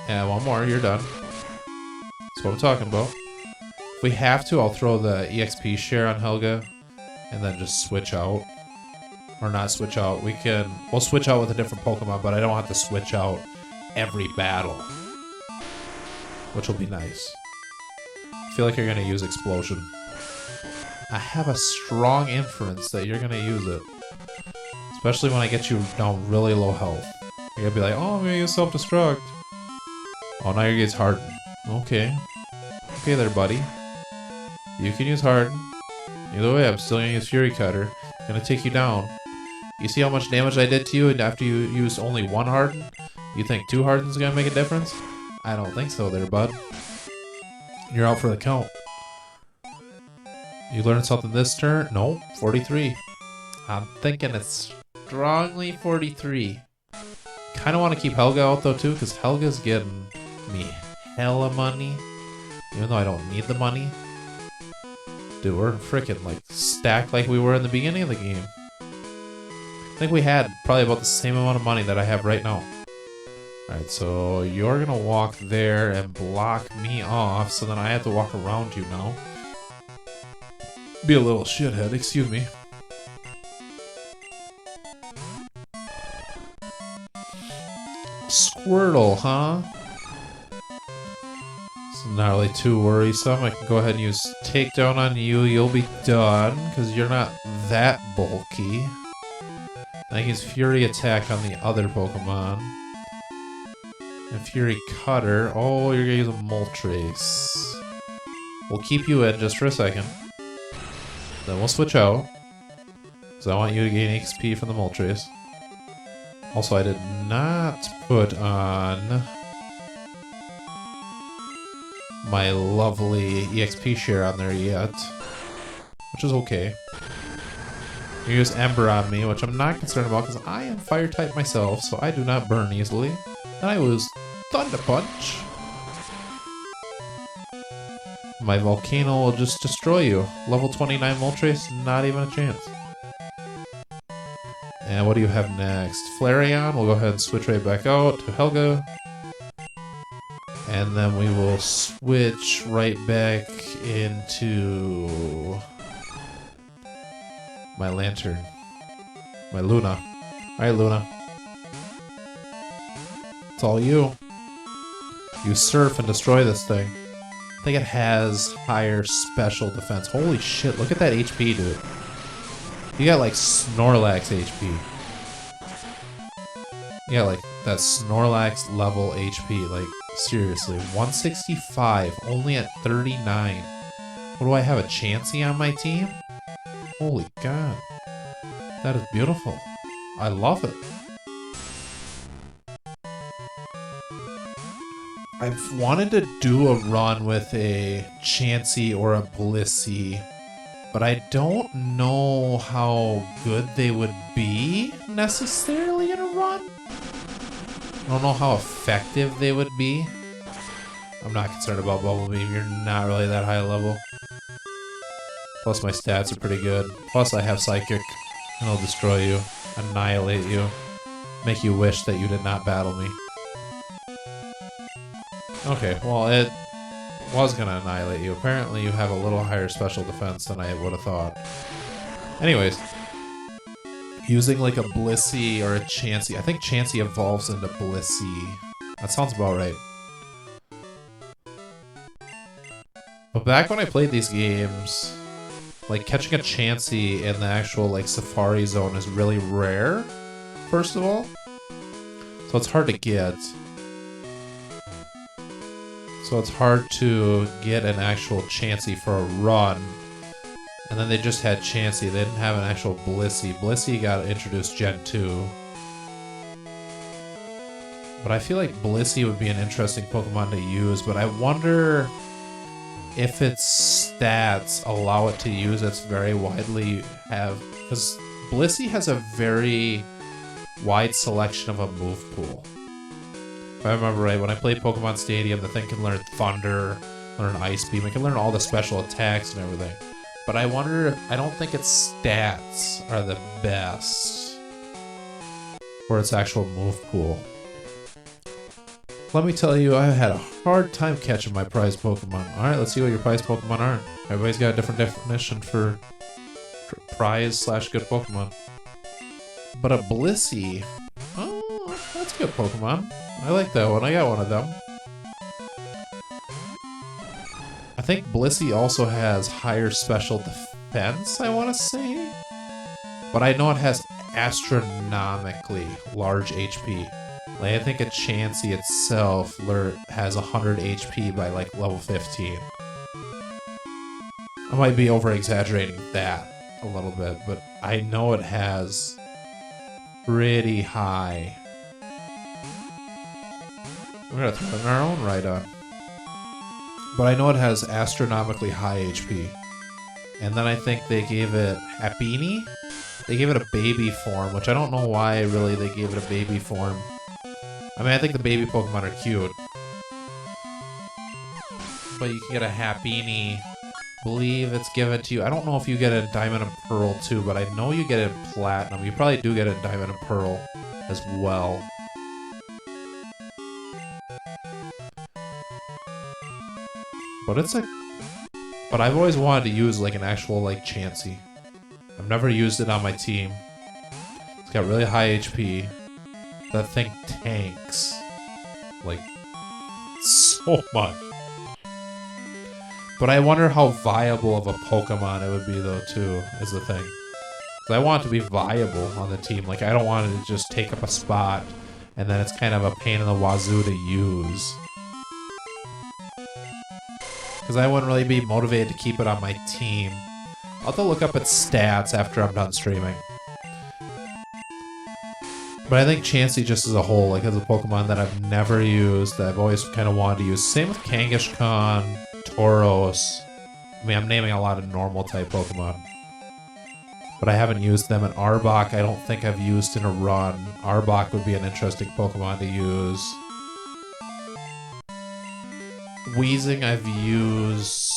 And one more, you're done. That's what I'm talking about. If we have to, I'll throw the EXP share on Helga. And then just switch out. Or not switch out. We'll switch out with a different Pokemon, but I don't have to switch out every battle. Which will be nice. I feel like you're going to use Explosion. I have a strong inference that you're going to use it. Especially when I get you down really low health. You're going to be like, oh, I'm going to use Self-Destruct. Oh, now you're getting Harden. Okay. Okay there, buddy. You can use Harden. Either way, I'm still going to use Fury Cutter. Going to take you down. You see how much damage I did to you and after you used only one Harden? You think 2 Hardens are going to make a difference? I don't think so there, bud. You're out for the count. You learned something this turn? No, 43. I'm thinking it's strongly 43. Kind of want to keep Helga out though too, because Helga's getting me hella money. Even though I don't need the money. Dude, we're freaking like stacked like we were in the beginning of the game. I think we had probably about the same amount of money that I have right now. Alright, so you're gonna walk there and block me off, so then I have to walk around you now. Be a little shithead, excuse me. Squirtle, huh? It's not really too worrisome. I can go ahead and use Takedown on you. You'll be done, because you're not that bulky. I can use Fury Attack on the other Pokemon. And Fury Cutter. Oh, you're gonna use a Moltres. We'll keep you in just for a second. Then we'll switch out. Because I want you to gain XP from the Moltres. Also, I did not put on my lovely EXP share on there yet. Which is okay. You use Ember on me, which I'm not concerned about because I am fire type myself, so I do not burn easily. And I use Thunder Punch. My Volcano will just destroy you. Level 29 Moltres, not even a chance. And what do you have next? Flareon, we'll go ahead and switch right back out to Helga. And then we will switch right back into my Lantern. My Luna. Alright, Luna. It's all you. You surf and destroy this thing. I think it has higher special defense. Holy shit, look at that HP, dude. You got like Snorlax HP. You got like that Snorlax level HP. Like, seriously. 165, only at 39. What do I have, a Chansey on my team? Holy god. That is beautiful. I love it. I've wanted to do a run with a Chansey or a Blissey, but I don't know how good they would be necessarily in a run. I don't know how effective they would be. I'm not concerned about Bubble Beam. You're not really that high level. Plus my stats are pretty good. Plus I have Psychic, and I'll destroy you, annihilate you, make you wish that you did not battle me. Okay, well it was gonna annihilate you. Apparently you have a little higher special defense than I would have thought. Anyways, using like a Blissey or a Chansey. I think Chansey evolves into Blissey. That sounds about right. But back when I played these games, like catching a Chansey in the actual like Safari Zone is really rare, first of all. So it's hard to get. So it's hard to get an actual Chansey for a run. And then they just had Chansey. They didn't have an actual Blissey. Blissey got introduced Gen 2. But I feel like Blissey would be an interesting Pokemon to use, but I wonder if its stats allow it to use its very widely have... Because Blissey has a very wide selection of a move pool. If I remember right, when I played Pokemon Stadium, the thing can learn Thunder, learn Ice Beam, it can learn all the special attacks and everything. But I wonder, I don't think its stats are the best for its actual move pool. Let me tell you, I had a hard time catching my prize Pokemon. Alright, let's see what your prize Pokemon are. Everybody's got a different definition for prize/good Pokemon. But a Blissey, oh, that's a good Pokemon. I like that one. I got one of them. I think Blissey also has higher special defense, I want to say. But I know it has astronomically large HP. Like, I think a Chansey itself has 100 HP by like level 15. I might be over-exaggerating that a little bit, but I know it has pretty high. We're gonna throw in our own Rhydon. But I know it has astronomically high HP. And then I think they gave it Happiny? They gave it a baby form, which I don't know why really they gave it a baby form. I mean, I think the baby Pokemon are cute. But you can get a Happiny. Believe it's given to you. I don't know if you get it in Diamond and Pearl too, but I know you get it in Platinum. You probably do get it in Diamond and Pearl as well. But I've always wanted to use like an actual like Chansey. I've never used it on my team. It's got really high HP. That thing tanks like so much. But I wonder how viable of a Pokemon it would be though too, is the thing. 'Cause I want it to be viable on the team. Like I don't want it to just take up a spot and then it's kind of a pain in the wazoo to use. Because I wouldn't really be motivated to keep it on my team. I'll have to look up its stats after I'm done streaming. But I think Chansey just as a whole, like as a Pokemon that I've never used, that I've always kind of wanted to use. Same with Kangaskhan, Tauros. I mean, I'm naming a lot of normal type Pokemon. But I haven't used them. And Arbok, I don't think I've used in a run. Arbok would be an interesting Pokemon to use. Weezing I've used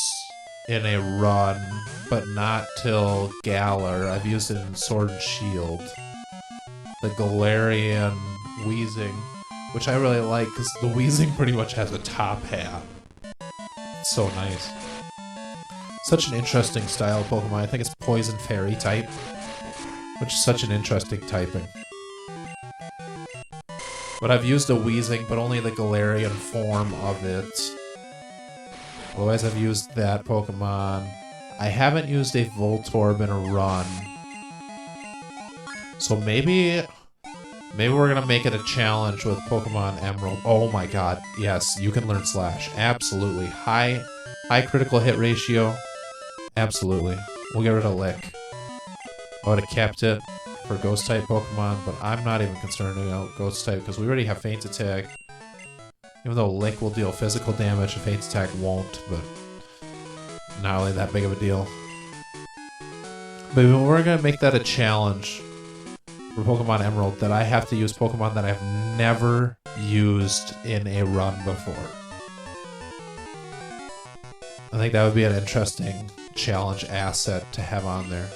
in a run, but not till Galar. I've used it in Sword and Shield. The Galarian Weezing, which I really like because the Weezing pretty much has a top hat. It's so nice. Such an interesting style of Pokemon. I think it's Poison Fairy type, which is such an interesting typing. But I've used a Weezing, but only the Galarian form of it. Otherwise, I've used that Pokemon. I haven't used a Voltorb in a run. So maybe we're gonna make it a challenge with Pokemon Emerald. Oh my god, yes, you can learn Slash. Absolutely. High critical hit ratio. Absolutely. We'll get rid of Lick. I would have kept it for Ghost-type Pokemon, but I'm not even concerned about Ghost-type because we already have Feint Attack. Even though Lick will deal physical damage, Feint Attack won't, but not really that big of a deal. But we're gonna make that a challenge for Pokemon Emerald, that I have to use Pokemon that I've never used in a run before. I think that would be an interesting challenge asset to have on there.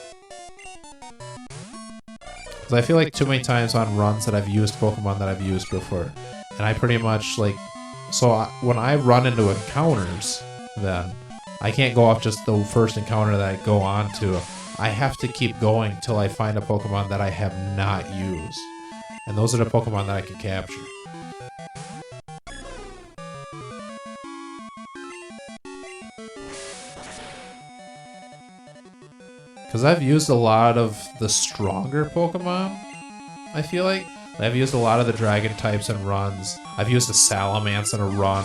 Because I feel like too many times on runs that I've used Pokemon that I've used before. And I pretty much like... So when I run into encounters, then I can't go off just the first encounter that I go on to. I have to keep going till I find a Pokemon that I have not used. And those are the Pokemon that I can capture. Because I've used a lot of the stronger Pokemon, I feel like. I've used a lot of the dragon types in runs. I've used a Salamence in a run,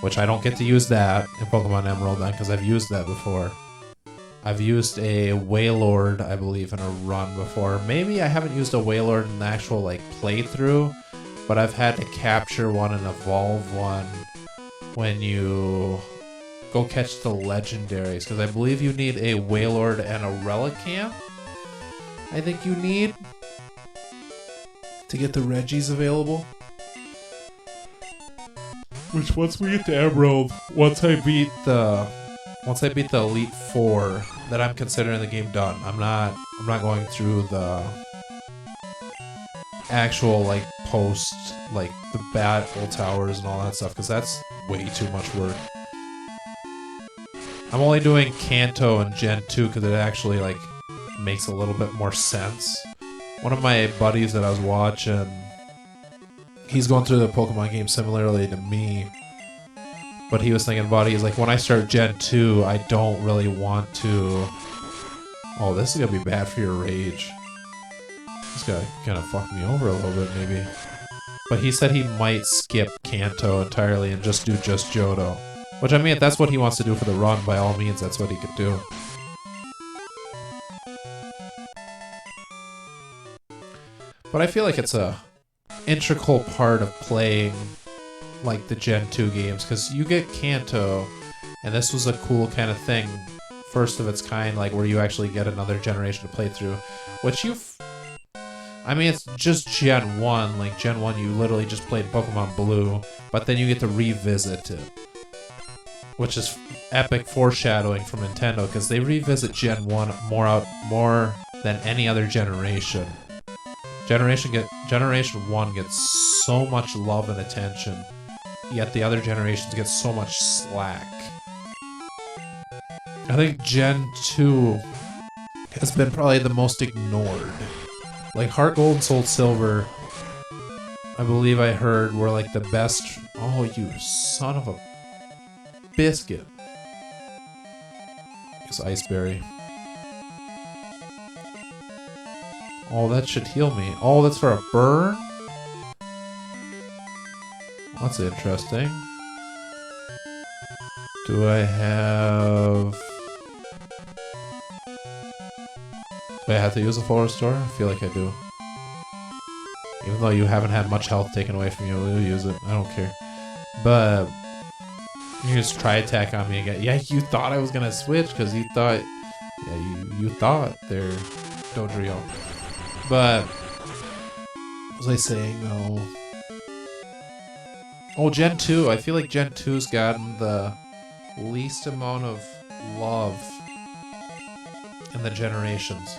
which I don't get to use that in Pokemon Emerald then because I've used that before. I've used a Wailord, I believe, in a run before. Maybe I haven't used a Wailord in the actual like playthrough, but I've had to capture one and evolve one when you go catch the legendaries, because I believe you need a Wailord and a Relicanth. I think you need to get the Regis available. Which once we get to Emerald, once I beat the Elite Four, then I'm considering the game done. I'm not going through the actual like post, like the battle towers and all that stuff, because that's way too much work. I'm only doing Kanto and Gen 2 because it actually like makes a little bit more sense. One of my buddies that I was watching, he's going through the Pokemon game similarly to me, but he was thinking about it. He's like, when I start Gen 2, I don't really want to... Oh, this is going to be bad for your rage. This guy kind of fucked me over a little bit, maybe. But he said he might skip Kanto entirely and just do just Johto. Which, I mean, if that's what he wants to do for the run, by all means, that's what he could do. But I feel like it's a integral part of playing like the Gen 2 games, because you get Kanto, and this was a cool kind of thing, first of its kind, like where you actually get another generation to play through, which I mean, it's just Gen 1, like Gen 1 you literally just played Pokemon Blue, but then you get to revisit it, which is epic foreshadowing from Nintendo, because they revisit Gen 1 more than any other generation. Generation 1 gets so much love and attention, yet the other generations get so much slack. I think Gen 2 has been probably the most ignored. Like Heart Gold and Soul Silver, I believe I heard, were like the best. Oh, you son of a biscuit. It's Iceberry. Oh, that should heal me. Oh, that's for a burn? That's interesting. Do I have... Do I have to use a full restore? I feel like I do. Even though you haven't had much health taken away from you, we'll use it. I don't care. But... You just try attack on me again. Yeah, you thought I was gonna switch because you thought... Yeah, you thought there, Dodrio. But, what was I saying though? Oh, Gen 2. I feel like Gen 2's gotten the least amount of love in the generations.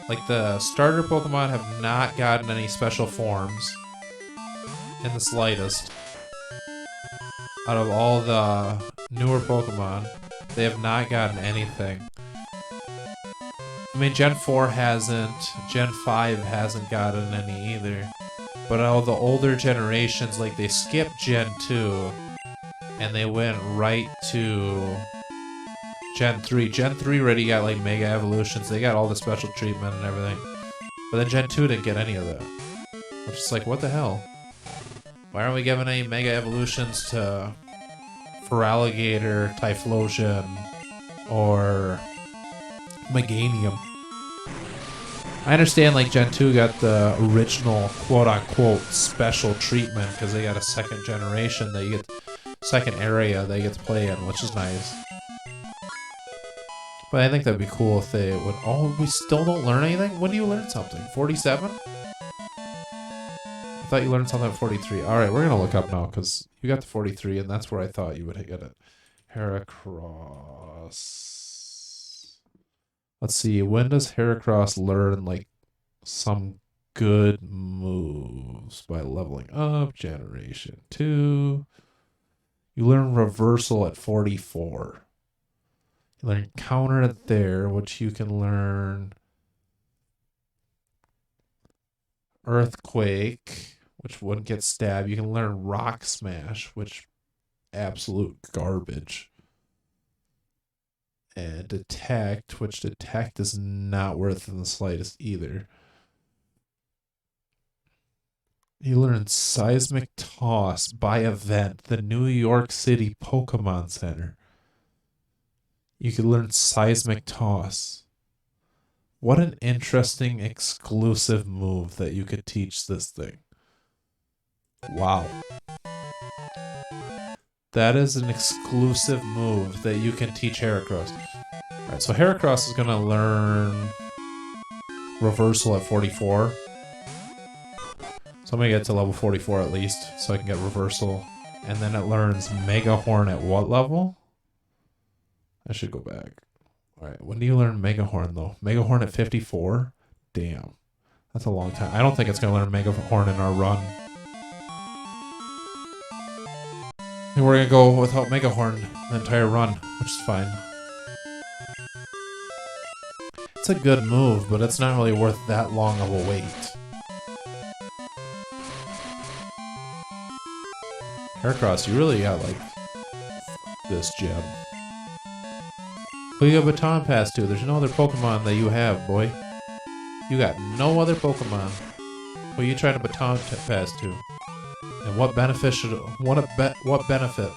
Like, the starter Pokemon have not gotten any special forms in the slightest. Out of all the newer Pokemon, they have not gotten anything. I mean, Gen 4 hasn't, Gen 5 hasn't gotten any either. But all the older generations, like, they skipped Gen 2, and they went right to Gen 3. Gen 3 already got, like, Mega Evolutions. They got all the special treatment and everything. But then Gen 2 didn't get any of that. Which is like, what the hell? Why aren't we giving any Mega Evolutions to Feraligatr, Typhlosion, or Meganium? I understand, like, Gen 2 got the original quote-unquote special treatment because they got a second generation that you get, second area that you get to play in, which is nice. But I think that'd be cool if they would... Oh, we still don't learn anything? When do you learn something? 47? I thought you learned something at 43. Alright, we're gonna look up now because you got to 43 and that's where I thought you would get it. Heracross... Let's see. When does Heracross learn like some good moves? By leveling up. Generation 2. You learn reversal at 44. You learn counter at there, which you can learn earthquake, which wouldn't get stabbed. You can learn rock smash, which absolute garbage. And detect, which detect is not worth in the slightest either. You learn seismic toss by event, the New York City Pokemon Center. You could learn seismic toss. What an interesting exclusive move that you could teach this thing. Wow. That is an exclusive move that you can teach Heracross. Alright, so Heracross is going to learn reversal at 44. So I'm going to get to level 44 at least, so I can get reversal. And then it learns Mega Horn at what level? I should go back. Alright, when do you learn Mega Horn though? Mega Horn at 54? Damn. That's a long time. I don't think it's going to learn Mega Horn in our run. And we're going to go without Mega Horn the entire run, which is fine. It's a good move, but it's not really worth that long of a wait. Heracross, you really got like this gem. Who you got Baton Pass to? There's no other Pokemon that you have, boy. You got no other Pokemon. Who you trying to Baton Pass to? And what benefit what benefit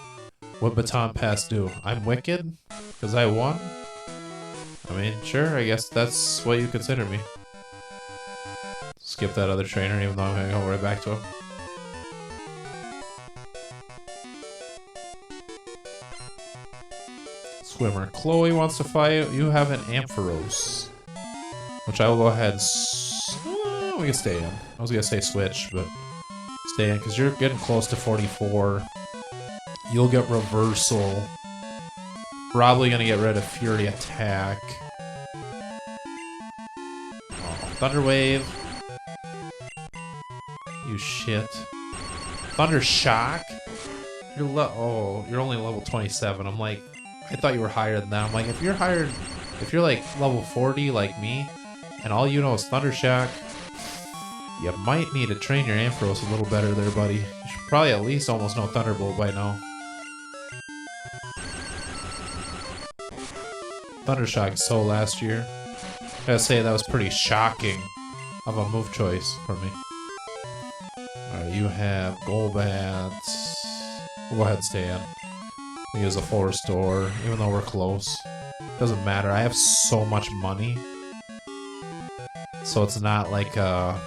would Baton Pass do? I'm wicked? Because I won? I mean, sure, I guess that's what you consider me. Skip that other trainer, even though I'm going to go right back to him. Swimmer. Chloe wants to fight. You have an Ampharos, which I will go ahead and we can stay in. I was going to say switch, but stay in because you're getting close to 44. You'll get reversal. Probably going to get rid of Fury Attack. Oh, Thunder Wave. You shit. Thunder Shock. You're you're only level 27. I'm like, I thought you were higher than that. I'm like, if you're like level 40 like me, and all you know is Thunder Shock, you might need to train your Ampharos a little better there, buddy. You should probably at least almost know Thunderbolt by now. Thundershock is so last year. I gotta say, that was pretty shocking of a move choice for me. Alright, you have Golbat. We'll go ahead and stay in. We use a full restore, even though we're close. Doesn't matter, I have so much money. So it's not like, oh,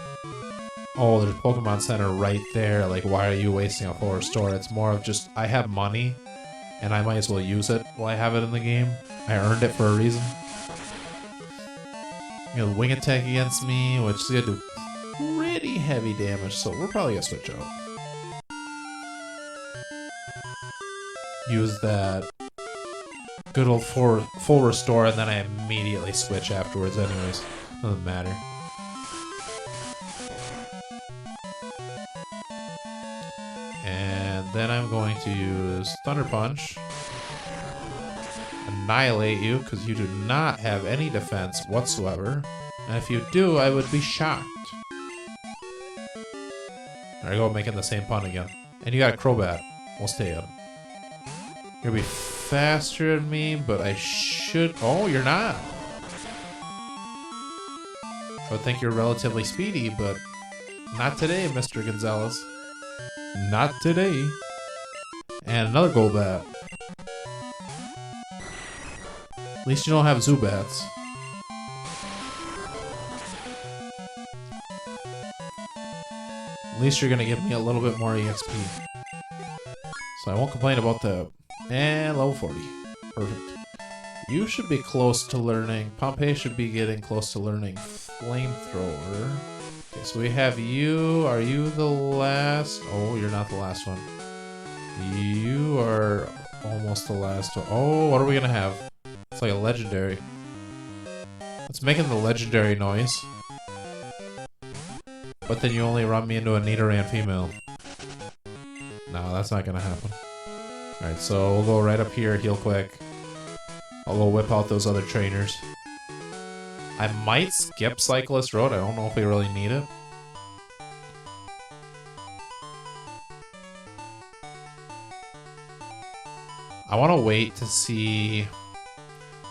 there's a Pokemon Center right there, like, why are you wasting a full restore? It's more of just, I have money, and I might as well use it while I have it in the game. I earned it for a reason. You know, Wing Attack against me, which is gonna do pretty heavy damage, so we're probably gonna switch out. Use that good old full restore, and then I immediately switch afterwards anyways. Doesn't matter. And then I'm going to use Thunder Punch. Annihilate you, because you do not have any defense whatsoever. And if you do, I would be shocked. There I go, making the same pun again. And you got a Crobat. We'll stay in. You're gonna be faster than me, but I should... Oh, you're not. I would think you're relatively speedy, but not today, Mr. Gonzalez. Not today. And another Golbat. At least you don't have Zubats. At least you're gonna give me a little bit more EXP. So I won't complain about that. And level 40. Perfect. You should be close to learning. Pompeii should be getting close to learning Flamethrower. Okay, so we have you. Are you the last? Oh, you're not the last one. You are almost the last one. Oh, what are we gonna have? It's like a legendary. It's making the legendary noise. But then you only run me into a Nidoran female. No, that's not gonna happen. Alright, so we'll go right up here, heal quick. I'll go whip out those other trainers. I might skip Cyclist Road. I don't know if we really need it. I want to wait to see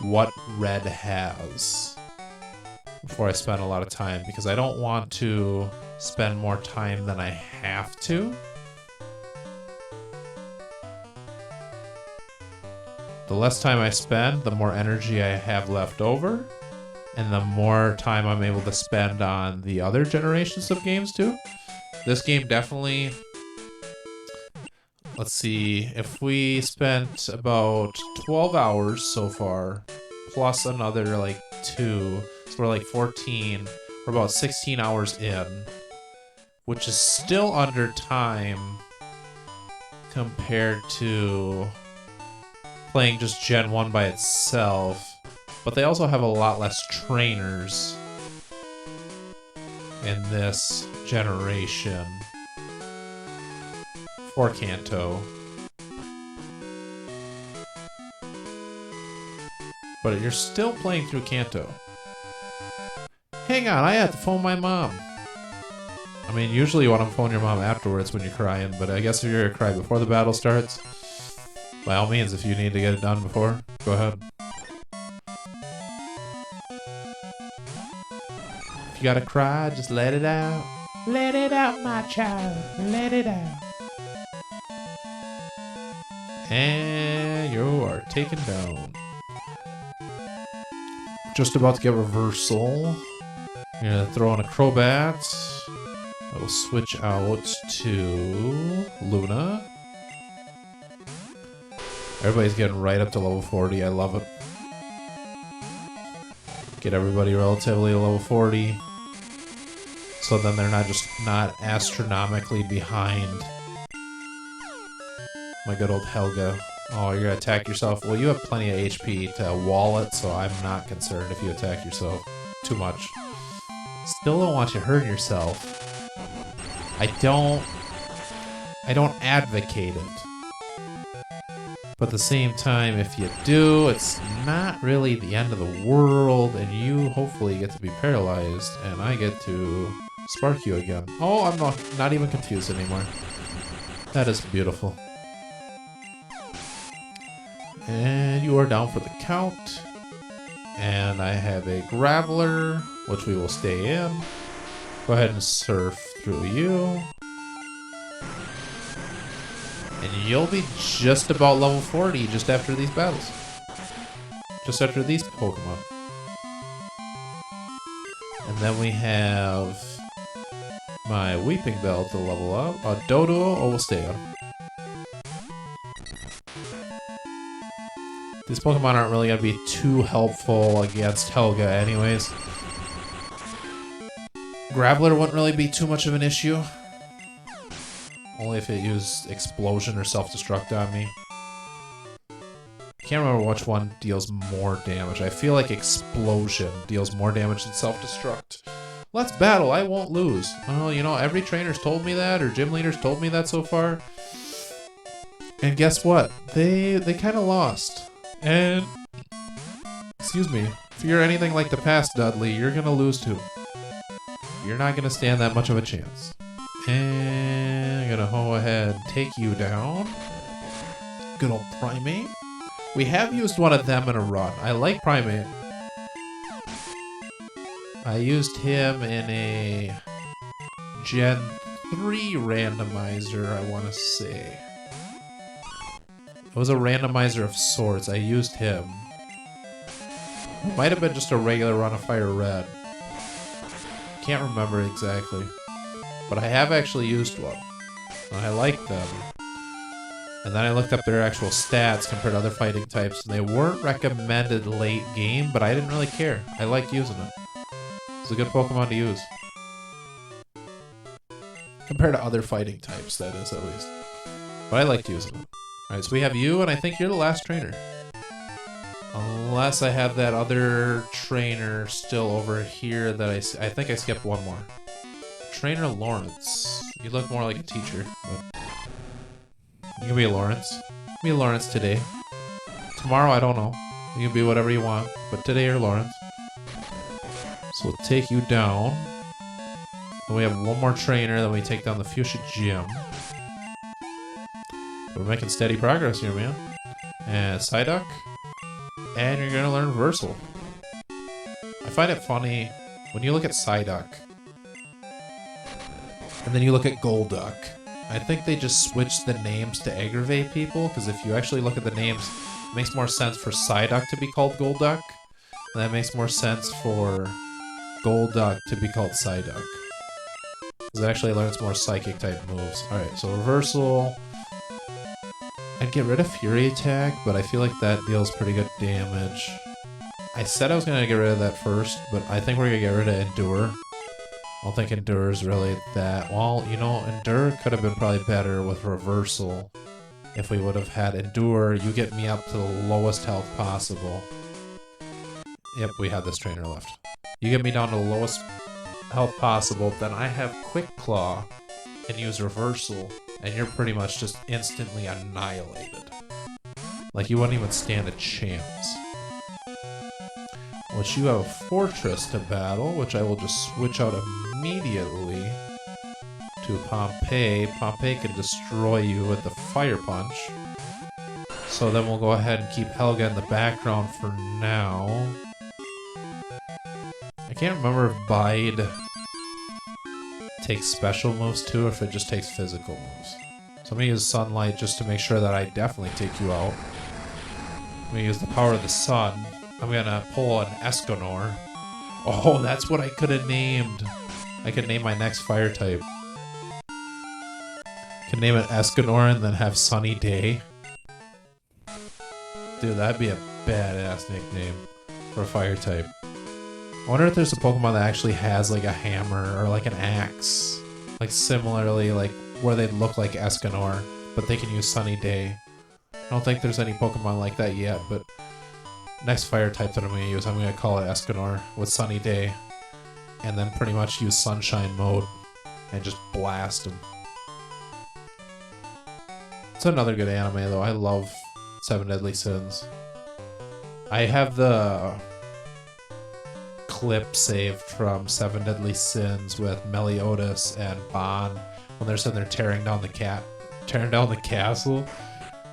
what Red has before I spend a lot of time, because I don't want to spend more time than I have to. The less time I spend, the more energy I have left over, and the more time I'm able to spend on the other generations of games too. This game definitely... Let's see, if we spent about 12 hours so far, plus another like 2, so we're like 14, we're about 16 hours in, which is still under time compared to playing just Gen 1 by itself, but they also have a lot less trainers in this generation for Kanto. But you're still playing through Kanto. Hang on, I have to phone my mom. I mean, usually you want to phone your mom afterwards when you're crying, but I guess if you're gonna cry before the battle starts, by all means, if you need to get it done before, go ahead. If you gotta cry, just let it out. Let it out, my child. Let it out. And you are taken down. Just about to get reversal. You're gonna throw in a Crobat. I will switch out to Luna. Everybody's getting right up to level 40. I love it. Get everybody relatively to level 40. So then they're not astronomically behind my good old Helga. Oh, you're gonna attack yourself? Well, you have plenty of HP to wall it, so I'm not concerned if you attack yourself too much. Still don't want you hurting yourself. I don't advocate it. But at the same time, if you do, it's not really the end of the world, and you hopefully get to be paralyzed, and I get to spark you again. Oh, I'm not even confused anymore. That is beautiful. And you are down for the count. And I have a Graveler, which we will stay in. Go ahead and surf through you. And you'll be just about level 40 just after these battles. Just after these Pokemon. And then we have my Weeping Bell to level up. A Doduo, or we'll stay on. These Pokemon aren't really going to be too helpful against Helga anyways. Graveler wouldn't really be too much of an issue. Only if it used Explosion or Self-Destruct on me. Can't remember which one deals more damage. I feel like Explosion deals more damage than Self-Destruct. Let's battle, I won't lose. Well, you know, every trainer's told me that, or gym leader's told me that so far. And guess what? They kind of lost. And, excuse me, if you're anything like the past, Dudley, you're going to lose too. You're not going to stand that much of a chance. And I'm going to go ahead and take you down. Good old Primate. We have used one of them in a run. I like Primate. I used him in a Gen 3 randomizer, I want to say. It was a randomizer of sorts. I used him. It might have been just a regular run of Fire Red. Can't remember exactly. But I have actually used one. I like them. And then I looked up their actual stats compared to other fighting types, and they weren't recommended late game, but I didn't really care. I liked using it. It's a good Pokemon to use. Compared to other fighting types, that is, at least. But I liked using it. Alright, so we have you, and I think you're the last trainer. Unless I have that other trainer still over here that I think I skipped one more. Trainer Lawrence. You look more like a teacher, but you can be a Lawrence. Be a Lawrence today. Tomorrow, I don't know. You can be whatever you want, but today you're Lawrence. So we'll take you down. And we have one more trainer, then we take down the Fuchsia Gym. We're making steady progress here, man. And Psyduck. And you're gonna learn Versal. I find it funny when you look at Psyduck and then you look at Golduck. I think they just switched the names to aggravate people, because if you actually look at the names, it makes more sense for Psyduck to be called Golduck, and that makes more sense for Golduck to be called Psyduck, because it actually learns more psychic type moves. Alright, so Reversal. I'd get rid of Fury Attack, but I feel like that deals pretty good damage. I said I was going to get rid of that first, but I think we're going to get rid of Endure. I don't think Endure is really that... Well, you know, Endure could have been probably better with Reversal. If we would have had Endure, you get me up to the lowest health possible. Yep, we have this trainer left. You get me down to the lowest health possible, then I have Quick Claw and use Reversal, and you're pretty much just instantly annihilated. Like, you wouldn't even stand a chance. Which you have Fortress to battle, which I will just switch out immediately to Pompeii. Pompeii can destroy you with the Fire Punch. So then we'll go ahead and keep Helga in the background for now. I can't remember if Bide takes special moves too, or if it just takes physical moves. So I'm going to use Sunlight just to make sure that I definitely take you out. I'm going to use the power of the sun. I'm going to pull an Escanor. Oh, that's what I could have named. I could name my next fire type. I could name it Escanor and then have Sunny Day. Dude, that'd be a badass nickname for a fire type. I wonder if there's a Pokemon that actually has like a hammer or like an axe. Like similarly, like where they look like Escanor, but they can use Sunny Day. I don't think there's any Pokemon like that yet, but next fire type that I'm going to use, I'm going to call it Escanor with Sunny Day. And then pretty much use Sunshine Mode and just blast them. It's another good anime though. I love Seven Deadly Sins. I have the clip saved from Seven Deadly Sins with Meliodas and Bon when they're sitting there tearing down the castle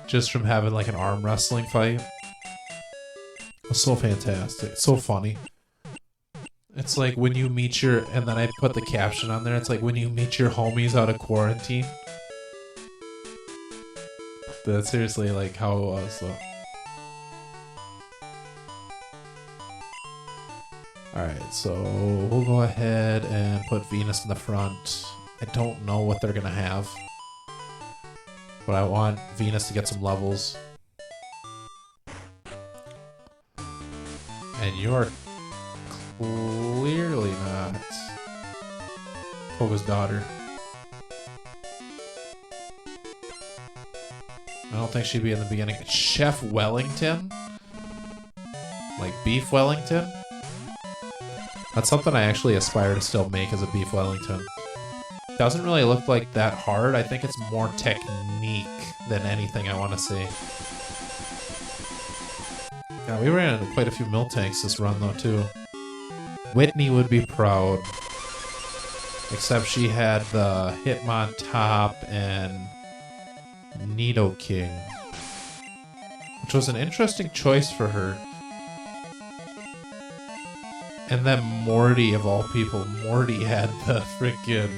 just from having like an arm wrestling fight. It was so fantastic. So funny. It's like when you meet your... And then I put the caption on there. It's like when you meet your homies out of quarantine. That's seriously like how it was though. Alright, so we'll go ahead and put Venus in the front. I don't know what they're gonna have, but I want Venus to get some levels. And you're clearly not Koga's daughter. I don't think she'd be in the beginning. Chef Wellington? Like Beef Wellington? That's something I actually aspire to still make as a Beef Wellington. Doesn't really look like that hard. I think it's more technique than anything I want to see. Yeah, we ran into quite a few Miltanks this run though too. Whitney would be proud. Except she had the Hitmontop and Nidoking, which was an interesting choice for her. And then Morty, of all people, Morty had the freaking...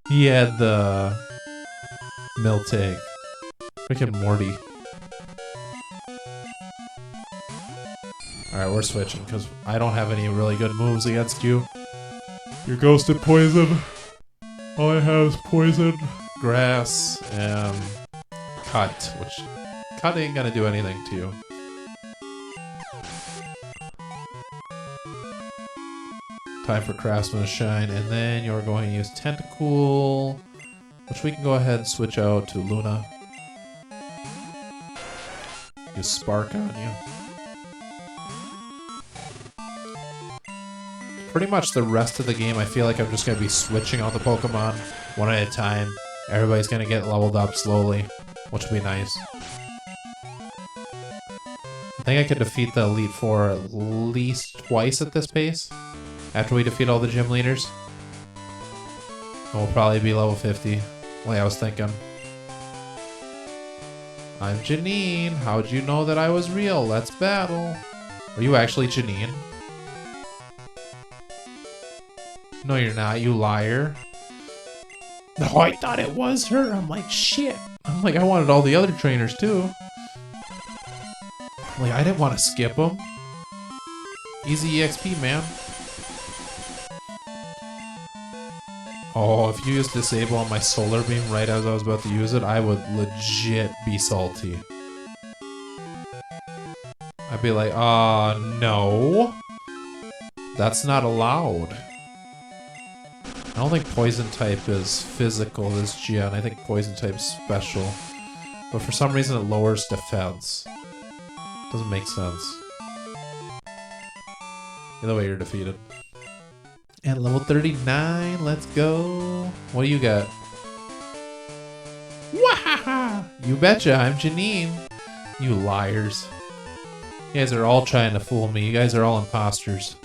He had the Miltank. Freaking Morty. Alright, we're switching, because I don't have any really good moves against you. You're Ghosted Poison. All I have is Poison, Grass, and Cut, which... Cut ain't gonna do anything to you. Time for Craftsman Shine, and then you're going to use Tentacool, which we can go ahead and switch out to Luna. use Spark on you. Pretty much the rest of the game, I feel like I'm just going to be switching out the Pokemon one at a time. Everybody's going to get leveled up slowly, which will be nice. I think I could defeat the Elite Four at least twice at this pace. After we defeat all the gym leaders. And we'll probably be level 50. Like I was thinking. I'm Janine. How'd you know that I was real? Let's battle. Are you actually Janine? No, you're not, you liar. No, I thought it was her. I'm like, shit. I'm like, I wanted all the other trainers too. Like, I didn't want to skip them. Easy EXP, man. Oh, if you used disable on my solar beam right as I was about to use it, I would legit be salty. I'd be like, no. That's not allowed. I don't think poison type is physical this gen. I think poison type's special. But for some reason it lowers defense. Doesn't make sense. Either way, you're defeated. And level 39, let's go. What do you got? Wahaha! You betcha, I'm Janine. You liars. You guys are all trying to fool me. You guys are all imposters.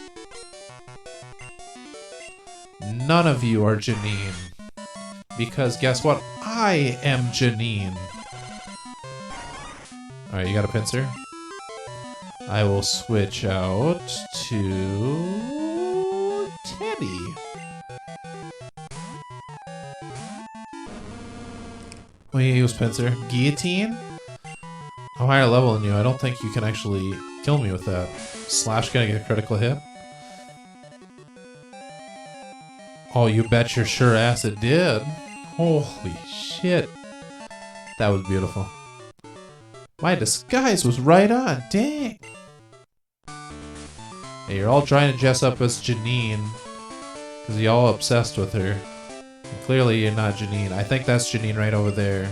None of you are Janine. Because guess what? I am Janine. Alright, you got a pincer? I will switch out to Teddy. What do you use, pincer? Guillotine? I'm higher level than you. I don't think you can actually kill me with that. Slash gonna get a critical hit. Oh, you bet your sure ass it did. Holy shit. That was beautiful. My disguise was right on. Dang. Hey, you're all trying to dress up as Janine because you're all obsessed with her. And clearly you're not Janine. I think that's Janine right over there.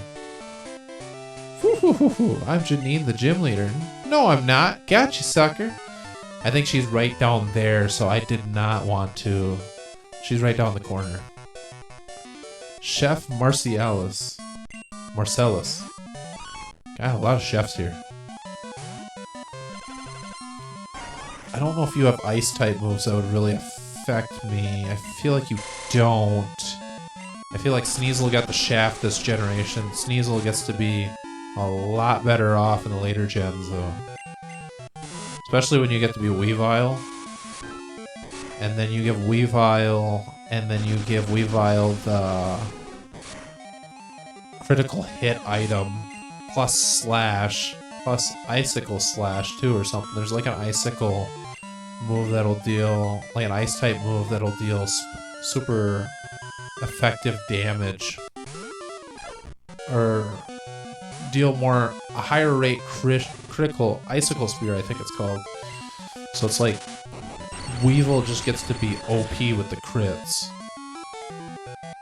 I'm Janine, the gym leader. No, I'm not. Gotcha, sucker. I think she's right down there, so I did not want to. She's right down the corner. Chef Marcellus. Got a lot of chefs here. I don't know if you have ice type moves that would really affect me. I feel like you don't. I feel like Sneasel got the shaft this generation. Sneasel gets to be a lot better off in the later gens though. Especially when you get to be Weavile. And then you give Weavile, and then you give Weavile the critical hit item, plus slash, plus icicle slash too or something. There's like an icicle move that'll deal, like an ice type move that'll deal super effective damage. Or deal a higher rate critical icicle spear, I think it's called. So it's like Weevil just gets to be OP with the crits.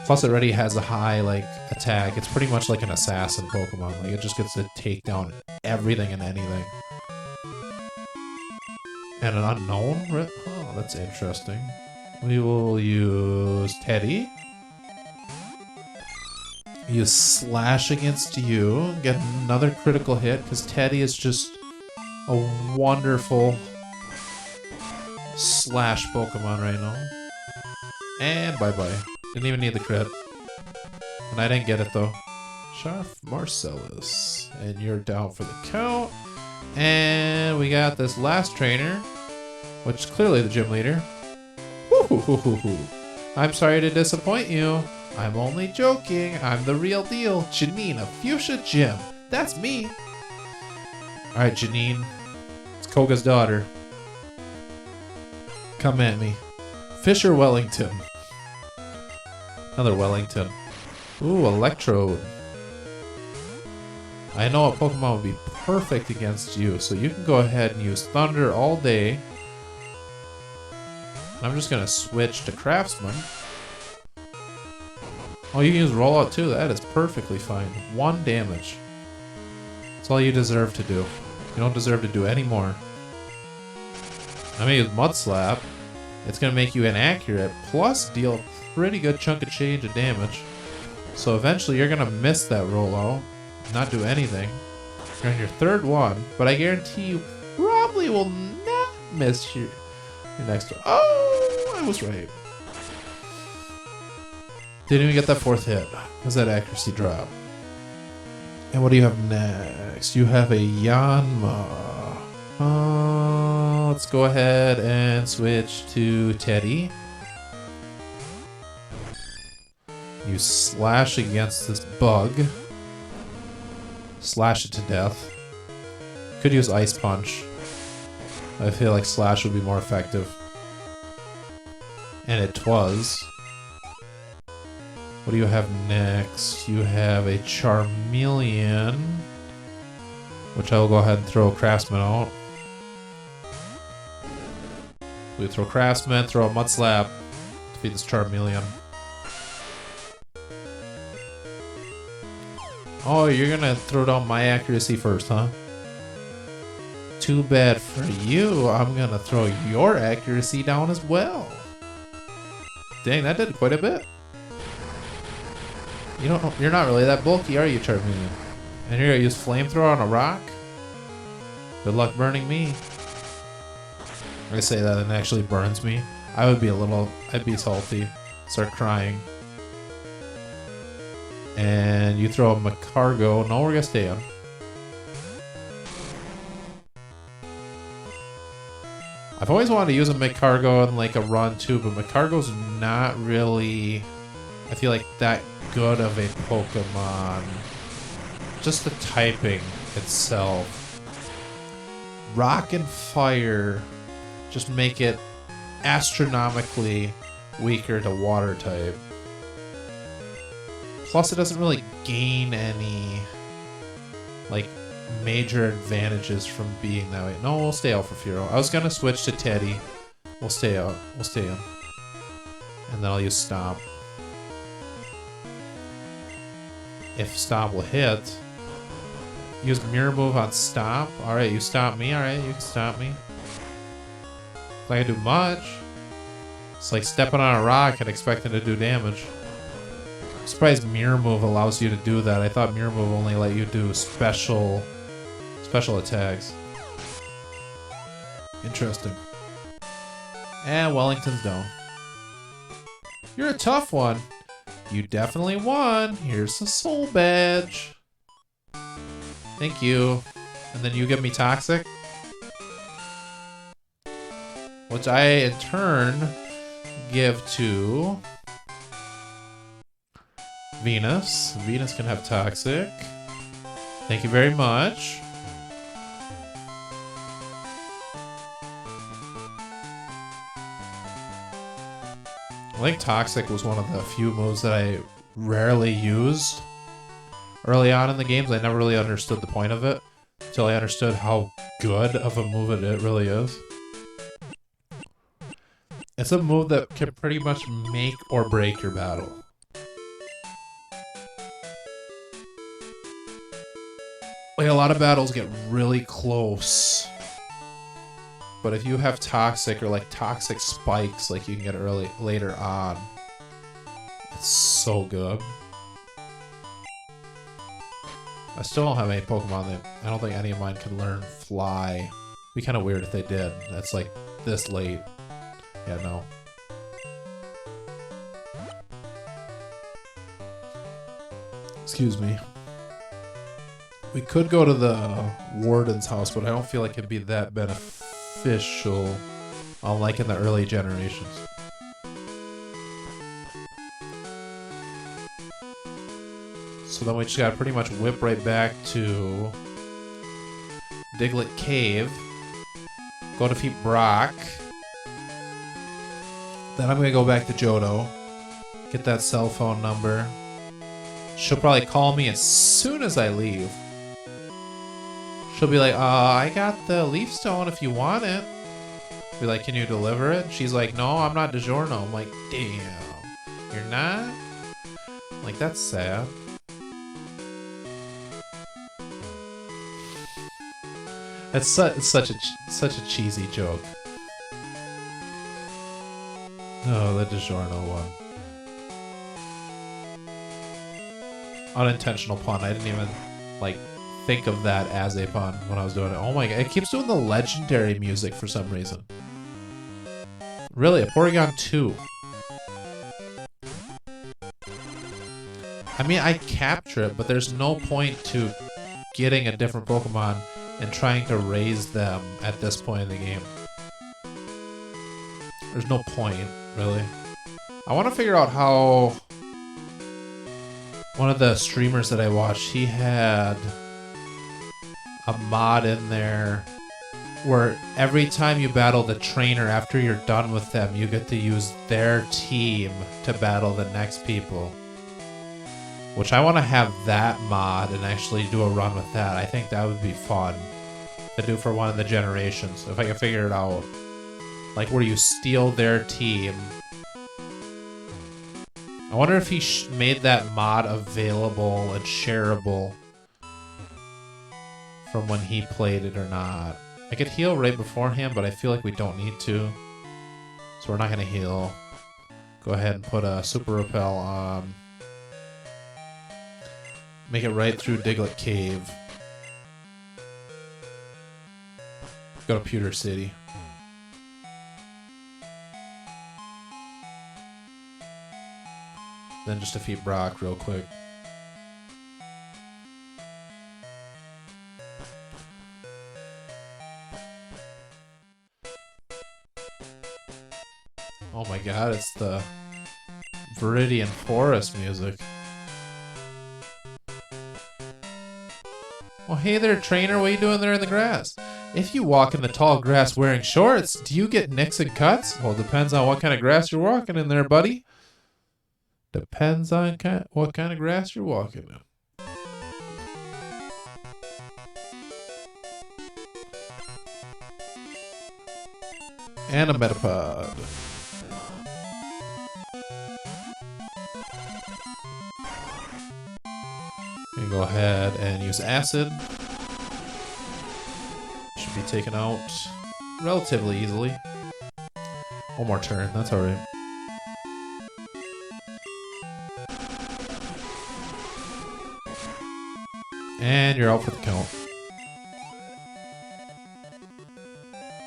Plus it already has a high like attack. It's pretty much like an assassin Pokemon. Like it just gets to take down everything and anything. And an unknown? Oh, that's interesting. We will use Teddy. Use Slash against you. Get another critical hit because Teddy is just a wonderful Slash Pokemon right now. And bye-bye. Didn't even need the crit. And I didn't get it though. Chef Marcellus. And you're down for the count. And we got this last trainer, which is clearly the gym leader. Woo-hoo-hoo-hoo-hoo. I'm sorry to disappoint you. I'm only joking. I'm the real deal. Janine of Fuchsia Gym. That's me. Alright, Janine. It's Koga's daughter. Come at me. Fisher Wellington. Another Wellington. Ooh, Electrode. I know a Pokemon would be perfect against you, so you can go ahead and use Thunder all day. I'm just gonna switch to Craftsman. Oh, you can use Rollout too. That is perfectly fine. 1 damage. That's all you deserve to do. You don't deserve to do any more. I'm gonna use Mud Slap. It's gonna make you inaccurate, plus deal a pretty good chunk of change of damage. So eventually you're gonna miss that rollout, not do anything. You're on your third one, but I guarantee you probably will not miss your next one. Oh, I was right. Didn't even get that fourth hit. How's that accuracy drop? And what do you have next? You have a Yanma. Let's go ahead and switch to Teddy. You slash against this bug. Slash it to death. Could use Ice Punch. I feel like Slash would be more effective. And it was. What do you have next? You have a Charmeleon, which I will go ahead and throw Craftsman out. We throw Craftsman, throw a Mud Slap, defeat this Charmeleon. Oh, you're gonna throw down my accuracy first, huh? Too bad for you. I'm gonna throw your accuracy down as well. Dang, that did quite a bit. You're not really that bulky, are you, Charmeleon? And you're gonna use Flamethrower on a rock? Good luck burning me. I say that and it actually burns me. I'd be salty. Start crying. And you throw a Magcargo. No, we're gonna stay on. I've always wanted to use a Magcargo in like a run too, but Magcargo's not really, I feel like, that good of a Pokemon. Just the typing itself. Rock and Fire just make it astronomically weaker to Water type. Plus it doesn't really gain any like major advantages from being that way. No, we'll stay out for Furo. I was gonna switch to Teddy. We'll stay out. We'll stay in. And then I'll use Stomp. If Stomp will hit, use Mirror Move on Stomp. Alright, you stomp me. Alright, you can stomp me. If I can do much. It's like stepping on a rock and expecting to do damage. I'm surprised Mirror Move allows you to do that. I thought Mirror Move only let you do special attacks. Interesting. And Wellington's down. You're a tough one. You definitely won. Here's the soul badge. Thank you. And then you give me Toxic, which I in turn give to Venus. Venus can have Toxic. Thank you very much. I think Toxic was one of the few moves that I rarely used early on in the games. I never really understood the point of it until I understood how good of a move it really is. It's a move that can pretty much make or break your battle. Like, a lot of battles get really close, but if you have Toxic or like Toxic Spikes, like you can get later on, it's so good. I still don't have any Pokemon that I don't think any of mine can learn Fly. It'd be kind of weird if they did. That's like this late. Yeah, no. Excuse me. We could go to the Warden's house, but I don't feel like it'd be that beneficial, unlike in the early generations. So then we just gotta pretty much whip right back to Diglett Cave, go defeat Brock. Then I'm gonna go back to Johto, get that cell phone number. She'll probably call me as soon as I leave. She'll be like, I got the Leaf Stone if you want it. Be like, can you deliver it? She's like, no, I'm not DiGiorno. I'm like, damn, you're not? I'm like, that's sad. It's such a cheesy joke. Oh, the DiGiorno one. Unintentional pun. I didn't even like think of that as a pun when I was doing it. Oh my god, it keeps doing the legendary music for some reason. Really, a Porygon 2. I mean, I capture it, but there's no point to getting a different Pokemon and trying to raise them at this point in the game. There's no point, really. I want to figure out how... One of the streamers that I watched, he had a mod in there where every time you battle the trainer after you're done with them, you get to use their team to battle the next people. Which I want to have that mod and actually do a run with that. I think that would be fun to do for one of the generations, if I can figure it out. Like where you steal their team. I wonder if he made that mod available and shareable from when he played it or not. I could heal right beforehand, but I feel like we don't need to. So we're not going to heal. Go ahead and put a Super Repel on. Make it right through Diglett Cave. Go to Pewter City. Then just defeat Brock real quick. Oh my god, it's the Viridian Forest music. Well, hey there, trainer. What are you doing there in the grass? If you walk in the tall grass wearing shorts, do you get nicks and cuts? Well, it depends on what kind of grass you're walking in there, buddy. Depends on what kind of grass you're walking in. And a Metapod. You go ahead and use Acid. Should be taken out relatively easily. One more turn, that's alright. And you're out for the count.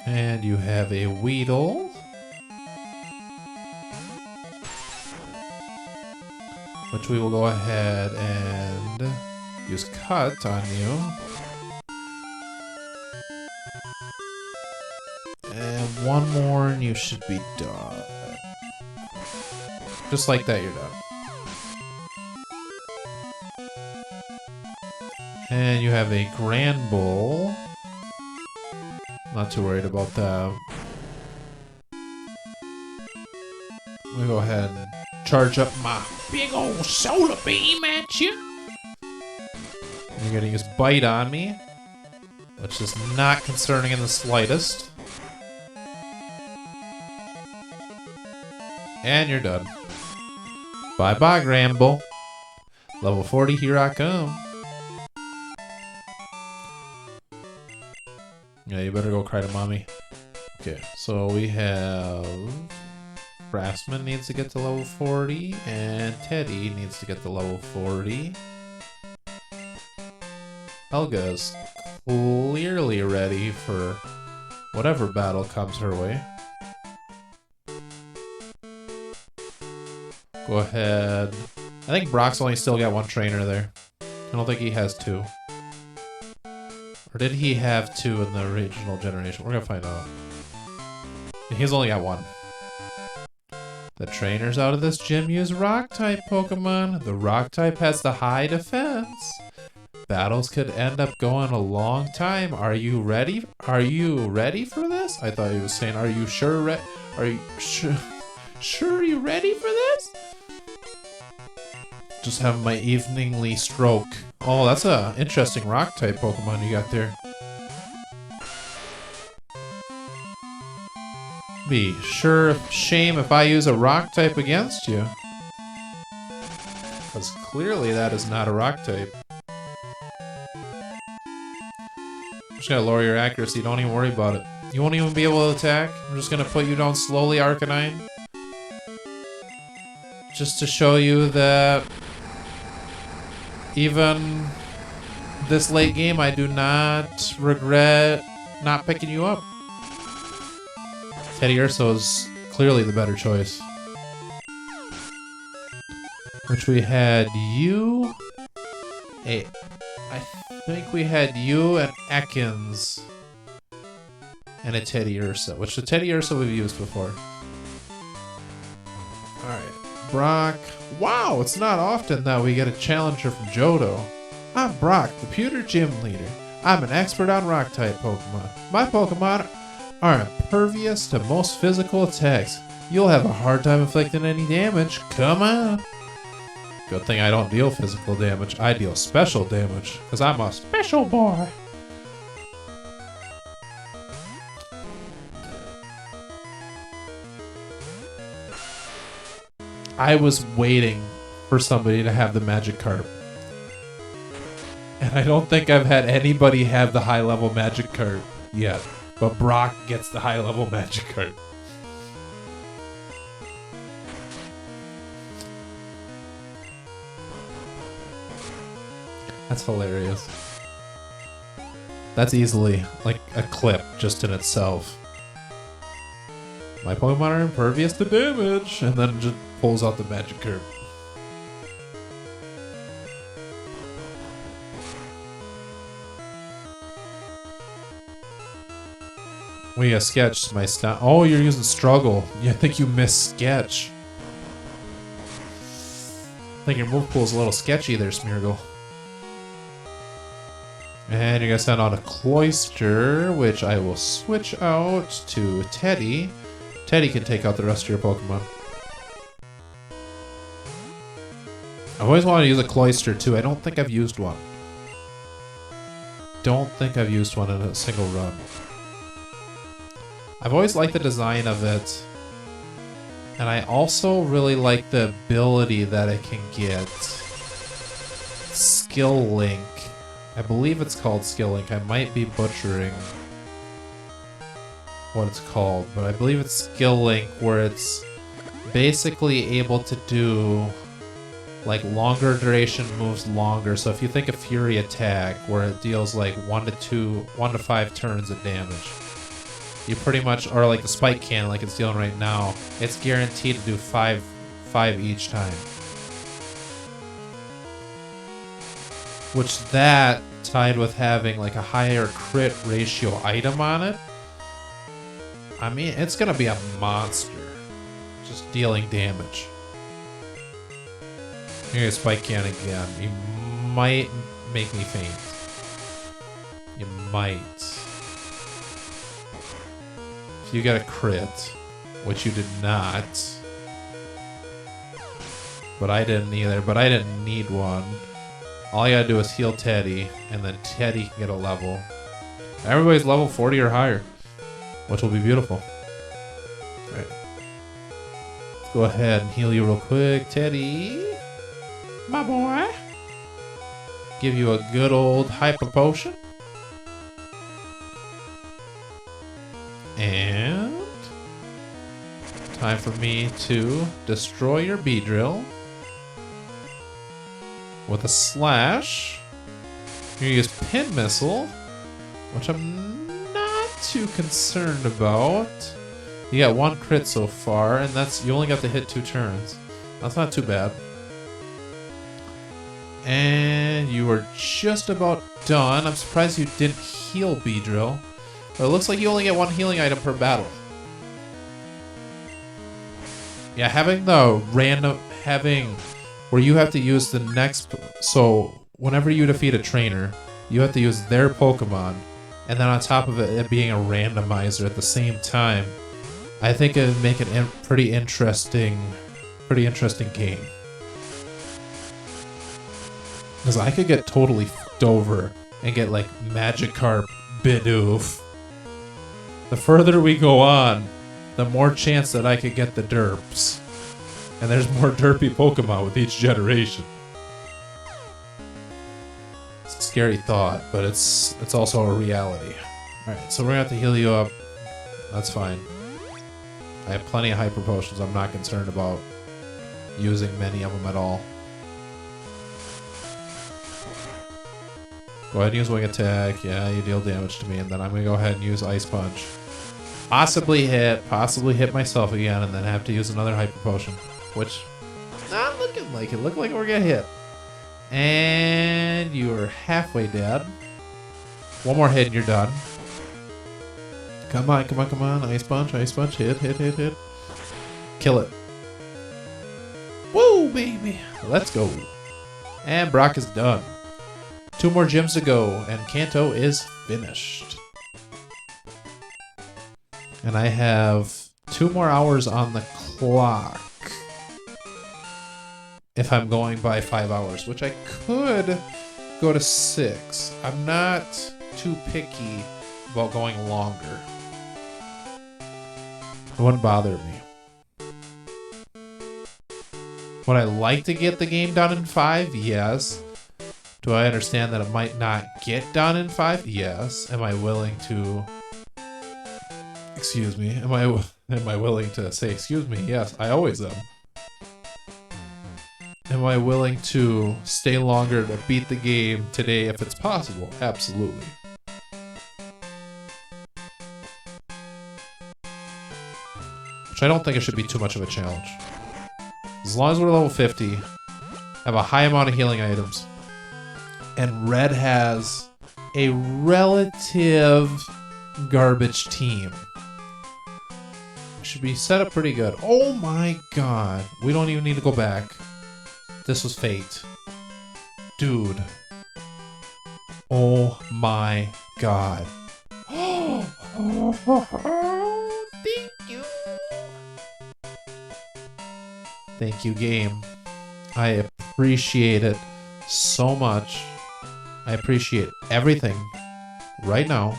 And you have a Weedle. Which we will go ahead and use Cut on you. And one more and you should be done. Just like that, you're done. And you have a Grand Bull. Not too worried about that. We go ahead and charge up my big old solar beam at you. You're gonna use Bite on me, which is not concerning in the slightest. And you're done. Bye-bye, Gramble. Level 40, here I come. Yeah, you better go cry to mommy. Okay, so we have... Craftsman needs to get to level 40, and Teddy needs to get to level 40. Helga is clearly ready for whatever battle comes her way. Go ahead. I think Brock's only still got one trainer there. I don't think he has two. Or did he have two in the original generation? We're gonna find out. He's only got one. The trainers out of this gym use Rock-type Pokemon. The Rock-type has the high defense. Battles could end up going a long time. Are you ready? Are you ready for this? I thought he was saying, are you sure are you sure you ready for this? Just have my eveningly stroke. Oh, that's a interesting Rock-type Pokemon you got there. Be sure shame if I use a Rock-type against you. Because clearly that is not a Rock-type. just gonna lower your accuracy. Don't even worry about it. You won't even be able to attack. I'm just gonna put you down slowly, Arcanine. Just to show you that even this late game, I do not regret not picking you up. Teddiursa is clearly the better choice. Which we had you. I think we had you and Ekans. And a Teddiursa, which the Teddiursa we've used before. Alright. Brock. Wow, it's not often that we get a challenger from Johto. I'm Brock, the Pewter Gym Leader. I'm an expert on Rock-type Pokemon. My Pokemon are impervious to most physical attacks. You'll have a hard time inflicting any damage. Come on. Good thing I don't deal physical damage. I deal special damage, because I'm a special boy. I was waiting for somebody to have the Magikarp. And I don't think I've had anybody have the high-level Magikarp yet. But Brock gets the high-level Magikarp. That's hilarious. That's easily, like, a clip just in itself. My Pokemon are impervious to damage, and then just pulls out the Magikarp. We got Sketch, my style. Oh, you're using Struggle. Yeah, I think you missed Sketch. I think your move pool's a little sketchy there, Smeargle. And you're gonna send out a Cloyster, which I will switch out to Teddy. Teddy can take out the rest of your Pokemon. I've always wanted to use a Cloyster too. I don't think I've used one. Don't think I've used one in a single run. I've always liked the design of it. And I also really like the ability that it can get. Skill Link. I believe it's called Skill Link. I might be butchering what it's called, but I believe it's Skill Link, where it's basically able to do like longer duration moves longer. So if you think of Fury Attack, where it deals like 1 to 5 turns of damage, you pretty much, or like the Spike Cannon like it's dealing right now, it's guaranteed to do 5 each time. Which that, tied with having like a higher crit ratio item on it, I mean, it's gonna be a monster. Just dealing damage. Here's Spike Cannon again. You might make me faint. You might. If you get a crit, which you did not. But I didn't either, but I didn't need one. All you gotta do is heal Teddy, and then Teddy can get a level. Everybody's level 40 or higher, which will be beautiful. Alright. Let's go ahead and heal you real quick, Teddy. My boy. Give you a good old Hyper Potion. And time for me to destroy your Beedrill with a Slash. You're gonna use Pin Missile, which I'm not too concerned about. You got 1 crit so far, and you only got to hit 2 turns. That's not too bad. And you are just about done. I'm surprised you didn't heal Beedrill. But it looks like you only get 1 healing item per battle. Yeah, having where you have to use the next, so whenever you defeat a trainer, you have to use their Pokemon, and then on top of it being a randomizer at the same time, I think it would make it a pretty interesting game. Because I could get totally f***ed over and get like Magikarp, Bidoof. The further we go on, the more chance that I could get the derps. And there's more derpy Pokemon with each generation. scary thought, but it's also a reality. Alright, so we're gonna have to heal you up. That's fine. I have plenty of hyper potions. I'm not concerned about using many of them at all. Go ahead and use Wing Attack. Yeah, you deal damage to me, and then I'm gonna go ahead and use Ice Punch. Possibly hit myself again, and then have to use another hyper potion, which not looking like it. Looked like we're gonna hit. And you are halfway dead. One more hit and you're done. Come on, come on, come on. Ice Punch, hit, hit, hit, hit. Kill it. Woo, baby. Let's go. And Brock is done. 2 more gyms to go, and Kanto is finished. And I have 2 more hours on the clock. If I'm going by 5 hours, which I could go to 6. I'm not too picky about going longer. It wouldn't bother me. Would I like to get the game done in 5? Yes. Do I understand that it might not get done in 5? Yes. Am I willing to... Excuse me. Am I willing to say excuse me? Yes, I always am. Am I willing to stay longer to beat the game today if it's possible? Absolutely. Which I don't think it should be too much of a challenge. As long as we're level 50, have a high amount of healing items, and Red has a relative garbage team. Should be set up pretty good. Oh my god. We don't even need to go back. This was fate. Dude. Oh my god. Thank you. Thank you, game. I appreciate it so much. I appreciate everything right now.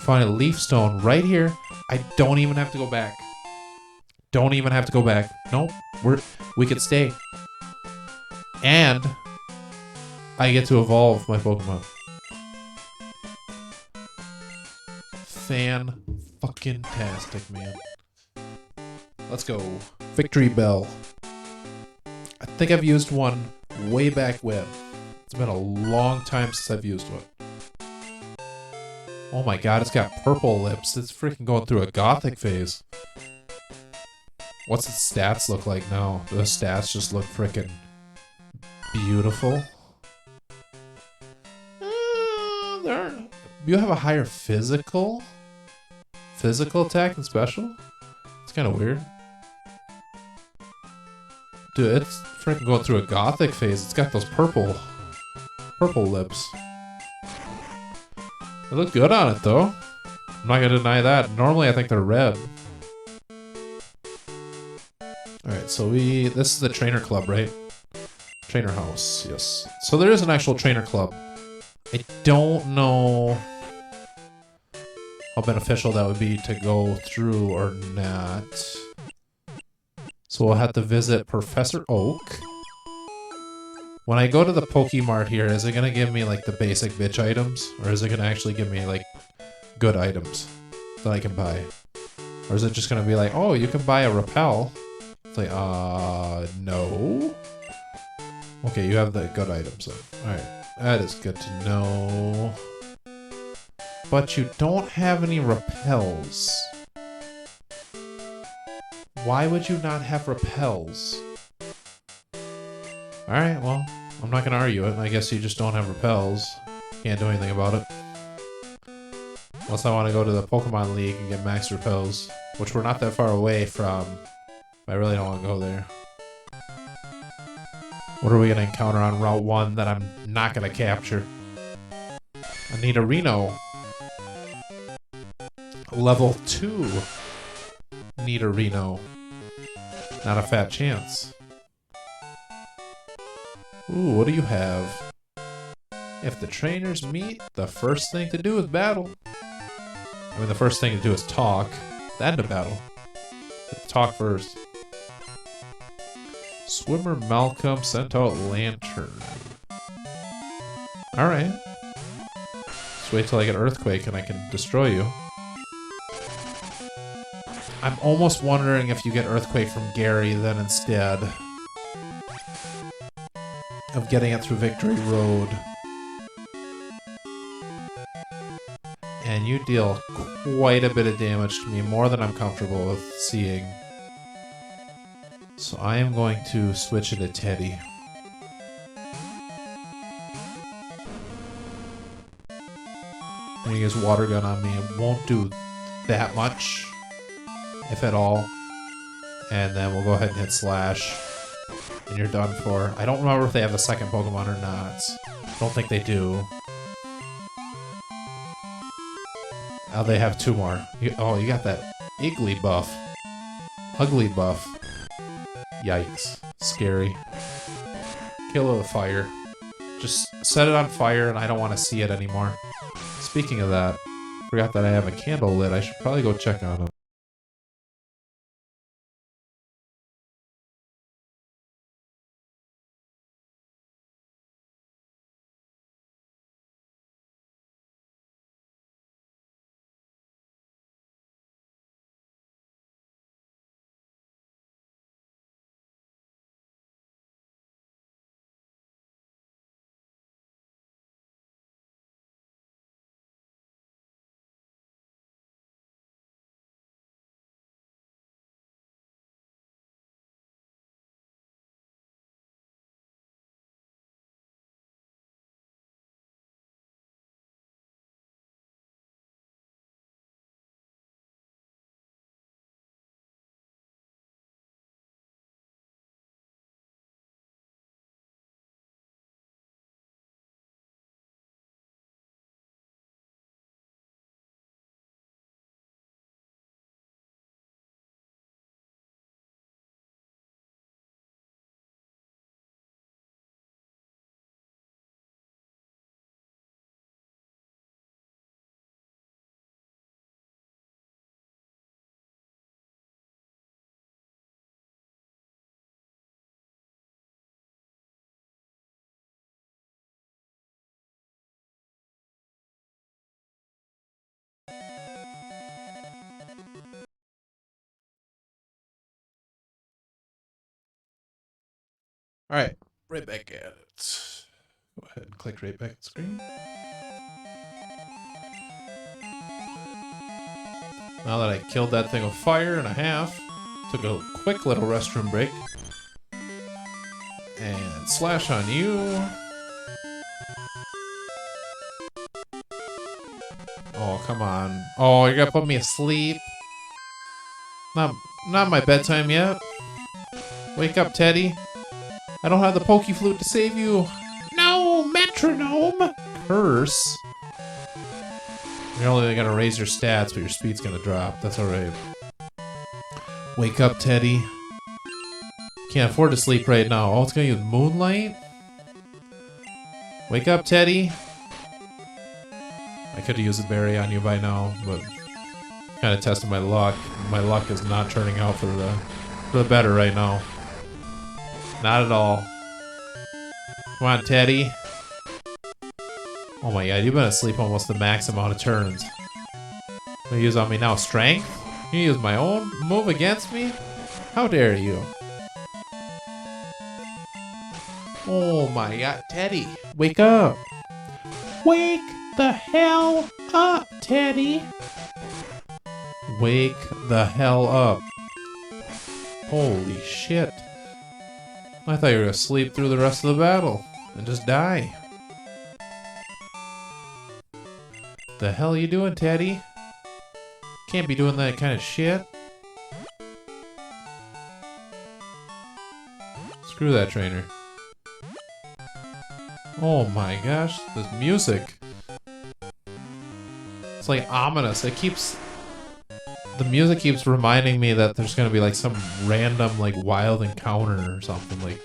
Find a leaf stone right here. I don't even have to go back. Don't even have to go back. Nope. We could stay. And I get to evolve my Pokemon. Fan-fucking-tastic, man. Let's go. Victory Bell. I think I've used one way back when. It's been a long time since I've used one. Oh my god, it's got purple lips. It's freaking going through a gothic phase. What's its stats look like now? The stats just look freaking beautiful. You have a higher physical attack and special? It's kind of weird. Dude, it's freaking going through a gothic phase. It's got those purple lips. They look good on it though. I'm not gonna deny that. Normally I think they're red. Alright, so this is the trainer club, right? Trainer house, yes. So there is an actual trainer club. I don't know how beneficial that would be to go through or not. So we'll have to visit Professor Oak. When I go to the Pokemart here, is it gonna give me like the basic bitch items? Or is it gonna actually give me like good items that I can buy? Or is it just gonna be like, oh, you can buy a Repel? It's like, no. Okay, you have the good items then. Alright, that is good to know. But you don't have any Repels. Why would you not have Repels? Alright, well, I'm not gonna argue it. I guess you just don't have Repels. Can't do anything about it. Unless I want to go to the Pokemon League and get max Repels, which we're not that far away from. I really don't want to go there. What are we going to encounter on Route 1 that I'm not going to capture? I need a Reno. Level 2. Need a Reno. Not a fat chance. Ooh, what do you have? If the trainers meet, the first thing to do is battle. I mean, the first thing to do is talk, then to battle. But talk first. Swimmer Malcolm sent out Lantern. Alright. Just wait till I get Earthquake and I can destroy you. I'm almost wondering if you get Earthquake from Gary then instead of getting it through Victory Road. And you deal quite a bit of damage to me, more than I'm comfortable with seeing. So I am going to switch it to Teddy. I'm going to use Water Gun on me. It won't do that much, if at all. And then we'll go ahead and hit Slash. And you're done for. I don't remember if they have a second Pokemon or not. I don't think they do. Oh, they have 2 more. You got that Iggly buff. Ugly buff. Yikes. Scary. Kill with fire. Just set it on fire and I don't want to see it anymore. Speaking of that, forgot that I have a candle lit. I should probably go check on it. Alright, right back at it. Go ahead and click right back at screen. Now that I killed that thing with fire and a half, took a quick little restroom break. And Slash on you. Oh, come on. Oh, you're gonna put me asleep? Not my bedtime yet. Wake up, Teddy. I don't have the Pokeflute to save you. No, metronome. Curse. You're only gonna raise your stats, but your speed's gonna drop. That's alright. Wake up, Teddy. Can't afford to sleep right now. Oh, it's gonna use Moonlight? Wake up, Teddy. I could have used a berry on you by now, but kind of tested my luck. My luck is not turning out for the better right now. Not at all. Come on, Teddy. Oh my god, you've been asleep almost the max amount of turns. What do you use on me now? Strength? You use my own move against me? How dare you? Oh my god, Teddy. Wake up. Wake the hell up, Teddy. Wake the hell up. Holy shit. I thought you were gonna sleep through the rest of the battle and just die. The hell are you doing, Teddy? Can't be doing that kind of shit. Screw that trainer. Oh my gosh, this music. It's like ominous. The music keeps reminding me that there's gonna be like some random like wild encounter or something like.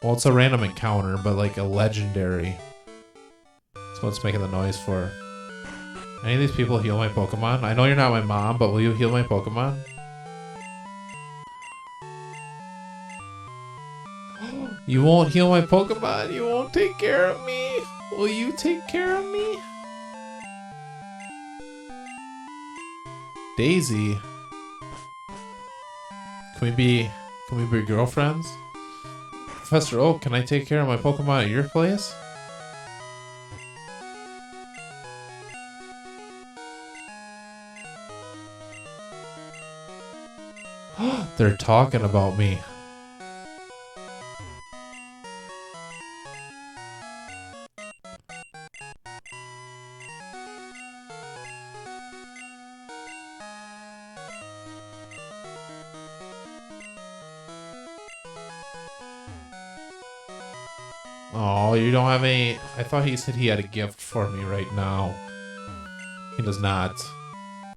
Well, it's a random encounter, but like a legendary. That's what it's making the noise for. Any of these people heal my Pokemon? I know you're not my mom, but will you heal my Pokemon? You won't heal my Pokemon? You won't take care of me? Will you take care of me? Daisy. Can we be girlfriends? Professor Oak, can I take care of my Pokemon at your place? They're talking about me. Oh, you don't have any... I thought he said he had a gift for me right now. He does not.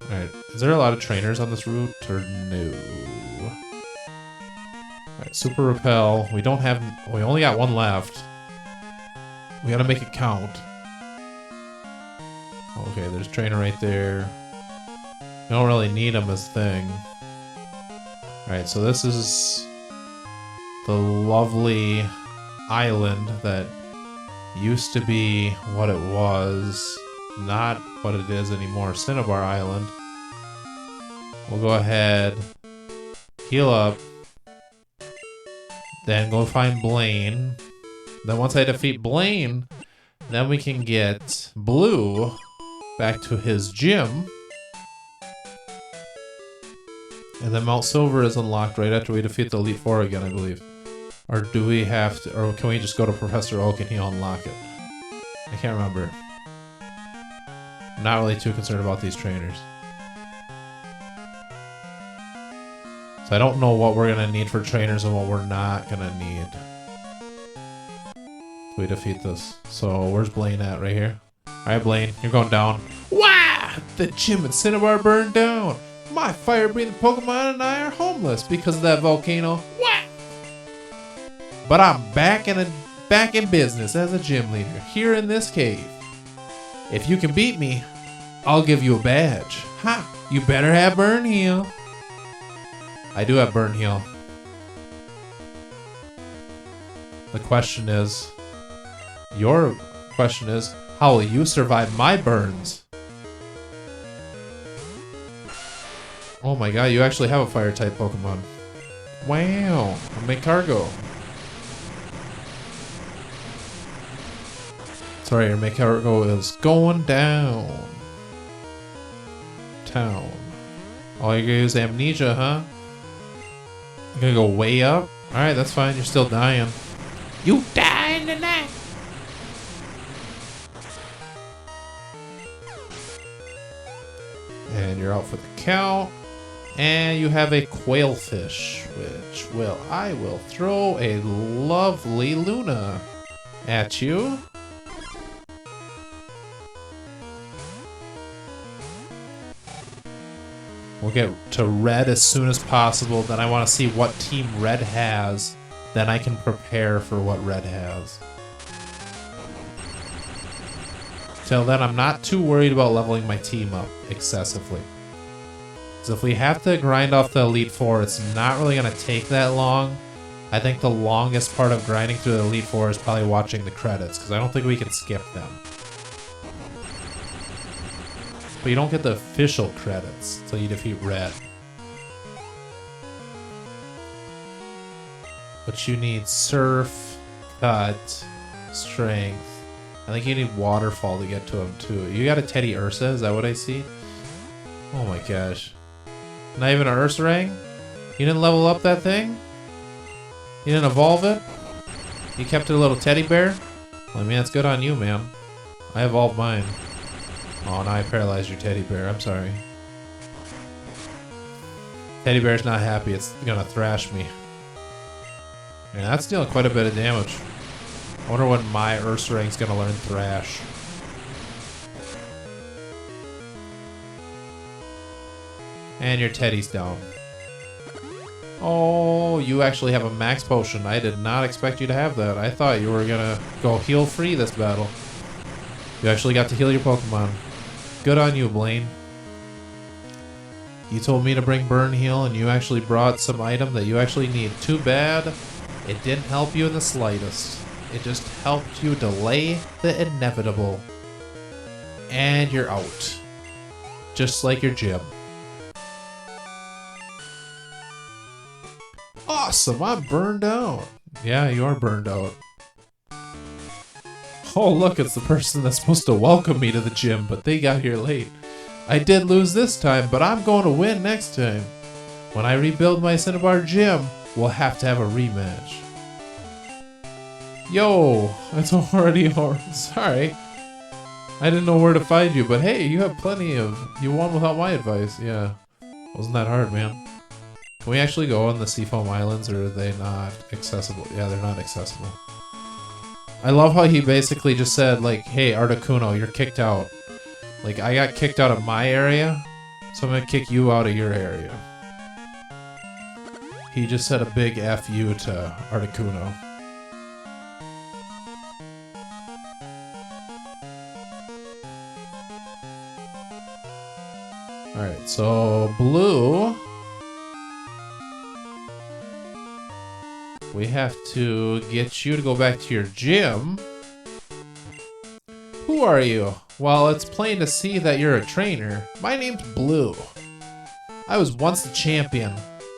Alright, is there a lot of trainers on this route, or no? Alright, Super Repel. We don't have... We only got one left. We gotta make it count. Okay, there's a trainer right there. We don't really need him as thing. Alright, so this is... the lovely... island that used to be what it was, not what it is anymore. Cinnabar Island. We'll go ahead, heal up, then go find Blaine. Then once I defeat Blaine, then we can get Blue back to his gym. And then Mount Silver is unlocked right after we defeat the Elite Four again, I believe. Or do we have to, or can we just go to Professor Oak and he'll unlock it? I can't remember. I'm not really too concerned about these trainers. So I don't know what we're gonna need for trainers and what we're not gonna need. We defeat this. So where's Blaine at? Right here? Alright, Blaine, you're going down. Wow! The gym at Cinnabar burned down! My fire-breathing Pokemon and I are homeless because of that volcano. What? But I'm back in business as a gym leader here in this cave. If you can beat me, I'll give you a badge. Ha! You better have Burn Heal. I do have Burn Heal. The question is, your question is, how will you survive my burns? Oh my god, you actually have a fire type Pokemon. Wow, Magcargo. Sorry, your Magcargo is going down. Town. Oh, you're gonna use Amnesia, huh? You're gonna go way up? Alright, that's fine, you're still dying. You dying tonight! And you're out for the count. And you have a Quailfish, which I will throw a lovely Luna at you. We'll get to Red as soon as possible. Then I want to see what Team Red has. Then I can prepare for what Red has. Till then, I'm not too worried about leveling my team up excessively. So if we have to grind off the Elite Four, it's not really going to take that long. I think the longest part of grinding through the Elite Four is probably watching the credits, because I don't think we can skip them. But you don't get the official credits until you defeat Red. But you need Surf, Cut, Strength. I think you need Waterfall to get to him too. You got a Teddy Ursa, is that what I see? Oh my gosh. Not even an Ursaring? You didn't level up that thing? You didn't evolve it? You kept it a little teddy bear? Well, I mean, that's good on you, man. I evolved mine. Oh, now I paralyzed your teddy bear. I'm sorry. Teddy bear's not happy. It's gonna thrash me. Yeah, that's dealing quite a bit of damage. I wonder when my Ursaring's gonna learn Thrash. And your Teddy's down. Oh, you actually have a max potion. I did not expect you to have that. I thought you were gonna go heal free this battle. You actually got to heal your Pokemon. Good on you, Blaine. You told me to bring Burn Heal, and you actually brought some item that you actually need. Too bad It didn't help you in the slightest. It just helped you delay the inevitable. And you're out. Just like your gym. Awesome, I'm burned out. Yeah, you are burned out. Oh, look, it's the person that's supposed to welcome me to the gym, but they got here late. I did lose this time, but I'm going to win next time. When I rebuild my Cinnabar gym, we'll have to have a rematch. Yo, it's already over. Sorry. I didn't know where to find you, but hey, you have plenty of... You won without my advice. Yeah. Wasn't that hard, man. Can we actually go on the Seafoam Islands, or are they not accessible? Yeah, they're not accessible. I love how he basically just said, like, hey, Articuno, you're kicked out. Like, I got kicked out of my area, so I'm gonna kick you out of your area. He just said a big F you to Articuno. Alright, so blue. We have to get you to go back to your gym. Who are you? Well, it's plain to see that you're a trainer. My name's Blue. I was once the champion,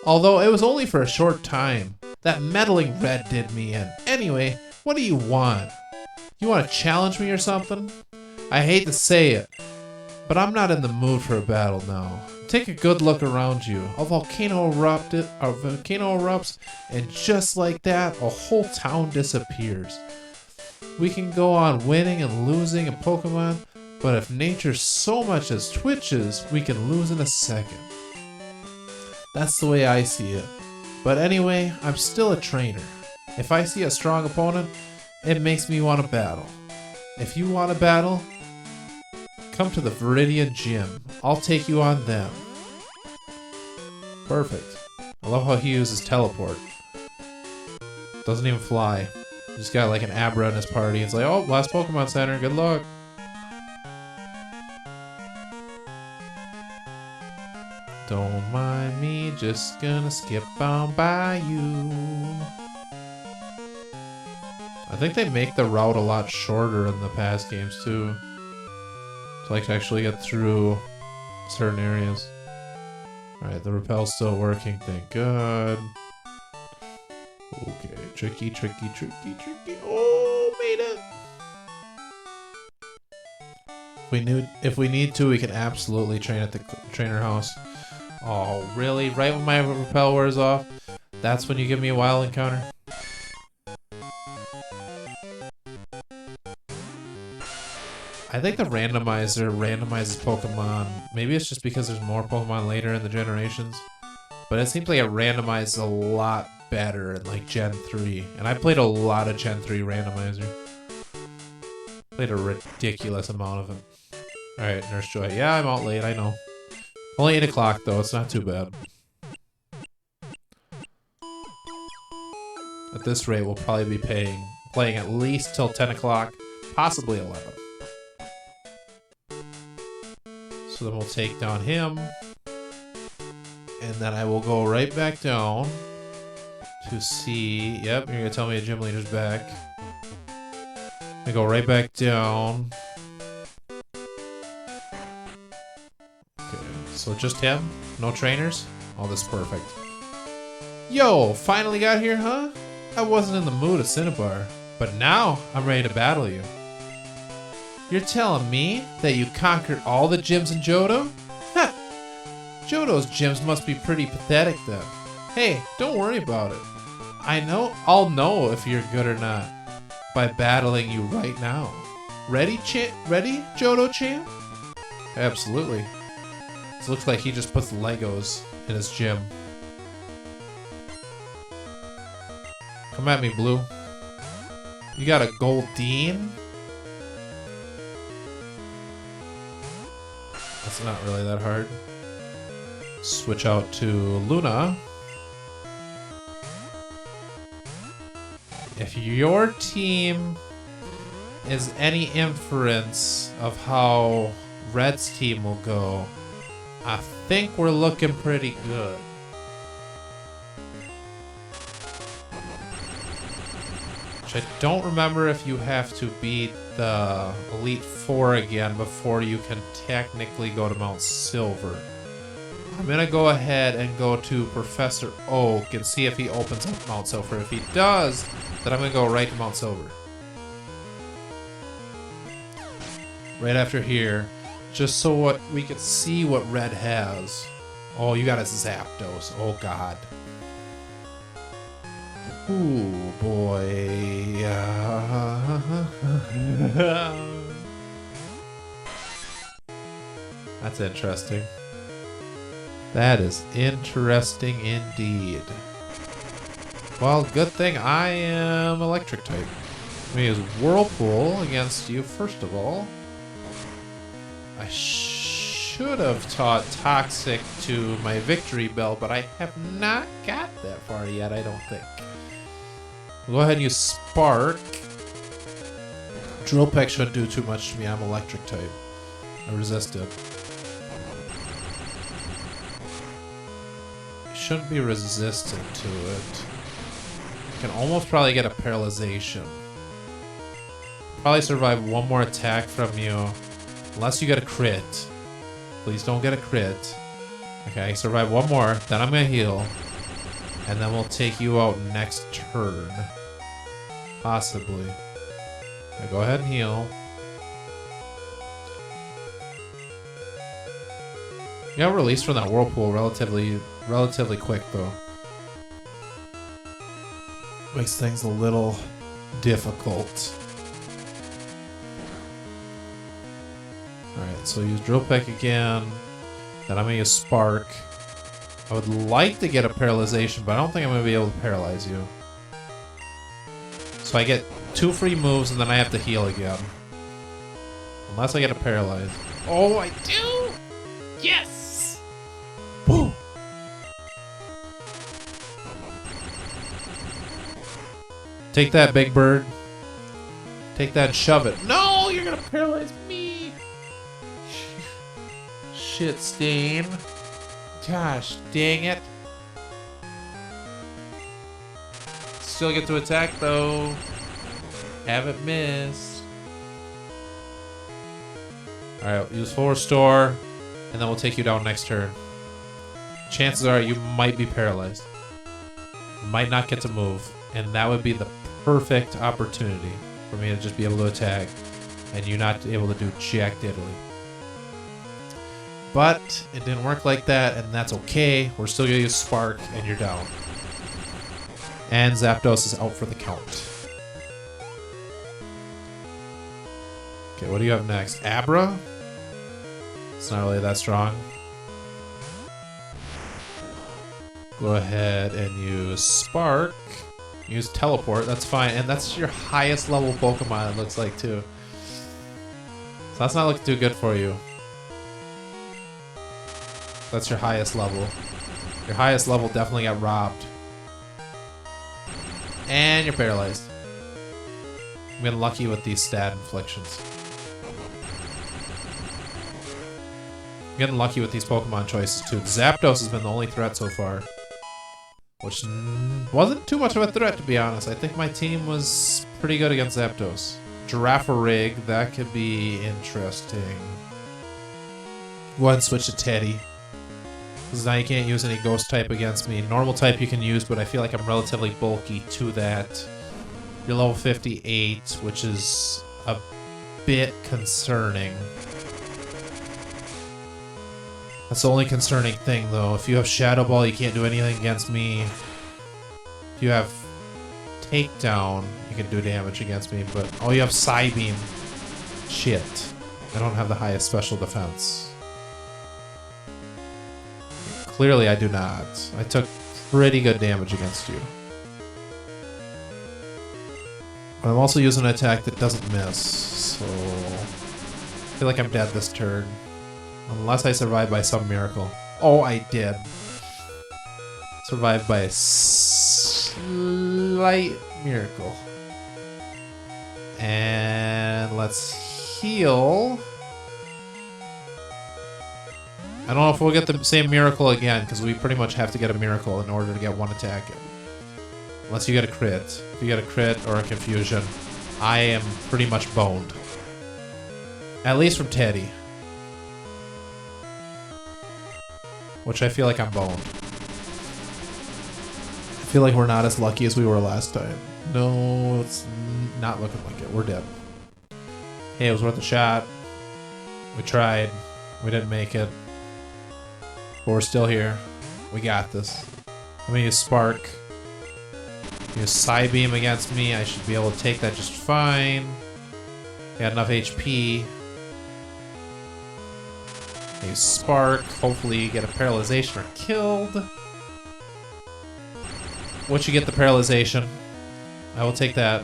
although it was only for a short time. That meddling red did me in. Anyway, what do you want? You want to challenge me or something? I hate to say it, but I'm not in the mood for a battle now. Take a good look around you. A volcano erupts, and just like that, a whole town disappears. We can go on winning and losing in Pokemon, but if nature so much as twitches, we can lose in a second. That's the way I see it. But anyway, I'm still a trainer. If I see a strong opponent, it makes me want to battle. If you want to battle, come to the Viridian Gym. I'll take you on them. Perfect. I love how he uses teleport. Doesn't even fly. Just got like an Abra in his party. It's like, oh, last Pokemon Center. Good luck. Don't mind me, just gonna skip on by you. I think they make the route a lot shorter in the past games too. To like actually get through certain areas. Alright, the repel's still working, thank God. Okay, tricky. Oh, made it! If we need to, we can absolutely train at the trainer house. Oh, really? Right when my repel wears off? That's when you give me a wild encounter? I think the randomizer randomizes Pokemon. Maybe it's just because there's more Pokemon later in the generations. But it seems like it randomizes a lot better in like Gen 3. And I played a lot of Gen 3 randomizer. Played a ridiculous amount of it. Alright, Nurse Joy. Yeah, I'm out late, I know. Only 8 o'clock though, it's not too bad. At this rate, we'll probably be playing at least till 10 o'clock, possibly 11. So then we'll take down him. And then I will go right back down to see... Yep, you're going to tell me a gym leader's back. I go right back down. Okay, so just him? No trainers? Oh, this is perfect. Yo, finally got here, huh? I wasn't in the mood of Cinnabar, but now I'm ready to battle you. You're telling me that you conquered all the gyms in Johto? Ha! Johto's gyms must be pretty pathetic then. Hey, don't worry about it. I'll know if you're good or not by battling you right now. Ready, Johto champ? Absolutely. This looks like he just puts Legos in his gym. Come at me, Blue. You got a Goldeen? That's not really that hard. Switch out to Luna. If your team is any inference of how Red's team will go, I think we're looking pretty good. I don't remember if you have to beat the Elite Four again before you can technically go to Mount Silver. I'm gonna go ahead and go to Professor Oak and see if he opens up Mount Silver. If he does, then I'm gonna go right to Mount Silver. Right after here, just so what we can see what Red has. Oh, you got a Zapdos. Oh God. Ooh boy. That's interesting. That is interesting indeed. Well, good thing I am electric type. Let me use Whirlpool against you first of all. I should have taught Toxic to my Victory Bell, but I have not got that far yet, I don't think. We'll go ahead and use Spark. Drill Peck shouldn't do too much to me, I'm electric type. I resist it. Shouldn't be resistant to it. Can almost probably get a paralyzation. Probably survive one more attack from you. Unless you get a crit. Please don't get a crit. Okay, survive one more, then I'm gonna heal. And then we'll take you out next turn. Possibly. Okay, go ahead and heal. You got released from that Whirlpool relatively quick though. Makes things a little difficult. Alright, so use Drill Peck again. Then I'm gonna use Spark. I would like to get a paralyzation, but I don't think I'm gonna be able to paralyze you. So I get 2 free moves and then I have to heal again. Unless I get a paralyze. Oh, I do! Yes! Boom! Take that, Big Bird. Take that and shove it. No, you're gonna paralyze me. Shit stain. Gosh, dang it. Still get to attack though. Haven't missed. Alright, use full restore, and then we'll take you down next turn. Chances are you might be paralyzed. Might not get to move, and that would be the perfect opportunity for me to just be able to attack, and you not able to do jack diddly. But it didn't work like that, and that's okay. We're still gonna use Spark, and you're down. And Zapdos is out for the count. Okay, what do you have next? Abra? It's not really that strong. Go ahead and use Spark. Use Teleport, that's fine. And that's your highest level Pokemon, it looks like, too. So that's not looking too good for you. That's your highest level. Your highest level definitely got robbed. And you're paralyzed. I'm getting lucky with these stat inflictions. I'm getting lucky with these Pokemon choices too. Zapdos has been the only threat so far. Which wasn't too much of a threat, to be honest. I think my team was pretty good against Zapdos. Girafarig, that could be interesting. Go ahead and switch to Teddy. Because now you can't use any ghost type against me. Normal type you can use, but I feel like I'm relatively bulky to that. You're level 58, which is a bit concerning. That's the only concerning thing, though. If you have Shadow Ball, you can't do anything against me. If you have Takedown, you can do damage against me, but... Oh, you have Psybeam. Shit. I don't have the highest special defense. Clearly, I do not. I took pretty good damage against you. But I'm also using an attack that doesn't miss, so... I feel like I'm dead this turn. Unless I survive by some miracle. Oh, I did. Survived by a slight miracle. And let's heal. I don't know if we'll get the same miracle again, because we pretty much have to get a miracle in order to get one attack in. Unless you get a crit. If you get a crit or a confusion, I am pretty much boned. At least from Teddy. Which I feel like I'm boned. I feel like we're not as lucky as we were last time. No, it's not looking like it. We're dead. Hey, it was worth a shot. We tried. We didn't make it. But we're still here. We got this. I'm gonna use Spark. Use Psybeam against me. I should be able to take that just fine. Got enough HP. Use Spark. Hopefully get a paralyzation or killed. Once you get the paralyzation, I will take that.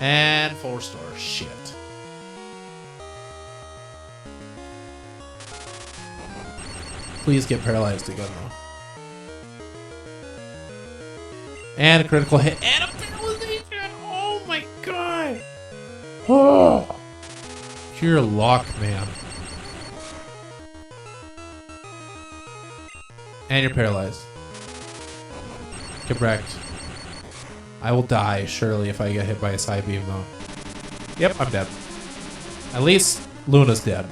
And full restore. Shit. Please get paralyzed again, though. And a critical hit. And a paralyzation! Oh my god! Oh! Pure luck, man. And you're paralyzed. Get wrecked. I will die, surely, if I get hit by a Psybeam, though. Yep, I'm dead. At least Luna's dead.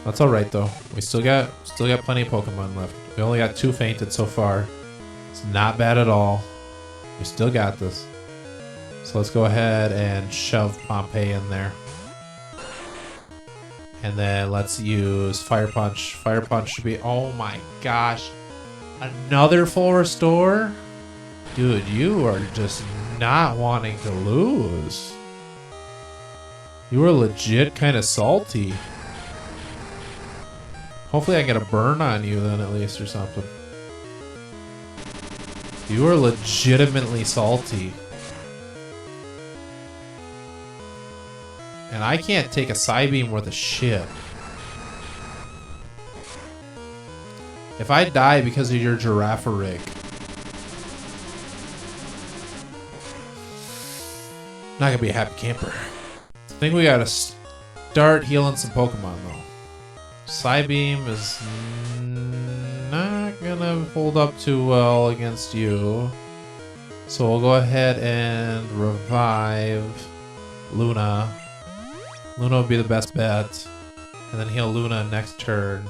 That's alright, though. We still got plenty of Pokemon left. We only got 2 fainted so far. It's not bad at all. We still got this. So let's go ahead and shove Pompeii in there. And then let's use Fire Punch. Fire Punch should be... Oh my gosh. Another full restore? Dude, you are just not wanting to lose. You were legit kind of salty. Hopefully I get a burn on you then at least or something. You were legitimately salty. And I can't take a Psybeam worth of shit. If I die because of your Girafarig, not gonna be a happy camper. I think we gotta start healing some Pokemon though. Psybeam is not gonna hold up too well against you. So we'll go ahead and revive Luna. Luna would be the best bet. And then heal Luna next turn.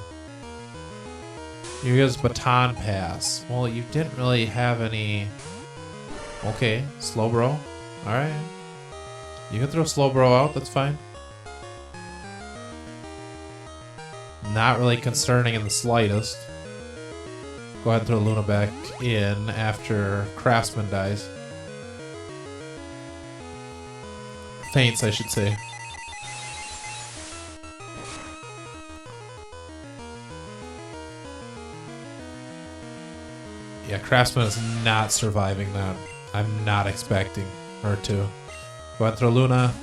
You use Baton Pass. Well, you didn't really have any... Okay, Slowbro. Alright. You can throw Slowbro out, that's fine. Not really concerning in the slightest. Go ahead and throw Luna back in after Craftsman dies. Faints, I should say. Yeah, Craftsman is not surviving that. I'm not expecting her to. Go ahead and throw Luna.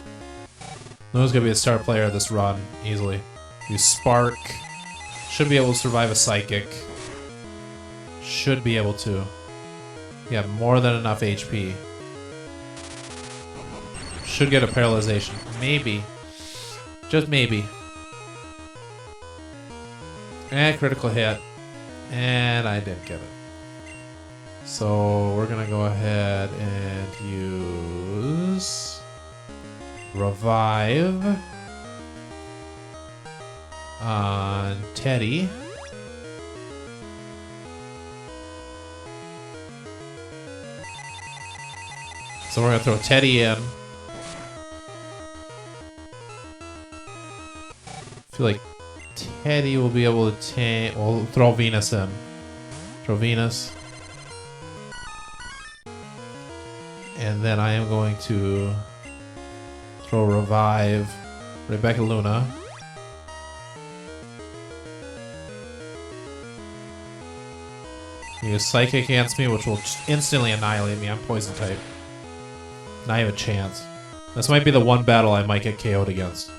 Luna's gonna be a star player of this run, easily. Use Spark. Should be able to survive a Psychic. Should be able to. You have more than enough HP. Should get a paralyzation. Maybe. Just maybe. And critical hit. And I didn't get it. So we're gonna go ahead and use Revive on Teddy. So we're gonna throw Teddy in. I feel like Teddy will be able to take... We'll throw Venus in. Throw Venus. And then I am going to throw Revive Rebecca Luna. Use Psychic against me, which will instantly annihilate me. I'm Poison type. Not even a chance. This might be the one battle I might get KO'd against.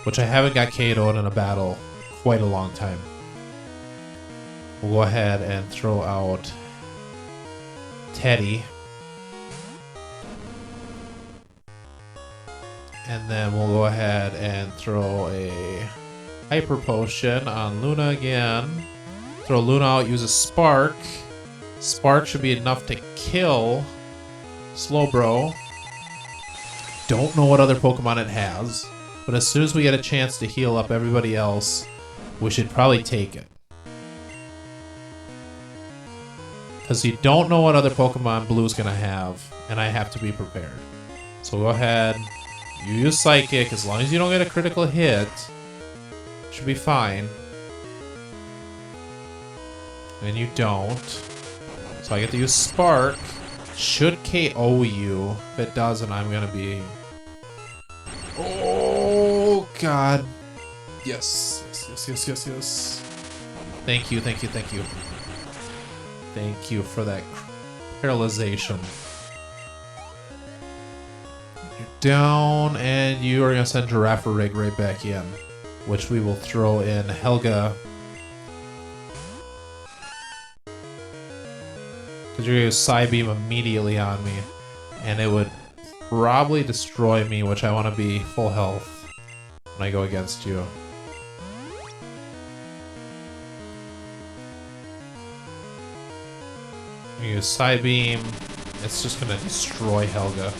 Which I haven't got KO'd in a battle quite a long time. We'll go ahead and throw out Teddy. And then we'll go ahead and throw a Hyper Potion on Luna again. Throw Luna out, use a Spark. Spark should be enough to kill Slowbro. Don't know what other Pokemon it has, but as soon as we get a chance to heal up everybody else, we should probably take it. Because you don't know what other Pokemon Blue's gonna have, and I have to be prepared. So go ahead, you use Psychic, as long as you don't get a critical hit, should be fine. And you don't. So I get to use Spark. Should KO you. If it doesn't, I'm gonna be... Oh, God. Yes. Yes. Thank you. Thank you for that paralyzation. You're down, and you are gonna send Girafarig right back in, which we will throw in Helga. Because you're going to Psybeam immediately on me, and it would probably destroy me, which I want to be full health when I go against you. You use Psybeam, it's just going to destroy Helga.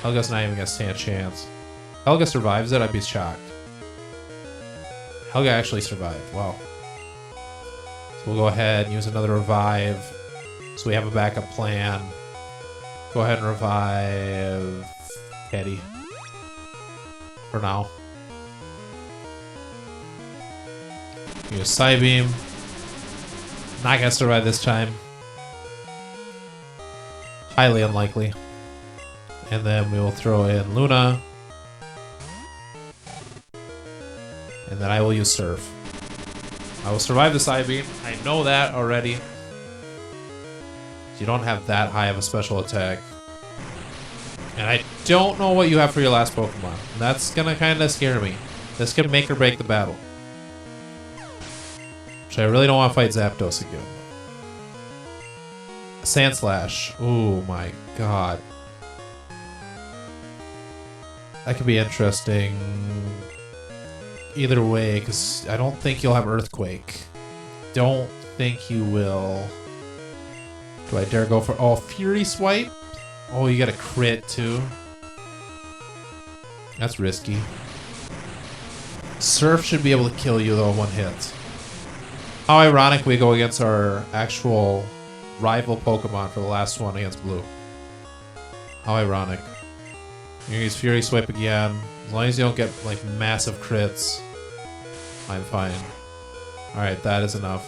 Helga's not even going to stand a chance. Helga survives it, I'd be shocked. Helga actually survived, wow. So we'll go ahead and use another Revive. So we have a backup plan. Go ahead and revive Teddy. For now. Use Psybeam. Not gonna survive this time. Highly unlikely. And then we will throw in Luna. And then I will use Surf. I will survive the Psybeam. I know that already. You don't have that high of a special attack. And I don't know what you have for your last Pokemon. That's gonna kinda scare me. This could make or break the battle. Which I really don't want to fight Zapdos again. Sandslash. Oh my god. That could be interesting either way, because I don't think you'll have Earthquake. Don't think you will. Do I dare go for... Oh, Fury Swipe? Oh, you got a crit, too. That's risky. Surf should be able to kill you, though, in one hit. How ironic we go against our actual rival Pokemon for the last one against Blue. How ironic. You're gonna use Fury Swipe again. As long as you don't get, like, massive crits, I'm fine. Alright, that is enough.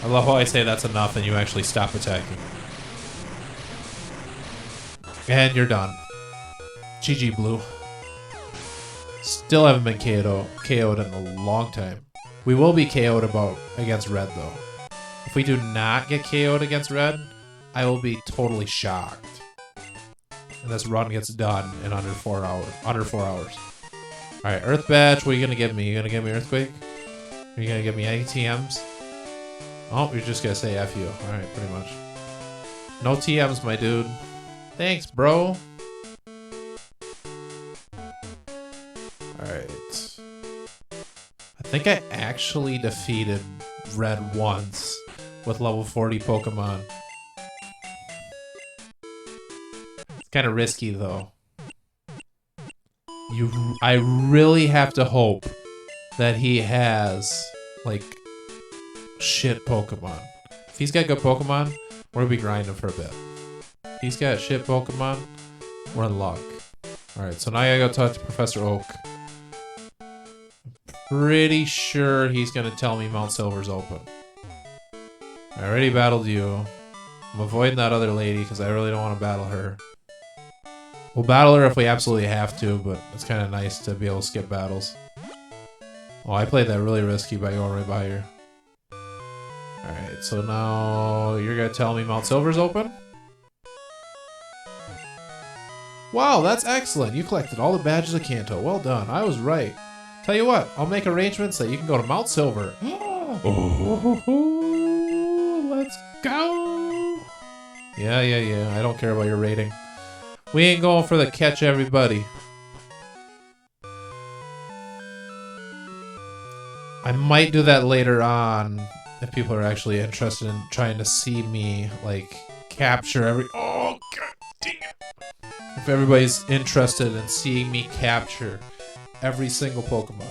I love how I say that's enough and you actually stop attacking. And you're done. GG Blue. Still haven't been KO'd in a long time. We will be KO'd against Red though. If we do not get KO'd against Red, I will be totally shocked. And this run gets done in under 4 hours. Alright, Earth Badge, what are you gonna give me? You gonna give me Earthquake? Are you gonna give me any TMs? Oh, you're just gonna say F you. Alright, pretty much. No TMs, my dude. Thanks, bro. Alright. I think I actually defeated Red once with level 40 Pokemon. It's kind of risky, though. I really have to hope that he has, like, shit Pokemon. If he's got good Pokemon, we'll be grinding for a bit. If he's got shit Pokemon, we're in luck. Alright, so now I gotta go talk to Professor Oak. Pretty sure he's gonna tell me Mount Silver's open. I already battled you. I'm avoiding that other lady because I really don't want to battle her. We'll battle her if we absolutely have to, but it's kind of nice to be able to skip battles. Oh, I played that really risky by going right by her. Alright, so now you're gonna tell me Mount Silver's open? Wow, that's excellent. You collected all the badges of Kanto. Well done. I was right. Tell you what, I'll make arrangements that you can go to Mount Silver. Oh, let's go. Yeah. I don't care about your rating. We ain't going for the catch everybody. I might do that later on if people are actually interested in trying to see me like capture every. Oh god dang it! If everybody's interested in seeing me capture every single Pokemon,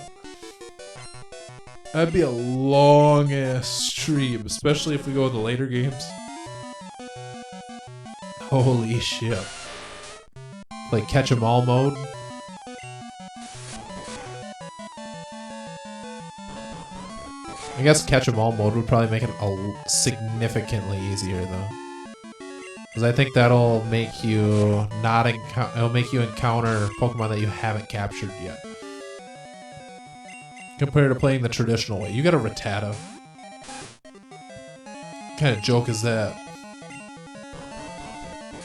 that'd be a long ass stream, especially if we go to the later games. Holy shit! Like catch 'em all mode. I guess catch 'em all mode would probably make it significantly easier though, because I think that'll make you not it'll make you encounter Pokemon that you haven't captured yet, compared to playing the traditional way. You got a Rattata. What kind of joke is that?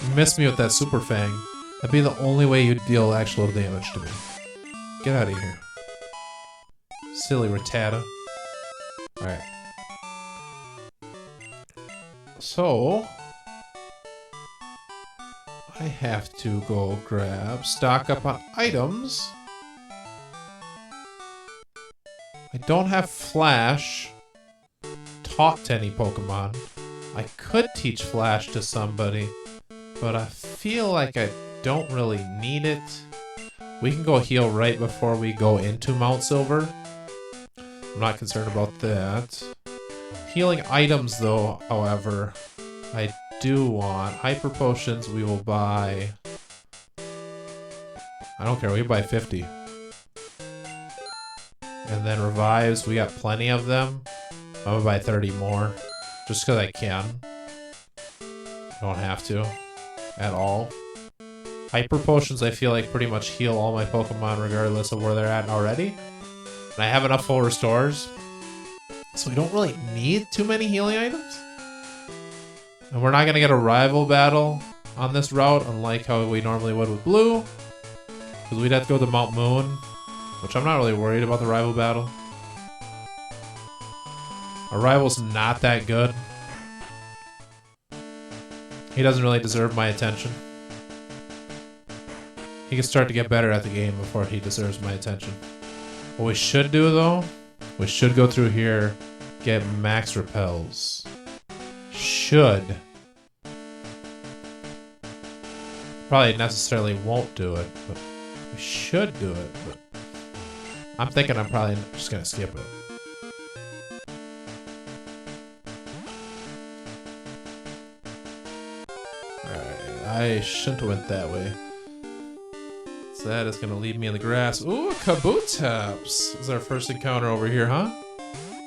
You missed me with that Super Fang. That'd be the only way you'd deal actual damage to me. Get out of here, silly Rattata. Alright. So I have to go stock up on items. I don't have Flash taught to any Pokemon. I could teach Flash to somebody, but I feel like I don't really need it. We can go heal right before we go into Mount Silver. I'm not concerned about that. Healing items though, however, I do want. Hyper potions we will buy. I don't care, we can buy 50. And then revives, we got plenty of them. I'm gonna buy 30 more. Just because I can. Don't have to. At all. Hyper potions I feel like pretty much heal all my Pokemon regardless of where they're at already. And I have enough full restores, so we don't really need too many healing items. And we're not going to get a rival battle on this route, unlike how we normally would with Blue, because we'd have to go to Mount Moon, which I'm not really worried about the rival battle. Our rival's not that good. He doesn't really deserve my attention. He can start to get better at the game before he deserves my attention. What we should do though, we should go through here, get max repels. Should. Probably necessarily won't do it, but we should do it. But I'm thinking I'm probably just gonna skip it. Alright, I shouldn't have went that way. That is going to leave me in the grass. Ooh, Kabutops is our first encounter over here, huh?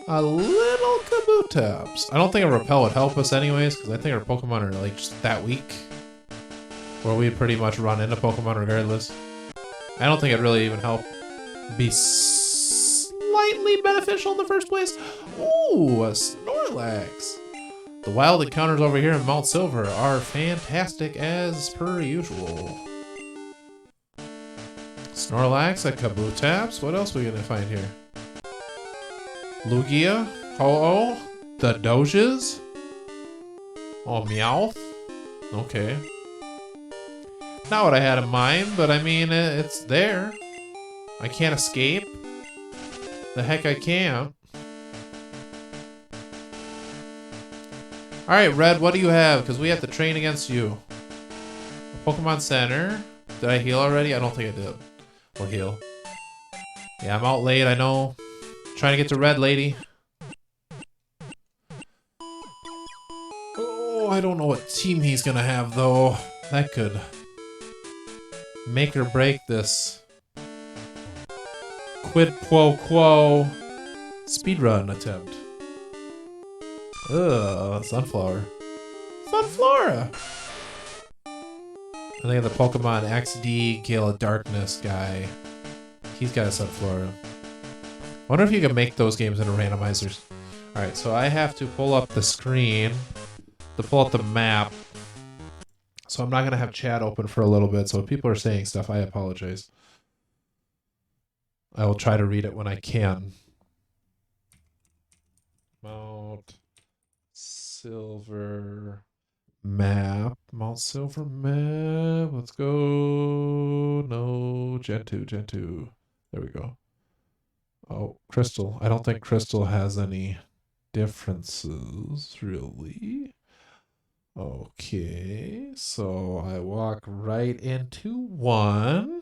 A little Kabutops. I don't think a repel would help us anyways, because I think our Pokemon are like just that weak, where we pretty much run into Pokemon regardless. I don't think it'd really even help be slightly beneficial in the first place. Ooh, a Snorlax. The wild encounters over here in Mount Silver are fantastic as per usual. Snorlax, a Kabutops. What else are we gonna find here? Lugia, Ho-Oh, the Doges. Oh, Meowth. Okay. Not what I had in mind, but I mean, it's there. I can't escape. The heck I can't. Alright, Red, what do you have? Because we have to train against you. Pokemon Center. Did I heal already? I don't think I did. We'll heal. Yeah, I'm out late, I know. Trying to get to Red Lady. Oh, I don't know what team he's gonna have, though. That could make or break this quid pro quo speedrun attempt. Ugh, Sunflower. Sunflora! I think the Pokemon XD Gale of Darkness guy, he's got a Sunflora. Wonder if you can make those games into randomizers. Alright, so I have to pull up the screen to pull up the map. So I'm not going to have chat open for a little bit, so if people are saying stuff, I apologize. I will try to read it when I can. Mount Silver map. Mount Silver map. Let's go. No. Gen 2. Gen 2. There we go. Oh, Crystal. I don't think Crystal has any differences, really. Okay, so I walk right into 1.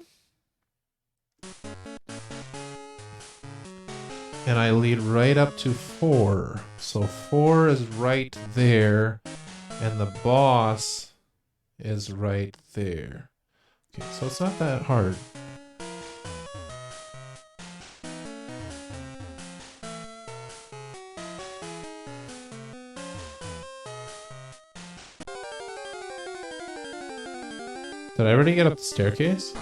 And I lead right up to 4. So 4 is right there. And the boss is right there. Okay, so it's not that hard. Did I already get up the staircase?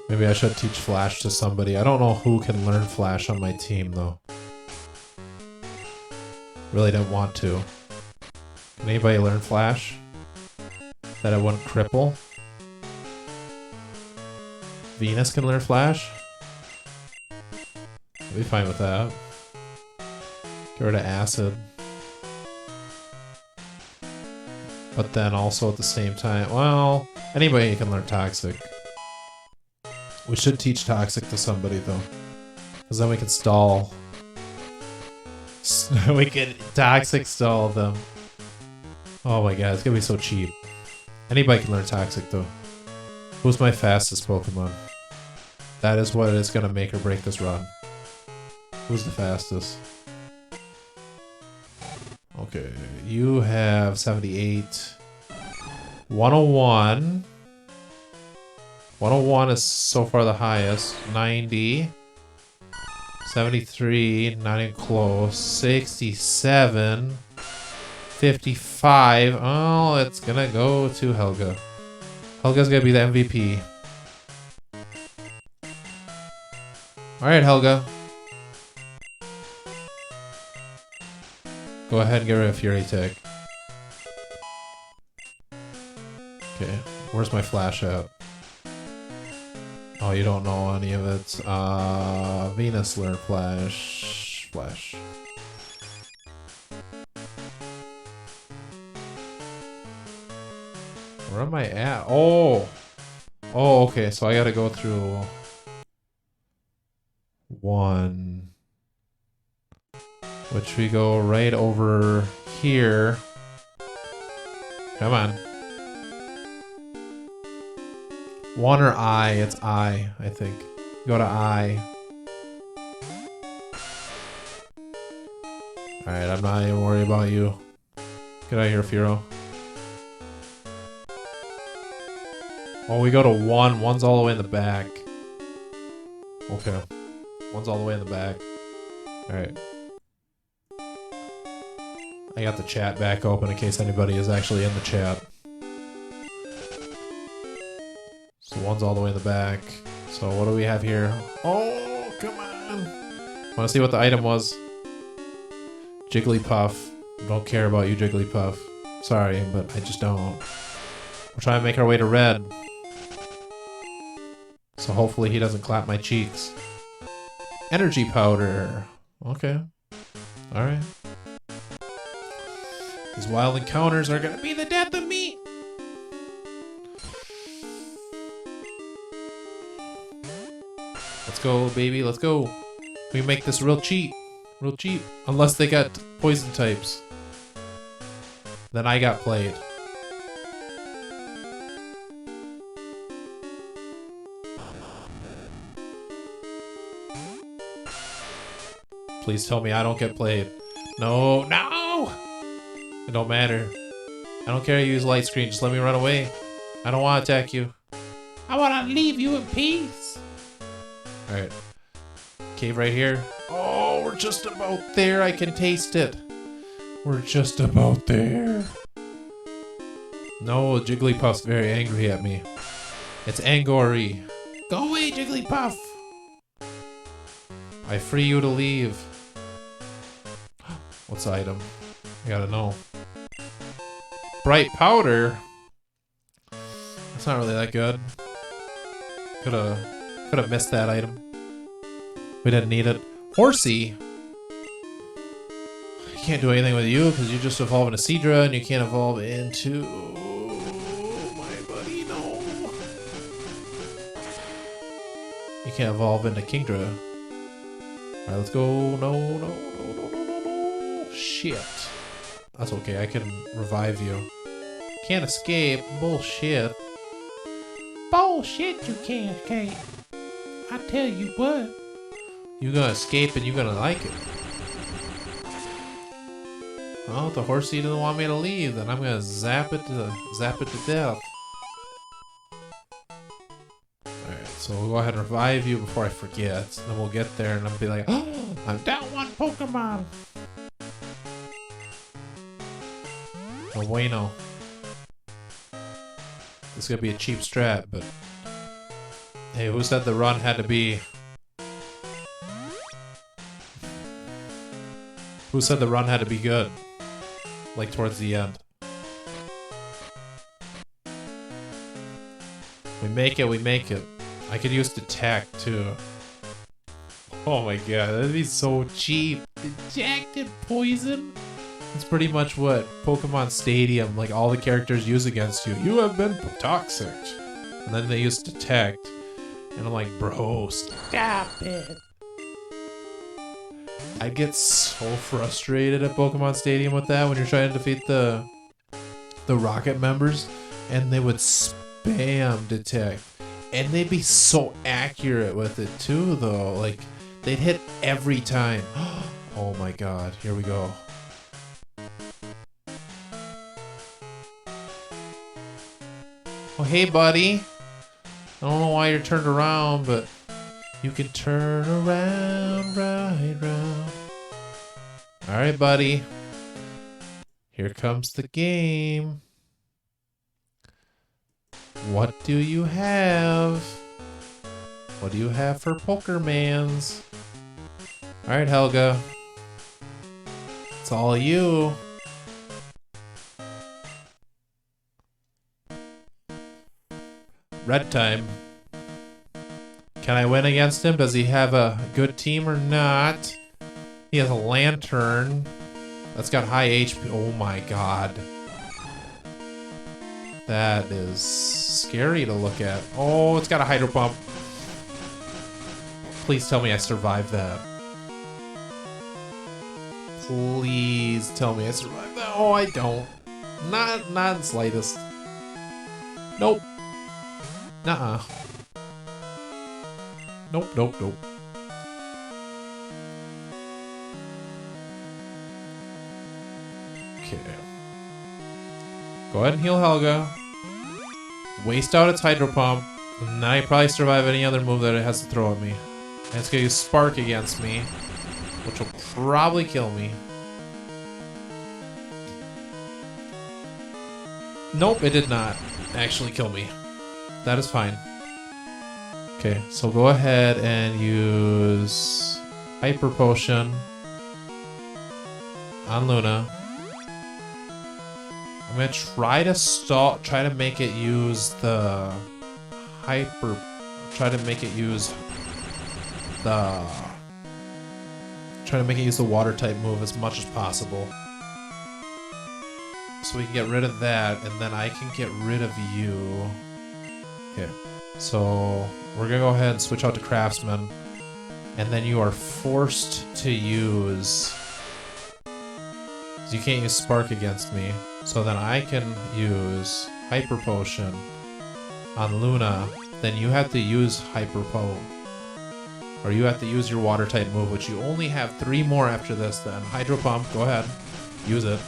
Maybe I should teach Flash to somebody. I don't know who can learn Flash on my team, though. Really don't want to. Can anybody learn Flash? That it wouldn't cripple? Venus can learn Flash? I'll be fine with that. Get rid of Acid. But then also at the same time, well, anybody can learn Toxic. We should teach Toxic to somebody, though. Because then we can stall. We can Toxic stall them. Oh my god, it's gonna be so cheap. Anybody can learn Toxic, though. Who's my fastest Pokemon? That is what is gonna make or break this run. Who's the fastest? Okay, you have 78. 101. 101 is so far the highest. 90. 73, not even close. 67. 55. Oh, it's gonna go to Helga. Helga's gonna be the MVP. Alright, Helga. Go ahead and get rid of Fury Tech. Okay, where's my Flash at? Oh, you don't know any of it. Venus learn Flash. Flash. Where am I at? Oh! Oh, okay, so I gotta go through 1. Which we go right over here. Come on. 1 or I? It's I think. Go to I. Alright, I'm not even worried about you. Get out of here, Firo. Oh, we go to 1. 1's all the way in the back. Okay. 1's all the way in the back. Alright. I got the chat back open in case anybody is actually in the chat. So 1's all the way in the back. So what do we have here? Oh, come on. Want to see what the item was? Jigglypuff. Don't care about you, Jigglypuff. Sorry, but I just don't. We're trying to make our way to red. So hopefully he doesn't clap my cheeks. Energy powder. Okay. Alright. These wild encounters are gonna be the death of me! Let's go, baby, let's go. We make this real cheap. Real cheap. Unless they got poison types. Then I got played. Please tell me I don't get played. No, no! It don't matter. I don't care you use light screen, just let me run away. I don't want to attack you. I want to leave you in peace. Alright. Cave right here. Oh, we're just about there. I can taste it. We're just about there. No, Jigglypuff's very angry at me. It's Angory. Go away, Jigglypuff. I free you to leave. What's the item? I gotta know. Bright powder? That's not really that good. Could've missed that item. We didn't need it. Horsey! I can't do anything with you because you just evolve into Seadra and you can't evolve into... my buddy, no. You can't evolve into Kingdra. Alright, let's go. No. Shit. That's okay, I can revive you. Can't escape. Bullshit. Bullshit, you can't escape. I tell you what. You gonna escape and you gonna like it. Well, if the horsey doesn't want me to leave, then I'm gonna zap it to death. Alright, so we'll go ahead and revive you before I forget. Then we'll get there and I'll be like, oh, I'm down one Pokemon. No bueno. This is gonna be a cheap strat, but hey, who said the run had to be? Who said the run had to be good? Like towards the end. We make it. I could use Detect too. Oh my god, that'd be so cheap. Detected poison? It's pretty much what Pokemon Stadium, like all the characters use against you. You have been toxic. And then they use Detect. And I'm like, bro, stop it. I get so frustrated at Pokemon Stadium with that when you're trying to defeat the Rocket members. And they would spam Detect. And they'd be so accurate with it too, though. Like, they'd hit every time. Oh my god, here we go. Oh, hey, buddy. I don't know why you're turned around, but you can turn around, right round. Alright, buddy. Here comes the game. What do you have? What do you have for Pokermans? Alright, Helga. It's all you. Red time. Can I win against him? Does he have a good team or not? He has a lantern. That's got high HP. Oh my god. That is scary to look at. Oh, it's got a hydro pump. Please tell me I survived that. Please tell me I survived that. Oh, I don't. Not in the slightest. Nope. Nuh-uh. Nope. Okay. Go ahead and heal Helga. Waste out its Hydro Pump. And now you probably survive any other move that it has to throw at me. And it's gonna use Spark against me, which will probably kill me. Nope, it did not actually kill me. That is fine. Okay, so go ahead and use Hyper Potion on Luna. I'm gonna try to make it use the water type move as much as possible. So we can get rid of that, and then I can get rid of you. Okay, so we're gonna go ahead and switch out to Craftsman, and then you are forced to use... You can't use Spark against me, so then I can use Hyper Potion on Luna, then you have to use Hyper Po. Or you have to use your water type move, which you only have 3 more after this then. Hydro Pump, go ahead. Use it.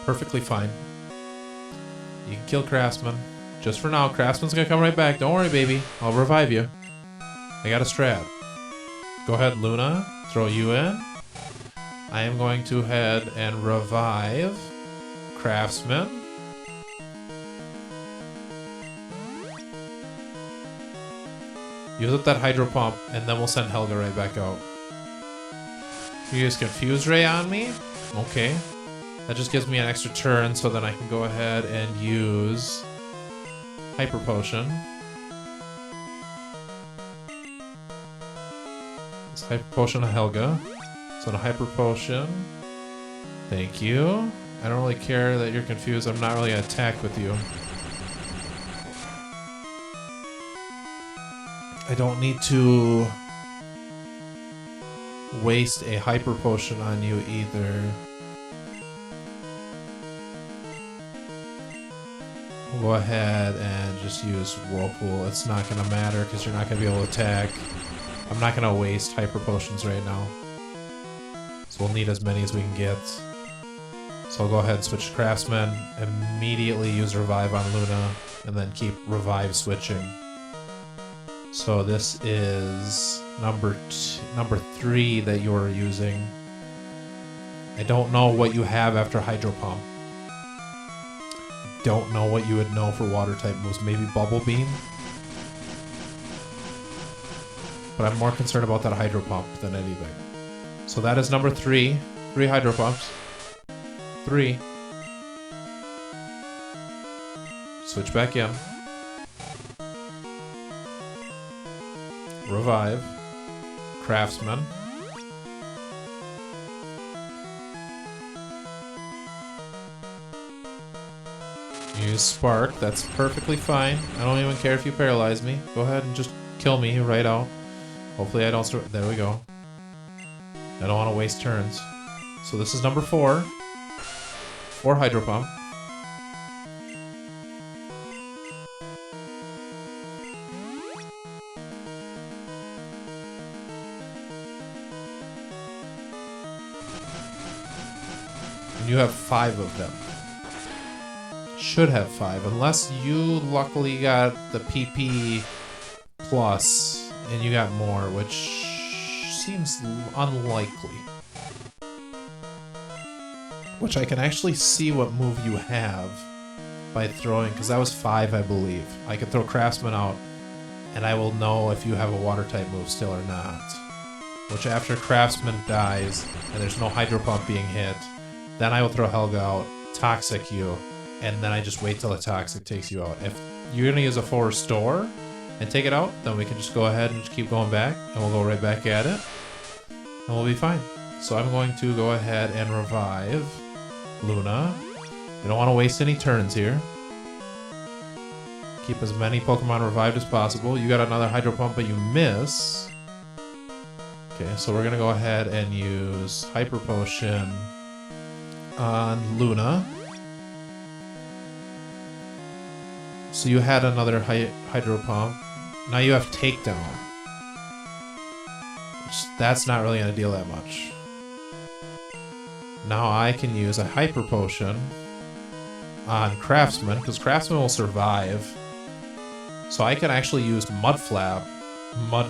Perfectly fine. You can kill Craftsman. Just for now, Craftsman's gonna come right back. Don't worry, baby. I'll revive you. I got a strat. Go ahead, Luna. Throw you in. I am going to head and revive Craftsman. Use up that Hydro Pump, and then we'll send Helga right back out. You use Confuse Ray on me? Okay. That just gives me an extra turn, so then I can go ahead and use Hyper Potion. It's Hyper Potion of Helga. So the Hyper Potion. Thank you. I don't really care that you're confused. I'm not really gonna attack with you. I don't need to waste a hyper potion on you either. We'll go ahead and just use Whirlpool. It's not going to matter because you're not going to be able to attack. I'm not going to waste hyper potions right now. So we'll need as many as we can get. So I'll go ahead and switch to Craftsman, immediately use Revive on Luna, and then keep Revive switching. So this is number 3 that you're using. I don't know what you have after Hydro Pump. Don't know what you would know for water type moves. Maybe Bubble Beam? But I'm more concerned about that Hydro Pump than anything. So that is number 3. 3 Hydro Pumps. 3. Switch back in. Revive. Craftsman. Use Spark. That's perfectly fine. I don't even care if you paralyze me. Go ahead and just kill me right out. Hopefully I don't... There we go. I don't want to waste turns. So this is number 4. 4 Hydro Pump. And you have 5 of them. Should have 5, unless you luckily got the PP plus and you got more, which seems unlikely. Which I can actually see what move you have by throwing, because that was 5, I believe. I can throw Craftsman out, and I will know if you have a water type move still or not. Which after Craftsman dies, and there's no Hydro Pump being hit, then I will throw Helga out, Toxic you, and then I just wait till the Toxic takes you out. If you're going to use a full restore and take it out, then we can just go ahead and just keep going back, and we'll go right back at it, and we'll be fine. So I'm going to go ahead and revive Luna. We don't want to waste any turns here. Keep as many Pokemon revived as possible. You got another Hydro Pump, but you miss. Okay, so we're going to go ahead and use Hyper Potion on Luna. So you had another Hydro Pump. Now you have Takedown. That's not really going to deal that much. Now I can use a Hyper Potion on Craftsman, because Craftsman will survive. So I can actually use Mud Slap. I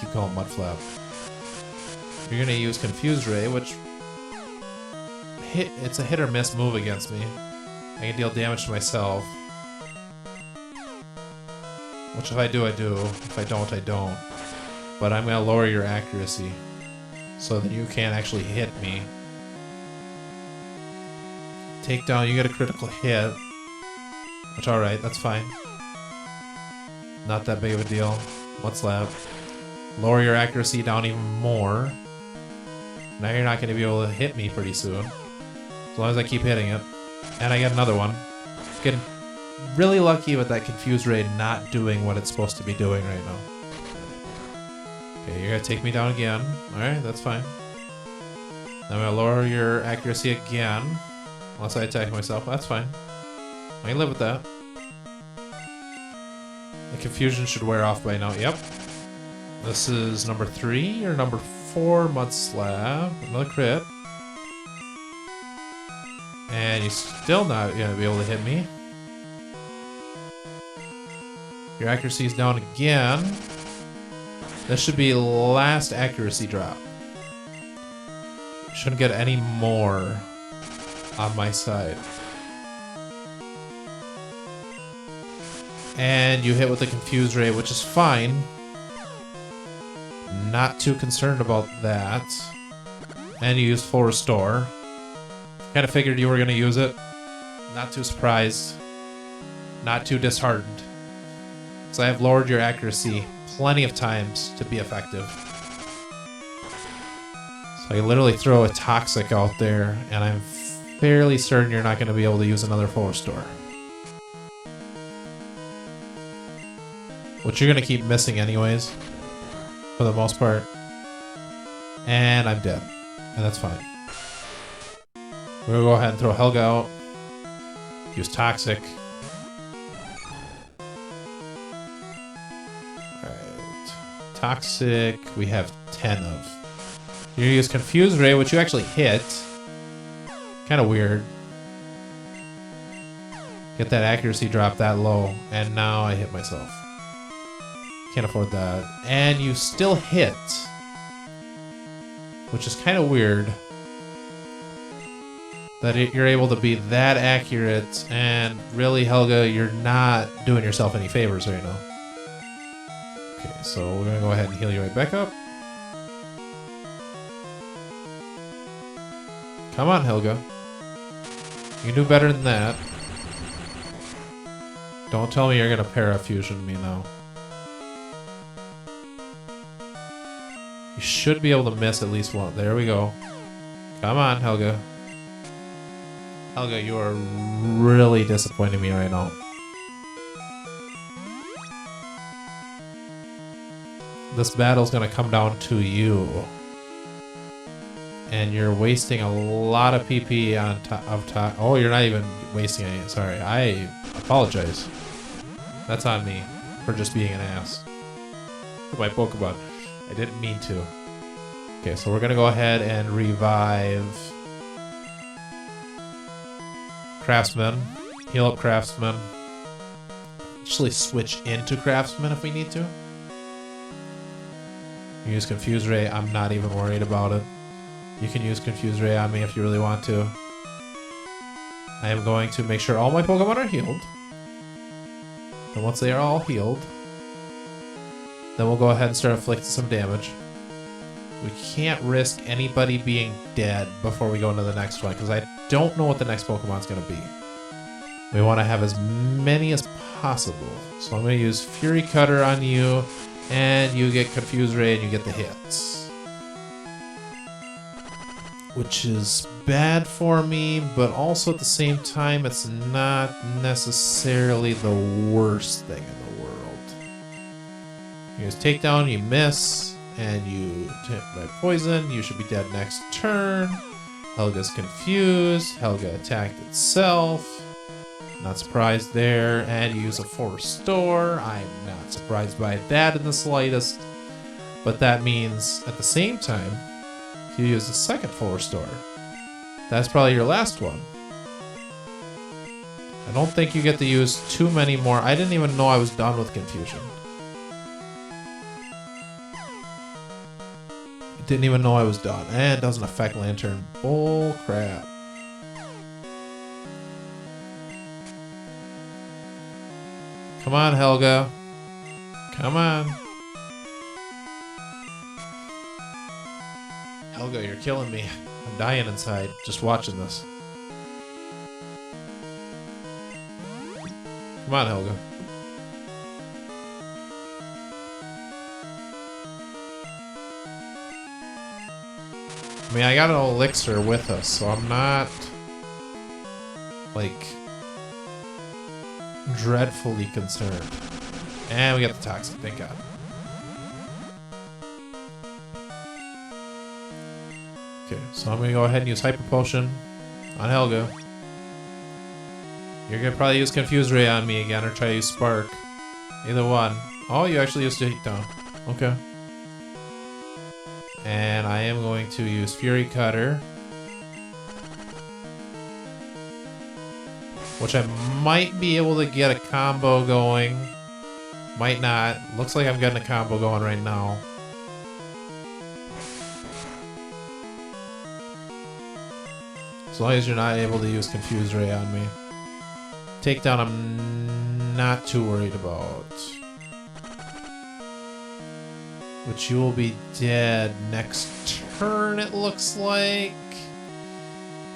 keep calling Mud Flap. You're going to use Confuse Ray, which it's a hit or miss move against me. I can deal damage to myself. Which if I do, I do. If I don't, I don't. But I'm going to lower your accuracy so that you can't actually hit me. Takedown, you get a critical hit. Which, alright, that's fine. Not that big of a deal. What's left? Lower your accuracy down even more. Now you're not going to be able to hit me pretty soon. As long as I keep hitting it. And I get another one. Getting really lucky with that Confuse Ray not doing what it's supposed to be doing right now. Okay, you're going to take me down again. Alright, that's fine. I'm going to lower your accuracy again. Unless I attack myself. That's fine. I can live with that. The confusion should wear off by now. Yep. This is number 3 or number 4 Mud Slab. Another crit. And you're still not going to be able to hit me. Your accuracy is down again. This should be last accuracy drop. Shouldn't get any more on my side. And you hit with the Confuse Ray, which is fine. Not too concerned about that. And you use full restore. Kind of figured you were going to use it. Not too surprised. Not too disheartened. So I have lowered your accuracy plenty of times to be effective. So I literally throw a Toxic out there, and I'm fairly certain you're not going to be able to use another full restore. which you're gonna keep missing anyways, for the most part. And I'm dead, and that's fine. We're gonna go ahead and throw Helga out. Use Toxic. Alright. Toxic, we have 10 of. You're gonna use Confuse Ray, which you actually hit. Kind of weird. Get that accuracy drop that low, and now I hit myself. Can't afford that. And you still hit, which is kind of weird. That you're able to be that accurate, and really, Helga, you're not doing yourself any favors right now. Okay, so we're gonna go ahead and heal you right back up. Come on, Helga. You can do better than that. Don't tell me you're gonna Parafusion me now. You should be able to miss at least one. There we go. Come on, Helga. Helga, you are really disappointing me right now. This battle's gonna come down to you. And you're wasting a lot of PP on top of top. Oh, you're not even wasting any. Sorry, I apologize. That's on me for just being an ass. For my Pokemon. I didn't mean to. Okay, so we're gonna go ahead and revive Craftsman. Heal up Craftsman. Actually switch into Craftsman if we need to. You use Confuse Ray, I'm not even worried about it. You can use Confuse Ray on me if you really want to. I am going to make sure all my Pokemon are healed. And once they are all healed, then we'll go ahead and start inflicting some damage. We can't risk anybody being dead before we go into the next one, because I don't know what the next Pokemon's going to be. We want to have as many as possible. So I'm going to use Fury Cutter on you, and you get Confuse Ray and you get the hits. Which is bad for me, but also at the same time, it's not necessarily the worst thing in the world. You use Takedown, you miss, and you hit by poison. You should be dead next turn. Helga's confused. Helga attacked itself. Not surprised there. And you use a Force Store. I'm not surprised by that in the slightest. But that means, at the same time, if you use the second Force Store, that's probably your last one. I don't think you get to use too many more. I didn't even know I was done with Confusion. Didn't even know I was done. And it doesn't affect Lantern. Bull crap. Come on, Helga. Come on. Helga, you're killing me. I'm dying inside just watching this. Come on, Helga. I mean, I got an elixir with us, so I'm not, like, dreadfully concerned. And we got the Toxic, thank God. Okay, so I'm gonna go ahead and use Hyper Potion on Helga. You're gonna probably use Confuse Ray on me again, or try to use Spark. Either one. Oh, you actually used Takedown. Okay. And I am going to use Fury Cutter, which I might be able to get a combo going. Might not. Looks like I'm getting a combo going right now. As long as you're not able to use Confuse Ray on me. Takedown I'm not too worried about. Which you will be dead next turn, it looks like.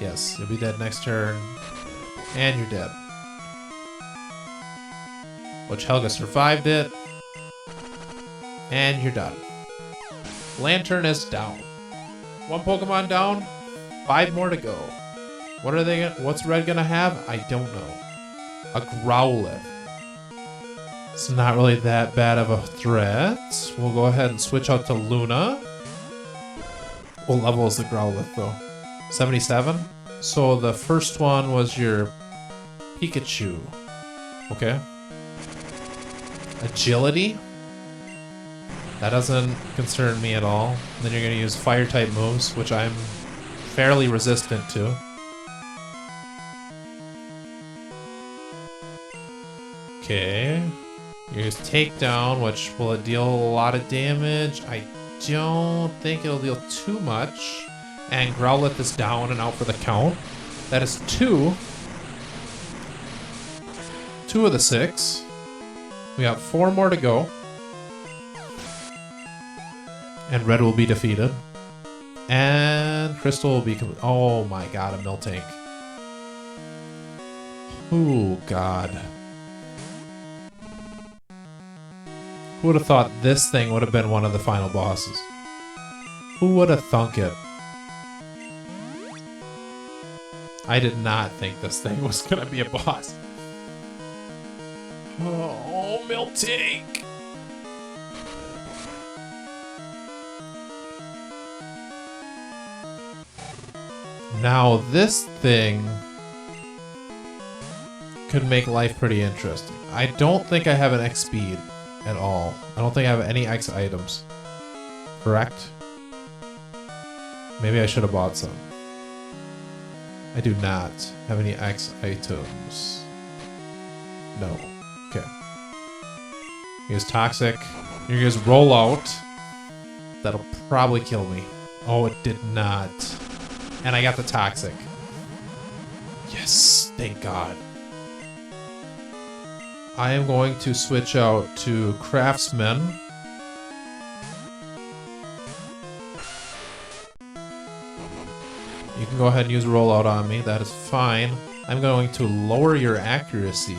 Yes, you'll be dead next turn. And you're dead. Which Helga survived it. And you're done. Lantern is down. One Pokemon down, 5 more to go. What are they? What's Red gonna have? I don't know. A Growlithe. It's not really that bad of a threat. We'll go ahead and switch out to Luna. What level is the Growlithe though? 77? So the first one was your Pikachu. Okay. Agility? That doesn't concern me at all. Then you're going to use fire type moves, which I'm fairly resistant to. Okay. You use takedown, which will deal a lot of damage. I don't think it'll deal too much. And Growlithe is down and out for the count. That is 2. 2 of the 6. We got 4 more to go. And Red will be defeated. And Crystal will be... Oh my god, a Miltank. Oh god. Who would have thought this thing would have been one of the final bosses? Who would have thunk it? I did not think this thing was gonna be a boss. Oh, Miltank! Now this thing could make life pretty interesting. I don't think I have an X speed at all. I don't think I have any X items. Correct? Maybe I should have bought some. I do not have any X items. No. Okay. Use Toxic. You use Rollout. That'll probably kill me. Oh, it did not. And I got the Toxic. Yes, thank God. I am going to switch out to Craftsman. You can go ahead and use Rollout on me. That is fine. I'm going to lower your accuracy.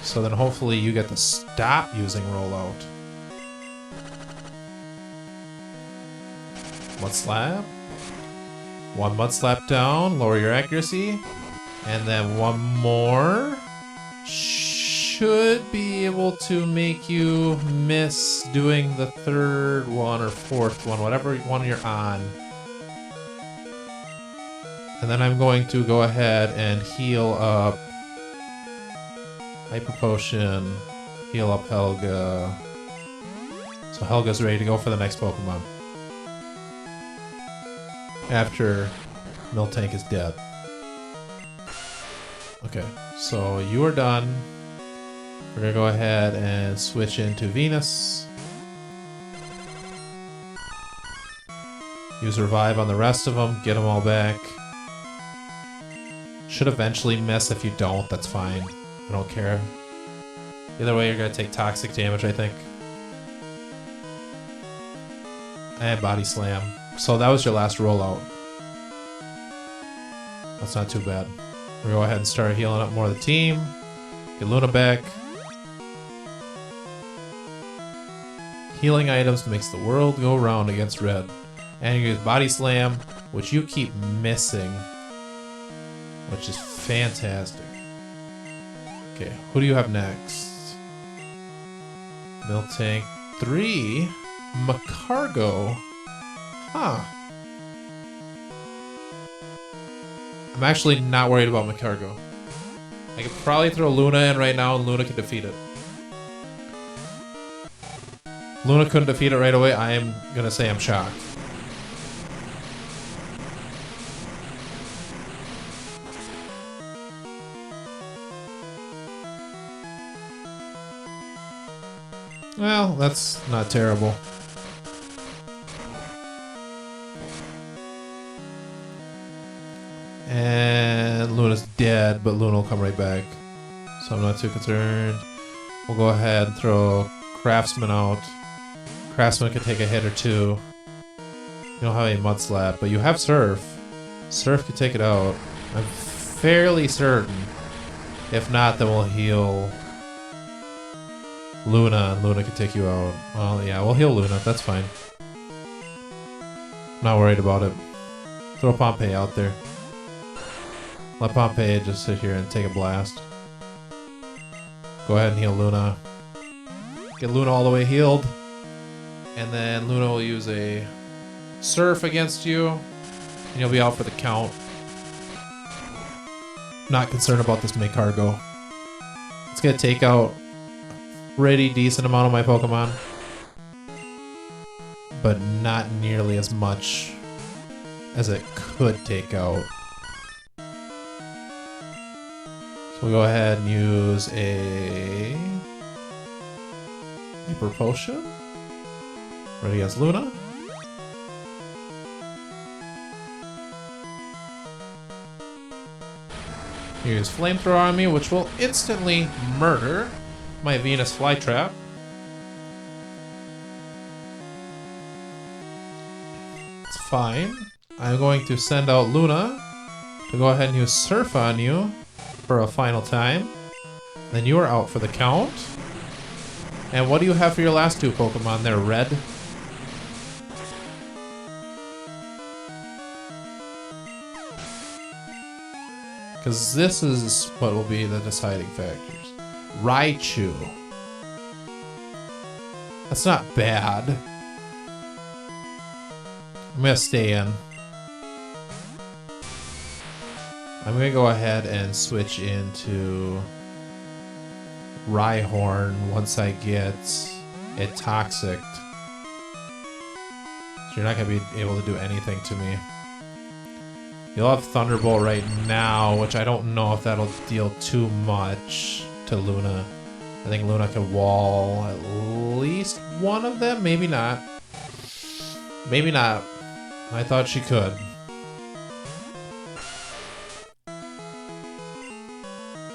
So then hopefully you get to stop using Rollout. Mud Slap. 1 Mud Slap down. Lower your accuracy. And then 1 more. Should be able to make you miss doing the 3rd one or 4th one, whatever one you're on. And then I'm going to go ahead and heal up Hyper Potion, heal up Helga. So Helga's ready to go for the next Pokemon. After Miltank is dead. Okay, so you are done. We're gonna go ahead and switch into Venus. Use Revive on the rest of them, get them all back. Should eventually miss. If you don't, that's fine. I don't care. Either way, you're gonna take toxic damage, I think. And Body Slam. So that was your last rollout. That's not too bad. We'll go ahead and start healing up more of the team. Get Luna back. Healing items makes the world go round against Red. And you use Body Slam, which you keep missing. Which is fantastic. Okay, who do you have next? Miltank 3. Magcargo. Huh. I'm actually not worried about Magcargo. I could probably throw Luna in right now and Luna can defeat it. Luna couldn't defeat it right away. I am gonna say I'm shocked. Well, that's not terrible. And Luna's dead, but Luna will come right back. So I'm not too concerned. We'll go ahead and throw Craftsman out. Craftsman can take a hit or two. You don't have any Mud Slap, but you have Surf. Surf could take it out. I'm fairly certain. If not, then we'll heal Luna, and Luna can take you out. Well, yeah, we'll heal Luna. That's fine. Not worried about it. Throw Pompeii out there. Let Pompeii just sit here and take a blast. Go ahead and heal Luna. Get Luna all the way healed. And then Luna will use a Surf against you. And you'll be out for the count. Not concerned about this Magcargo. It's gonna take out a pretty decent amount of my Pokemon. But not nearly as much as it could take out. So we'll go ahead and use a Hyper Potion. Ready against Luna. Use Flamethrower on me, which will instantly murder my Venus Flytrap. It's fine. I'm going to send out Luna to go ahead and use Surf on you for a final time. Then you are out for the count. And what do you have for your last two Pokemon? They're red. Because this is what will be the deciding factors. Raichu. That's not bad. I'm going to stay in. I'm going to go ahead and switch into Rhyhorn once I get it Toxic. So you're not going to be able to do anything to me. You'll have Thunderbolt right now, which I don't know if that'll deal too much to Luna. I think Luna can wall at least one of them, maybe not. Maybe not. I thought she could.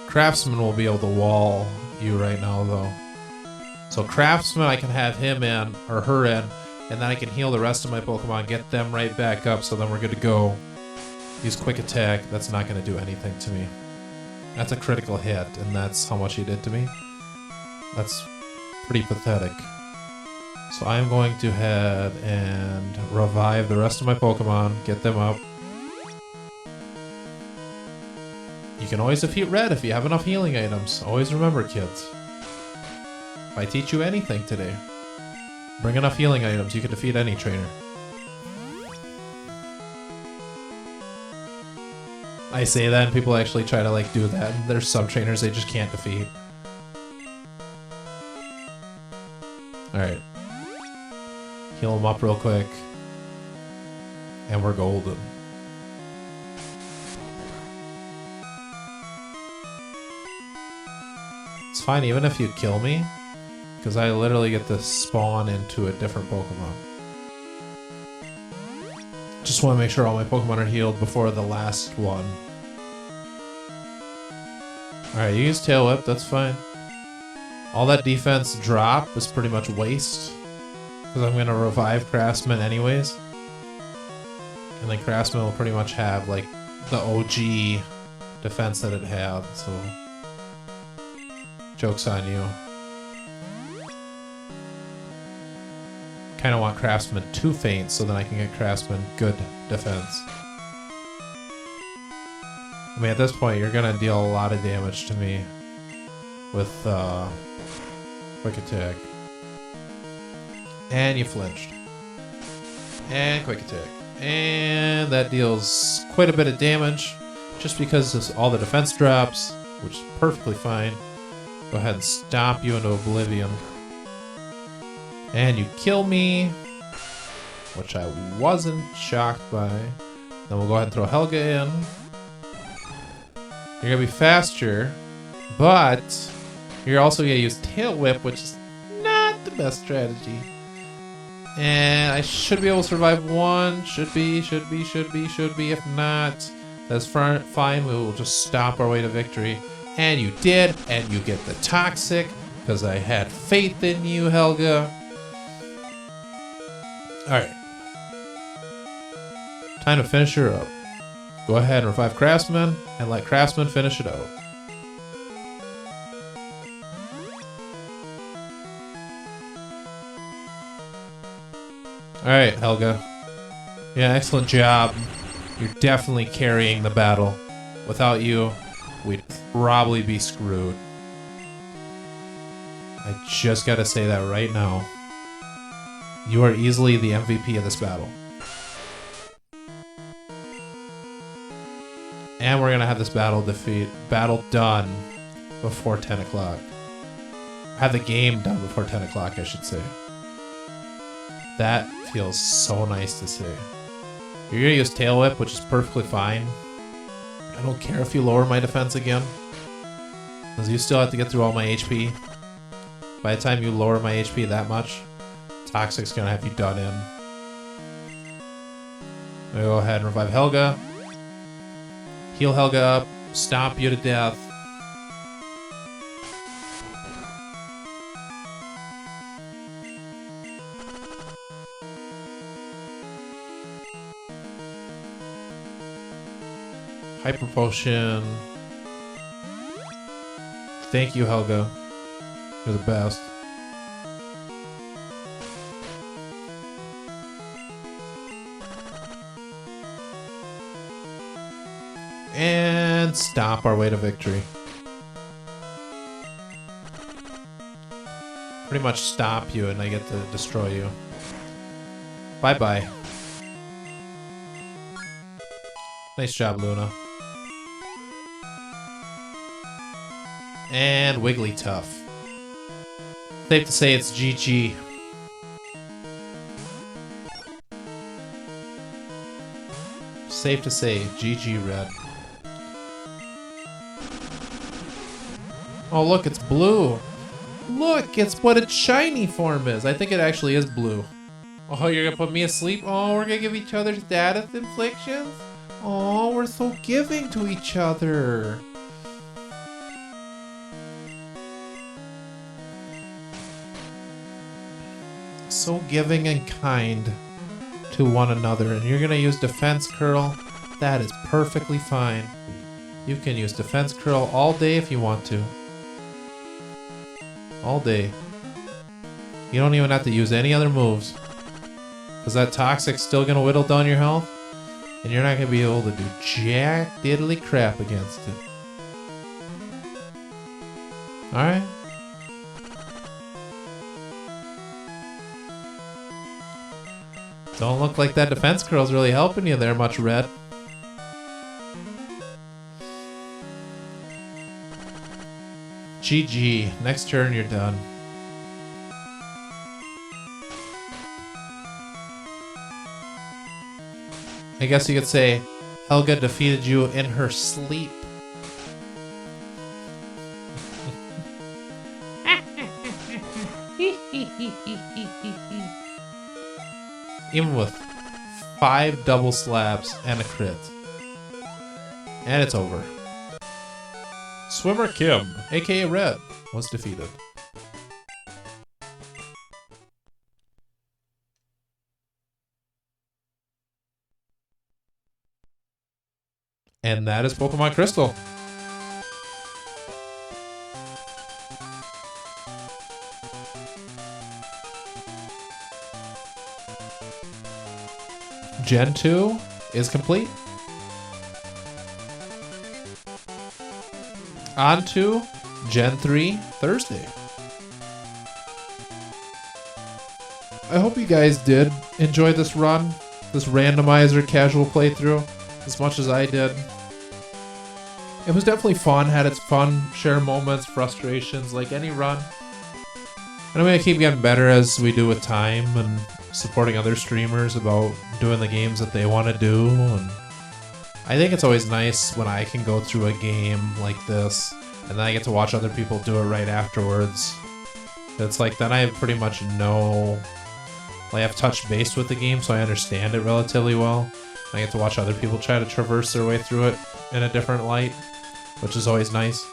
Craftsman will be able to wall you right now, though. So Craftsman, I can have him in, or her in, and then I can heal the rest of my Pokemon, get them right back up, so then we're good to go. Use Quick Attack, that's not going to do anything to me. That's a critical hit, and that's how much he did to me. That's pretty pathetic. So I'm going to head and revive the rest of my Pokemon, get them up. You can always defeat Red if you have enough healing items. Always remember, kids. If I teach you anything today, bring enough healing items, you can defeat any trainer. I say that and people actually try to like do that. There's some trainers they just can't defeat. Alright. Heal them up real quick. And we're golden. It's fine even if you kill me, because I literally get to spawn into a different Pokemon. Just want to make sure all my Pokemon are healed before the last one. Alright, you use Tail Whip, that's fine. All that defense drop is pretty much waste, because I'm going to revive Craftsman anyways. And then Craftsman will pretty much have like the OG defense that it had, so joke's on you. Kind of want Craftsman to faint so then I can get Craftsman good defense. I mean, at this point, you're gonna deal a lot of damage to me with Quick Attack. And you flinched. And Quick Attack. And that deals quite a bit of damage just because of all the defense drops, which is perfectly fine. Go ahead and stomp you into oblivion. And you kill me, which I wasn't shocked by. Then we'll go ahead and throw Helga in. You're going to be faster, but you're also going to use Tail Whip, which is not the best strategy. And I should be able to survive one. Should be. If not, that's fine. We will just stomp our way to victory. And you did, and you get the Toxic, because I had faith in you, Helga. Alright. Time to finish her up. Go ahead and revive Craftsman, and let Craftsman finish it out. Alright, Helga. Yeah, excellent job. You're definitely carrying the battle. Without you, we'd probably be screwed. I just gotta say that right now. You are easily the MVP of this battle. And we're gonna have this battle done before 10 o'clock. Have the game done before 10 o'clock, I should say. That feels so nice to see. You're gonna use Tail Whip, which is perfectly fine. I don't care if you lower my defense again, because you still have to get through all my HP. By the time you lower my HP that much, Toxic's gonna have you done in. I'm gonna go ahead and revive Helga. Heal Helga up, stomp you to death. Hyper Potion. Thank you, Helga. You're the best. And stomp our way to victory. Pretty much stop you and I get to destroy you. Bye-bye. Nice job, Luna. And Wigglytuff. Safe to say it's GG. Safe to say, GG Red. Oh look, it's blue. Look, it's what its shiny form is. I think it actually is blue. Oh, you're gonna put me asleep? Oh, we're gonna give each other status inflictions? Oh, we're so giving to each other. So giving and kind to one another. And you're gonna use Defense Curl. That is perfectly fine. You can use Defense Curl all day if you want to. All day. You don't even have to use any other moves. Because that Toxic's still gonna whittle down your health. And you're not gonna be able to do jack diddly crap against it. Alright. Don't look like that Defense Curl's really helping you there much, Red. GG. Next turn, you're done. I guess you could say Helga defeated you in her sleep. Even with 5 double slaps and a crit. And it's over. Swimmer Kim, aka Red, was defeated. And that is Pokemon Crystal. Gen 2 is complete. On to Gen 3 Thursday. I hope you guys did enjoy this run, this randomizer casual playthrough, as much as I did. It was definitely fun, had its fun share moments, frustrations, like any run. And I'm going to keep getting better as we do with time and supporting other streamers about doing the games that they want to do. And I think it's always nice when I can go through a game like this and then I get to watch other people do it right afterwards. It's like then I pretty much know, like I've touched base with the game so I understand it relatively well. I get to watch other people try to traverse their way through it in a different light, which is always nice.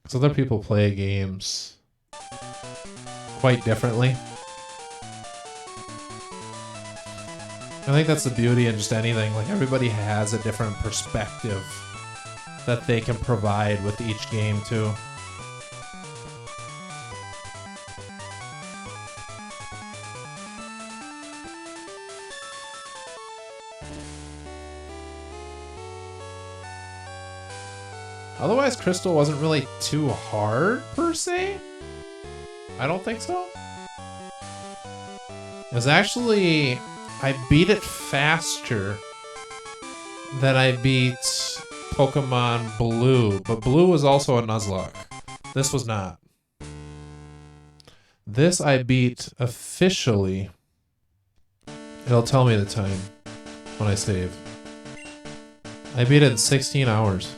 Because other people play games quite differently. I think that's the beauty in just anything. Like everybody has a different perspective that they can provide with each game too. Otherwise, Crystal wasn't really too hard, per se. I don't think so. It was actually... I beat it faster than I beat Pokemon Blue. But Blue was also a Nuzlocke. This was not. This I beat officially. It'll tell me the time when I save. I beat it in 16 hours.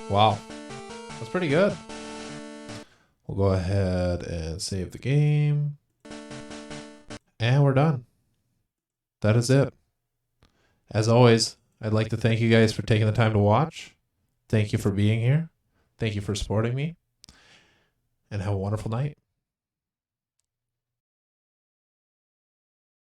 Wow. That's pretty good. We'll go ahead and save the game. And we're done. That is it. As always, I'd like to thank you guys for taking the time to watch. Thank you for being here. Thank you for supporting me. And have a wonderful night.